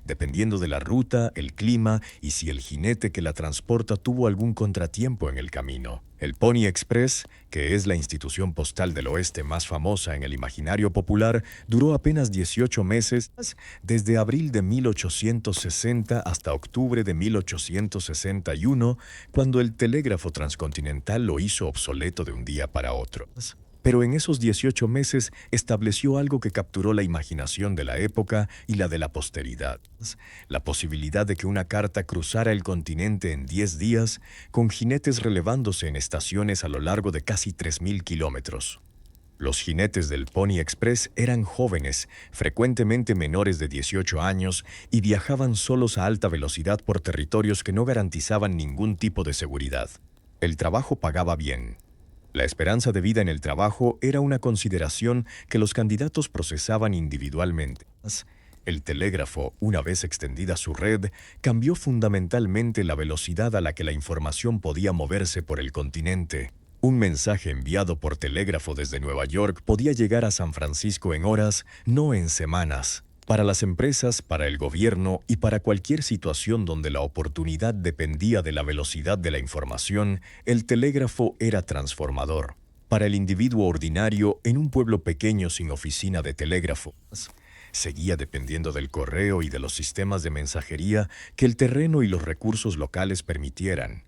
dependiendo de la ruta, el clima y si el jinete que la transporta tuvo algún contratiempo en el camino. El Pony Express, que es la institución postal del oeste más famosa en el imaginario popular, duró apenas 18 meses, desde abril de 1860 hasta octubre de 1861, cuando el telégrafo transcontinental lo hizo obsoleto de un día para otro. Pero en esos 18 meses estableció algo que capturó la imaginación de la época y la de la posteridad. La posibilidad de que una carta cruzara el continente en 10 días, con jinetes relevándose en estaciones a lo largo de casi 3.000 kilómetros. Los jinetes del Pony Express eran jóvenes, frecuentemente menores de 18 años, y viajaban solos a alta velocidad por territorios que no garantizaban ningún tipo de seguridad. El trabajo pagaba bien. La esperanza de vida en el trabajo era una consideración que los candidatos procesaban individualmente. El telégrafo, una vez extendida su red, cambió fundamentalmente la velocidad a la que la información podía moverse por el continente. Un mensaje enviado por telégrafo desde Nueva York podía llegar a San Francisco en horas, no en semanas. Para las empresas, para el gobierno y para cualquier situación donde la oportunidad dependía de la velocidad de la información, el telégrafo era transformador. Para el individuo ordinario, en un pueblo pequeño sin oficina de telégrafo, seguía dependiendo del correo y de los sistemas de mensajería que el terreno y los recursos locales permitieran.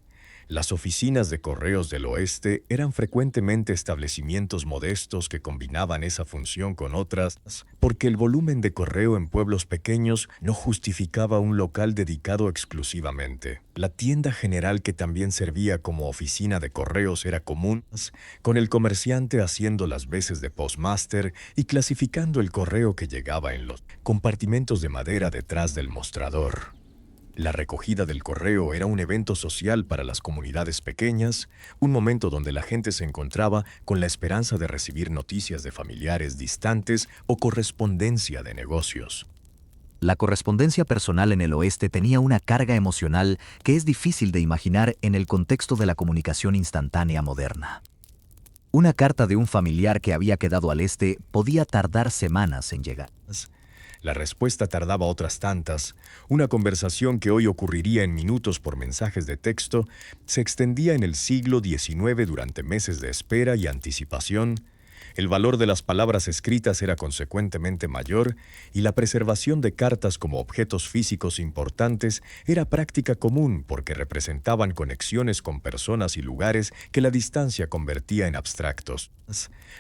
Las oficinas de correos del oeste eran frecuentemente establecimientos modestos que combinaban esa función con otras, porque el volumen de correo en pueblos pequeños no justificaba un local dedicado exclusivamente. La tienda general, que también servía como oficina de correos, era común, con el comerciante haciendo las veces de postmaster y clasificando el correo que llegaba en los compartimentos de madera detrás del mostrador. La recogida del correo era un evento social para las comunidades pequeñas, un momento donde la gente se encontraba con la esperanza de recibir noticias de familiares distantes o correspondencia de negocios. La correspondencia personal en el oeste tenía una carga emocional que es difícil de imaginar en el contexto de la comunicación instantánea moderna. Una carta de un familiar que había quedado al este podía tardar semanas en llegar. La respuesta tardaba otras tantas. Una conversación que hoy ocurriría en minutos por mensajes de texto se extendía en el siglo XIX durante meses de espera y anticipación. El valor de las palabras escritas era consecuentemente mayor y la preservación de cartas como objetos físicos importantes era práctica común porque representaban conexiones con personas y lugares que la distancia convertía en abstractos.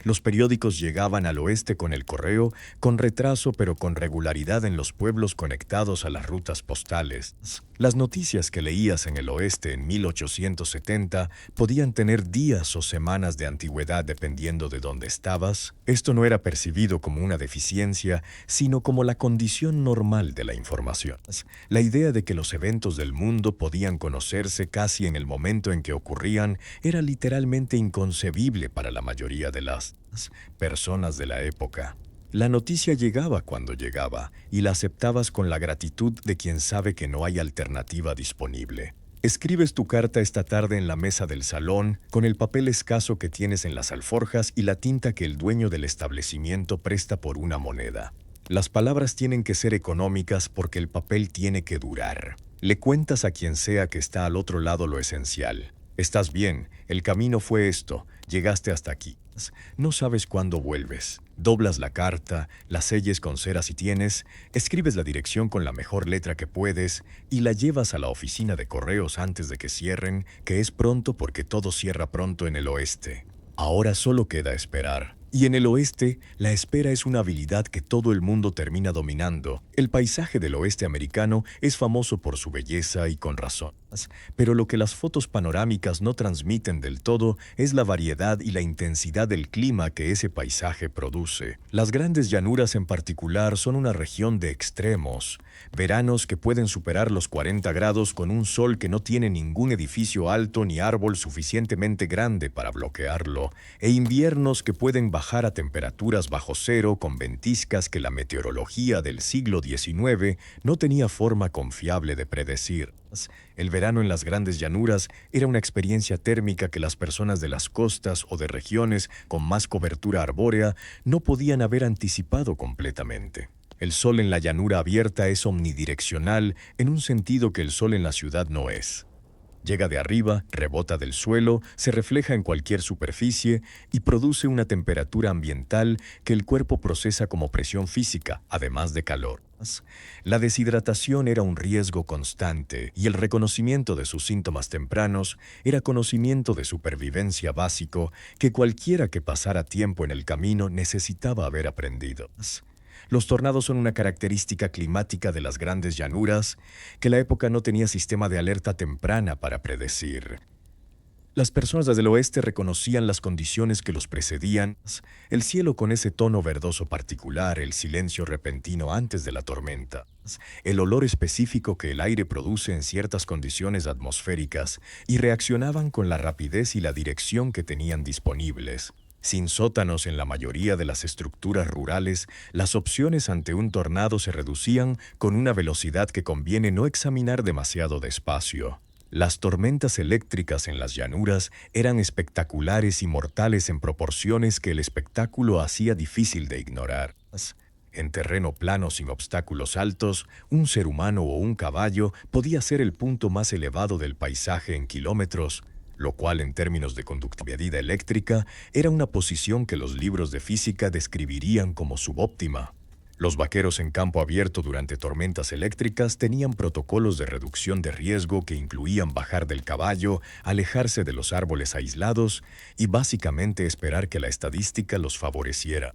Los periódicos llegaban al oeste con el correo, con retraso pero con regularidad en los pueblos conectados a las rutas postales. Las noticias que leías en el oeste en 1870 podían tener días o semanas de antigüedad dependiendo de dónde estabas. Esto no era percibido como una deficiencia, sino como la condición normal de la información. La idea de que los eventos del mundo podían conocerse casi en el momento en que ocurrían era literalmente inconcebible para la mayoría de las personas de la época. La noticia llegaba cuando llegaba y la aceptabas con la gratitud de quien sabe que no hay alternativa disponible. Escribes tu carta esta tarde en la mesa del salón, con el papel escaso que tienes en las alforjas y la tinta que el dueño del establecimiento presta por una moneda. Las palabras tienen que ser económicas porque el papel tiene que durar. Le cuentas a quien sea que está al otro lado lo esencial. Estás bien, el camino fue esto, llegaste hasta aquí. No sabes cuándo vuelves. Doblas la carta, la selles con cera si tienes, escribes la dirección con la mejor letra que puedes y la llevas a la oficina de correos antes de que cierren, que es pronto porque todo cierra pronto en el oeste. Ahora solo queda esperar. Y en el oeste, la espera es una habilidad que todo el mundo termina dominando. El paisaje del oeste americano es famoso por su belleza y con razón. Pero lo que las fotos panorámicas no transmiten del todo es la variedad y la intensidad del clima que ese paisaje produce. Las grandes llanuras en particular son una región de extremos. Veranos que pueden superar los 40 grados con un sol que no tiene ningún edificio alto ni árbol suficientemente grande para bloquearlo, e inviernos que pueden bajar a temperaturas bajo cero con ventiscas que la meteorología del siglo XIX no tenía forma confiable de predecir. El verano en las grandes llanuras era una experiencia térmica que las personas de las costas o de regiones con más cobertura arbórea no podían haber anticipado completamente. El sol en la llanura abierta es omnidireccional en un sentido que el sol en la ciudad no es. Llega de arriba, rebota del suelo, se refleja en cualquier superficie y produce una temperatura ambiental que el cuerpo procesa como presión física, además de calor. La deshidratación era un riesgo constante y el reconocimiento de sus síntomas tempranos era conocimiento de supervivencia básico que cualquiera que pasara tiempo en el camino necesitaba haber aprendido. Los tornados son una característica climática de las grandes llanuras que la época no tenía sistema de alerta temprana para predecir. Las personas del oeste reconocían las condiciones que los precedían, el cielo con ese tono verdoso particular, el silencio repentino antes de la tormenta, el olor específico que el aire produce en ciertas condiciones atmosféricas, y reaccionaban con la rapidez y la dirección que tenían disponibles. Sin sótanos en la mayoría de las estructuras rurales, las opciones ante un tornado se reducían con una velocidad que conviene no examinar demasiado despacio. Las tormentas eléctricas en las llanuras eran espectaculares y mortales en proporciones que el espectáculo hacía difícil de ignorar. En terreno plano sin obstáculos altos, un ser humano o un caballo podía ser el punto más elevado del paisaje en kilómetros, lo cual en términos de conductividad eléctrica era una posición que los libros de física describirían como subóptima. Los vaqueros en campo abierto durante tormentas eléctricas tenían protocolos de reducción de riesgo que incluían bajar del caballo, alejarse de los árboles aislados y básicamente esperar que la estadística los favoreciera,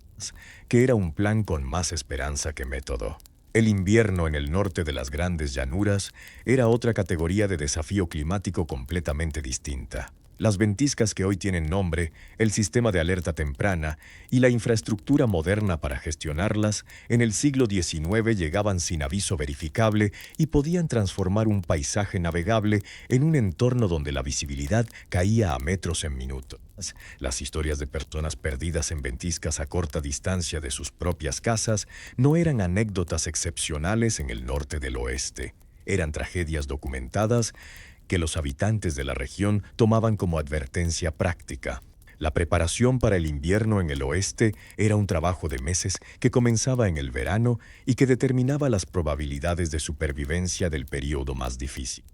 que era un plan con más esperanza que método. El invierno en el norte de las grandes llanuras era otra categoría de desafío climático completamente distinta. Las ventiscas que hoy tienen nombre, el sistema de alerta temprana y la infraestructura moderna para gestionarlas, en el siglo XIX llegaban sin aviso verificable y podían transformar un paisaje navegable en un entorno donde la visibilidad caía a metros en minutos. Las historias de personas perdidas en ventiscas a corta distancia de sus propias casas no eran anécdotas excepcionales en el norte del oeste. Eran tragedias documentadas que los habitantes de la región tomaban como advertencia práctica. La preparación para el invierno en el oeste era un trabajo de meses que comenzaba en el verano y que determinaba las probabilidades de supervivencia del periodo más difícil.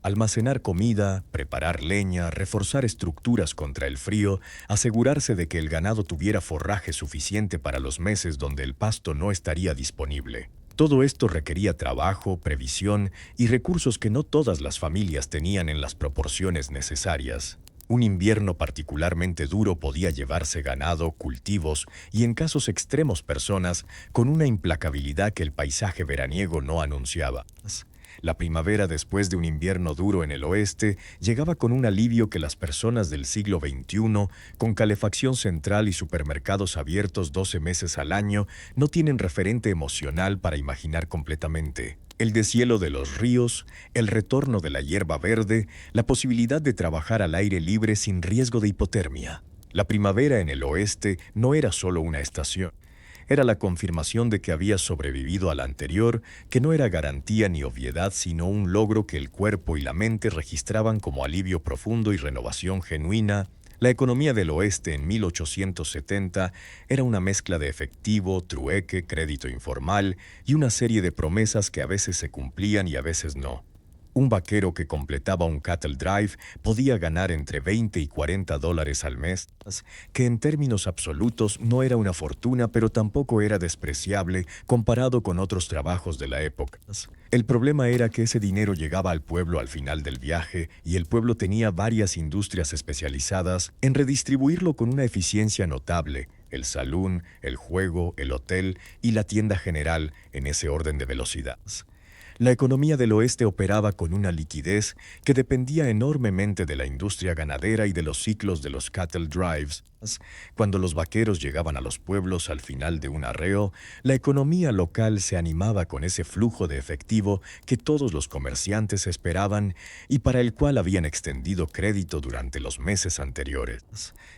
Almacenar comida, preparar leña, reforzar estructuras contra el frío, asegurarse de que el ganado tuviera forraje suficiente para los meses donde el pasto no estaría disponible. Todo esto requería trabajo, previsión y recursos que no todas las familias tenían en las proporciones necesarias. Un invierno particularmente duro podía llevarse ganado, cultivos y, en casos extremos, personas con una implacabilidad que el paisaje veraniego no anunciaba. La primavera, después de un invierno duro en el oeste, llegaba con un alivio que las personas del siglo XXI, con calefacción central y supermercados abiertos 12 meses al año, no tienen referente emocional para imaginar completamente. El deshielo de los ríos, el retorno de la hierba verde, la posibilidad de trabajar al aire libre sin riesgo de hipotermia. La primavera en el oeste no era solo una estación. Era la confirmación de que había sobrevivido a la anterior, que no era garantía ni obviedad, sino un logro que el cuerpo y la mente registraban como alivio profundo y renovación genuina. La economía del oeste en 1870 era una mezcla de efectivo, trueque, crédito informal y una serie de promesas que a veces se cumplían y a veces no. Un vaquero que completaba un cattle drive podía ganar entre $20 y $40 al mes, que en términos absolutos no era una fortuna, pero tampoco era despreciable comparado con otros trabajos de la época. El problema era que ese dinero llegaba al pueblo al final del viaje y el pueblo tenía varias industrias especializadas en redistribuirlo con una eficiencia notable: el salón, el juego, el hotel y la tienda general, en ese orden de velocidad. La economía del oeste operaba con una liquidez que dependía enormemente de la industria ganadera y de los ciclos de los cattle drives. Cuando los vaqueros llegaban a los pueblos al final de un arreo, la economía local se animaba con ese flujo de efectivo que todos los comerciantes esperaban y para el cual habían extendido crédito durante los meses anteriores.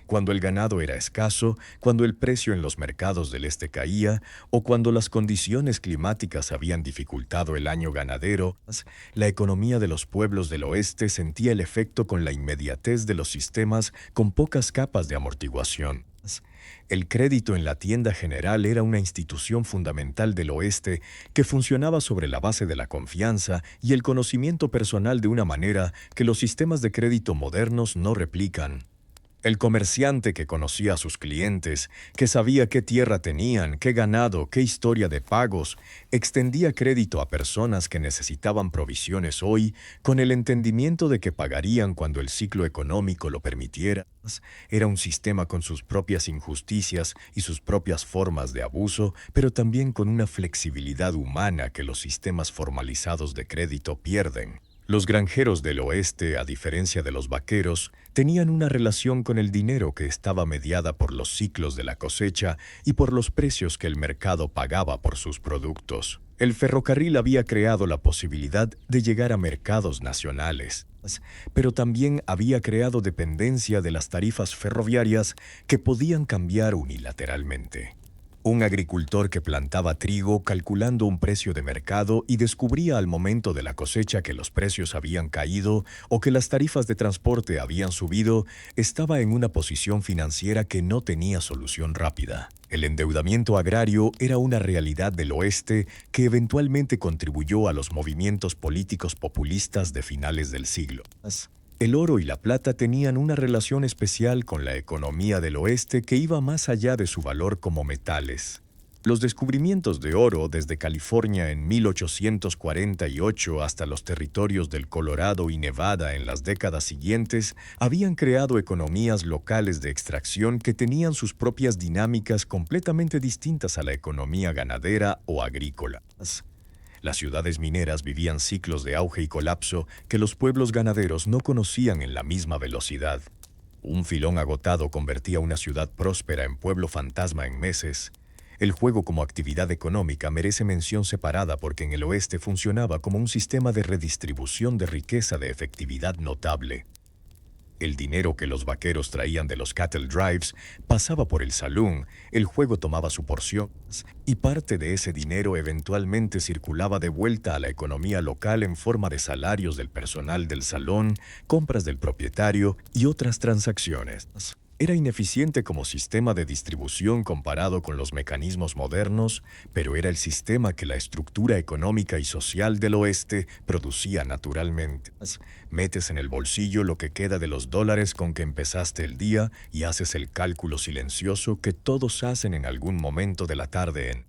Cuando el ganado era escaso, cuando el precio en los mercados del este caía o cuando las condiciones climáticas habían dificultado el año ganadero, la economía de los pueblos del oeste sentía el efecto con la inmediatez de los sistemas con pocas capas de amortiguación. El crédito en la tienda general era una institución fundamental del oeste que funcionaba sobre la base de la confianza y el conocimiento personal de una manera que los sistemas de crédito modernos no replican. El comerciante que conocía a sus clientes, que sabía qué tierra tenían, qué ganado, qué historia de pagos, extendía crédito a personas que necesitaban provisiones hoy con el entendimiento de que pagarían cuando el ciclo económico lo permitiera. Era un sistema con sus propias injusticias y sus propias formas de abuso, pero también con una flexibilidad humana que los sistemas formalizados de crédito pierden. Los granjeros del oeste, a diferencia de los vaqueros, tenían una relación con el dinero que estaba mediada por los ciclos de la cosecha y por los precios que el mercado pagaba por sus productos. El ferrocarril había creado la posibilidad de llegar a mercados nacionales, pero también había creado dependencia de las tarifas ferroviarias que podían cambiar unilateralmente. Un agricultor que plantaba trigo calculando un precio de mercado y descubría al momento de la cosecha que los precios habían caído o que las tarifas de transporte habían subido, estaba en una posición financiera que no tenía solución rápida. El endeudamiento agrario era una realidad del oeste que eventualmente contribuyó a los movimientos políticos populistas de finales del siglo. El oro y la plata tenían una relación especial con la economía del oeste que iba más allá de su valor como metales. Los descubrimientos de oro desde California en 1848 hasta los territorios del Colorado y Nevada en las décadas siguientes habían creado economías locales de extracción que tenían sus propias dinámicas completamente distintas a la economía ganadera o agrícola. Las ciudades mineras vivían ciclos de auge y colapso que los pueblos ganaderos no conocían en la misma velocidad. Un filón agotado convertía una ciudad próspera en pueblo fantasma en meses. El juego como actividad económica merece mención separada porque en el oeste funcionaba como un sistema de redistribución de riqueza de efectividad notable. El dinero que los vaqueros traían de los cattle drives pasaba por el salón, el juego tomaba su porción, y parte de ese dinero eventualmente circulaba de vuelta a la economía local en forma de salarios del personal del salón, compras del propietario y otras transacciones. Era ineficiente como sistema de distribución comparado con los mecanismos modernos, pero era el sistema que la estructura económica y social del oeste producía naturalmente. Metes en el bolsillo lo que queda de los dólares con que empezaste el día y haces el cálculo silencioso que todos hacen en algún momento de la tarde en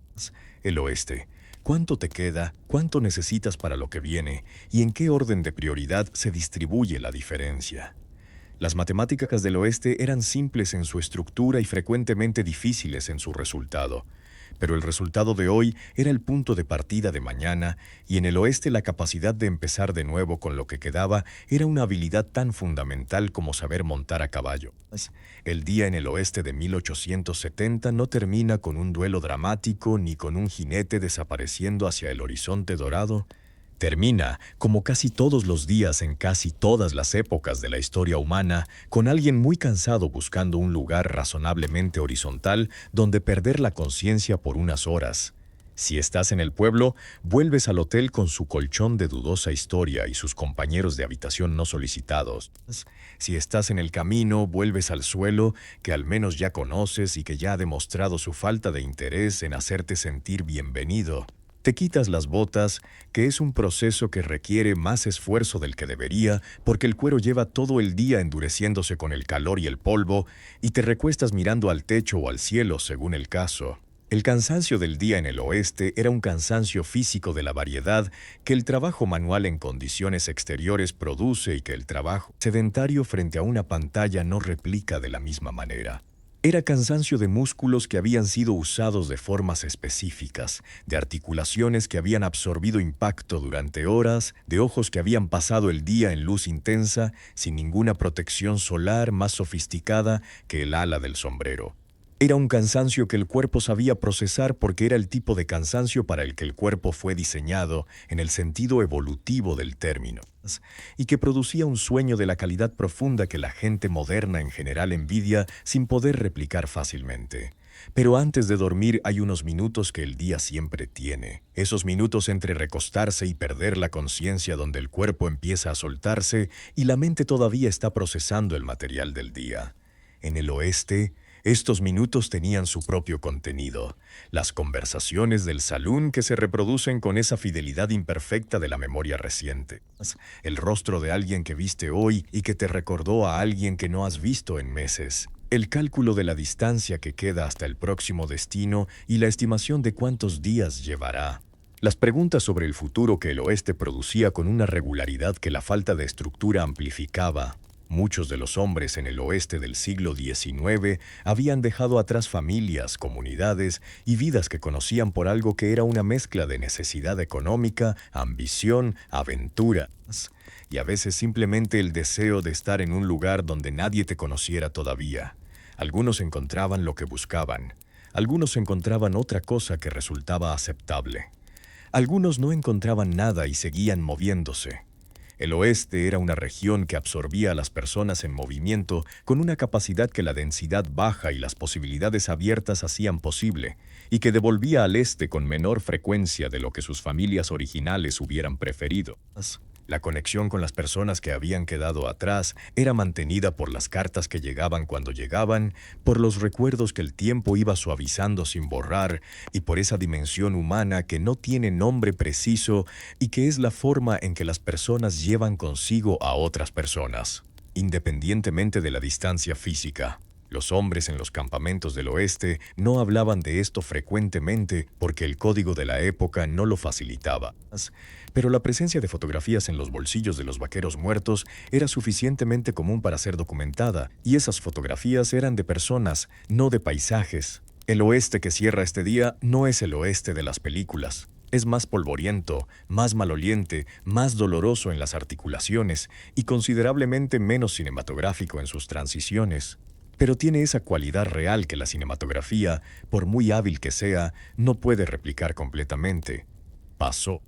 el oeste. ¿Cuánto te queda? ¿Cuánto necesitas para lo que viene? ¿Y en qué orden de prioridad se distribuye la diferencia? Las matemáticas del oeste eran simples en su estructura y frecuentemente difíciles en su resultado. Pero el resultado de hoy era el punto de partida de mañana, y en el oeste la capacidad de empezar de nuevo con lo que quedaba era una habilidad tan fundamental como saber montar a caballo. El día en el oeste de 1870 no termina con un duelo dramático ni con un jinete desapareciendo hacia el horizonte dorado. Termina, como casi todos los días en casi todas las épocas de la historia humana, con alguien muy cansado buscando un lugar razonablemente horizontal donde perder la conciencia por unas horas. Si estás en el pueblo, vuelves al hotel con su colchón de dudosa historia y sus compañeros de habitación no solicitados. Si estás en el camino, vuelves al suelo que al menos ya conoces y que ya ha demostrado su falta de interés en hacerte sentir bienvenido. Te quitas las botas, que es un proceso que requiere más esfuerzo del que debería, porque el cuero lleva todo el día endureciéndose con el calor y el polvo, y te recuestas mirando al techo o al cielo según el caso. El cansancio del día en el oeste era un cansancio físico de la variedad que el trabajo manual en condiciones exteriores produce y que el trabajo sedentario frente a una pantalla no replica de la misma manera. Era cansancio de músculos que habían sido usados de formas específicas, de articulaciones que habían absorbido impacto durante horas, de ojos que habían pasado el día en luz intensa, sin ninguna protección solar más sofisticada que el ala del sombrero. Era un cansancio que el cuerpo sabía procesar porque era el tipo de cansancio para el que el cuerpo fue diseñado en el sentido evolutivo del término, y que producía un sueño de la calidad profunda que la gente moderna en general envidia sin poder replicar fácilmente. Pero antes de dormir hay unos minutos que el día siempre tiene. Esos minutos entre recostarse y perder la conciencia donde el cuerpo empieza a soltarse y la mente todavía está procesando el material del día. En el oeste, estos minutos tenían su propio contenido, las conversaciones del salón que se reproducen con esa fidelidad imperfecta de la memoria reciente, el rostro de alguien que viste hoy y que te recordó a alguien que no has visto en meses, el cálculo de la distancia que queda hasta el próximo destino y la estimación de cuántos días llevará. Las preguntas sobre el futuro que el oeste producía con una regularidad que la falta de estructura amplificaba. Muchos de los hombres en el oeste del siglo XIX habían dejado atrás familias, comunidades y vidas que conocían por algo que era una mezcla de necesidad económica, ambición, aventuras y a veces simplemente el deseo de estar en un lugar donde nadie te conociera todavía. Algunos encontraban lo que buscaban, algunos encontraban otra cosa que resultaba aceptable. Algunos no encontraban nada y seguían moviéndose. El oeste era una región que absorbía a las personas en movimiento con una capacidad que la densidad baja y las posibilidades abiertas hacían posible, y que devolvía al este con menor frecuencia de lo que sus familias originales hubieran preferido. La conexión con las personas que habían quedado atrás era mantenida por las cartas que llegaban cuando llegaban, por los recuerdos que el tiempo iba suavizando sin borrar y por esa dimensión humana que no tiene nombre preciso y que es la forma en que las personas llevan consigo a otras personas, independientemente de la distancia física. Los hombres en los campamentos del oeste no hablaban de esto frecuentemente porque el código de la época no lo facilitaba. Pero la presencia de fotografías en los bolsillos de los vaqueros muertos era suficientemente común para ser documentada, y esas fotografías eran de personas, no de paisajes. El oeste que cierra este día no es el oeste de las películas. Es más polvoriento, más maloliente, más doloroso en las articulaciones y considerablemente menos cinematográfico en sus transiciones. Pero tiene esa cualidad real que la cinematografía, por muy hábil que sea, no puede replicar completamente. Pasó.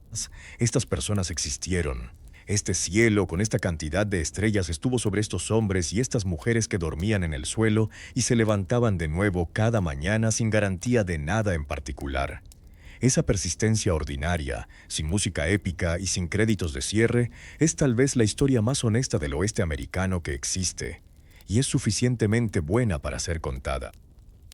Estas personas existieron. Este cielo con esta cantidad de estrellas estuvo sobre estos hombres y estas mujeres que dormían en el suelo y se levantaban de nuevo cada mañana sin garantía de nada en particular. Esa persistencia ordinaria, sin música épica y sin créditos de cierre, es tal vez la historia más honesta del oeste americano que existe. y es suficientemente buena para ser contada.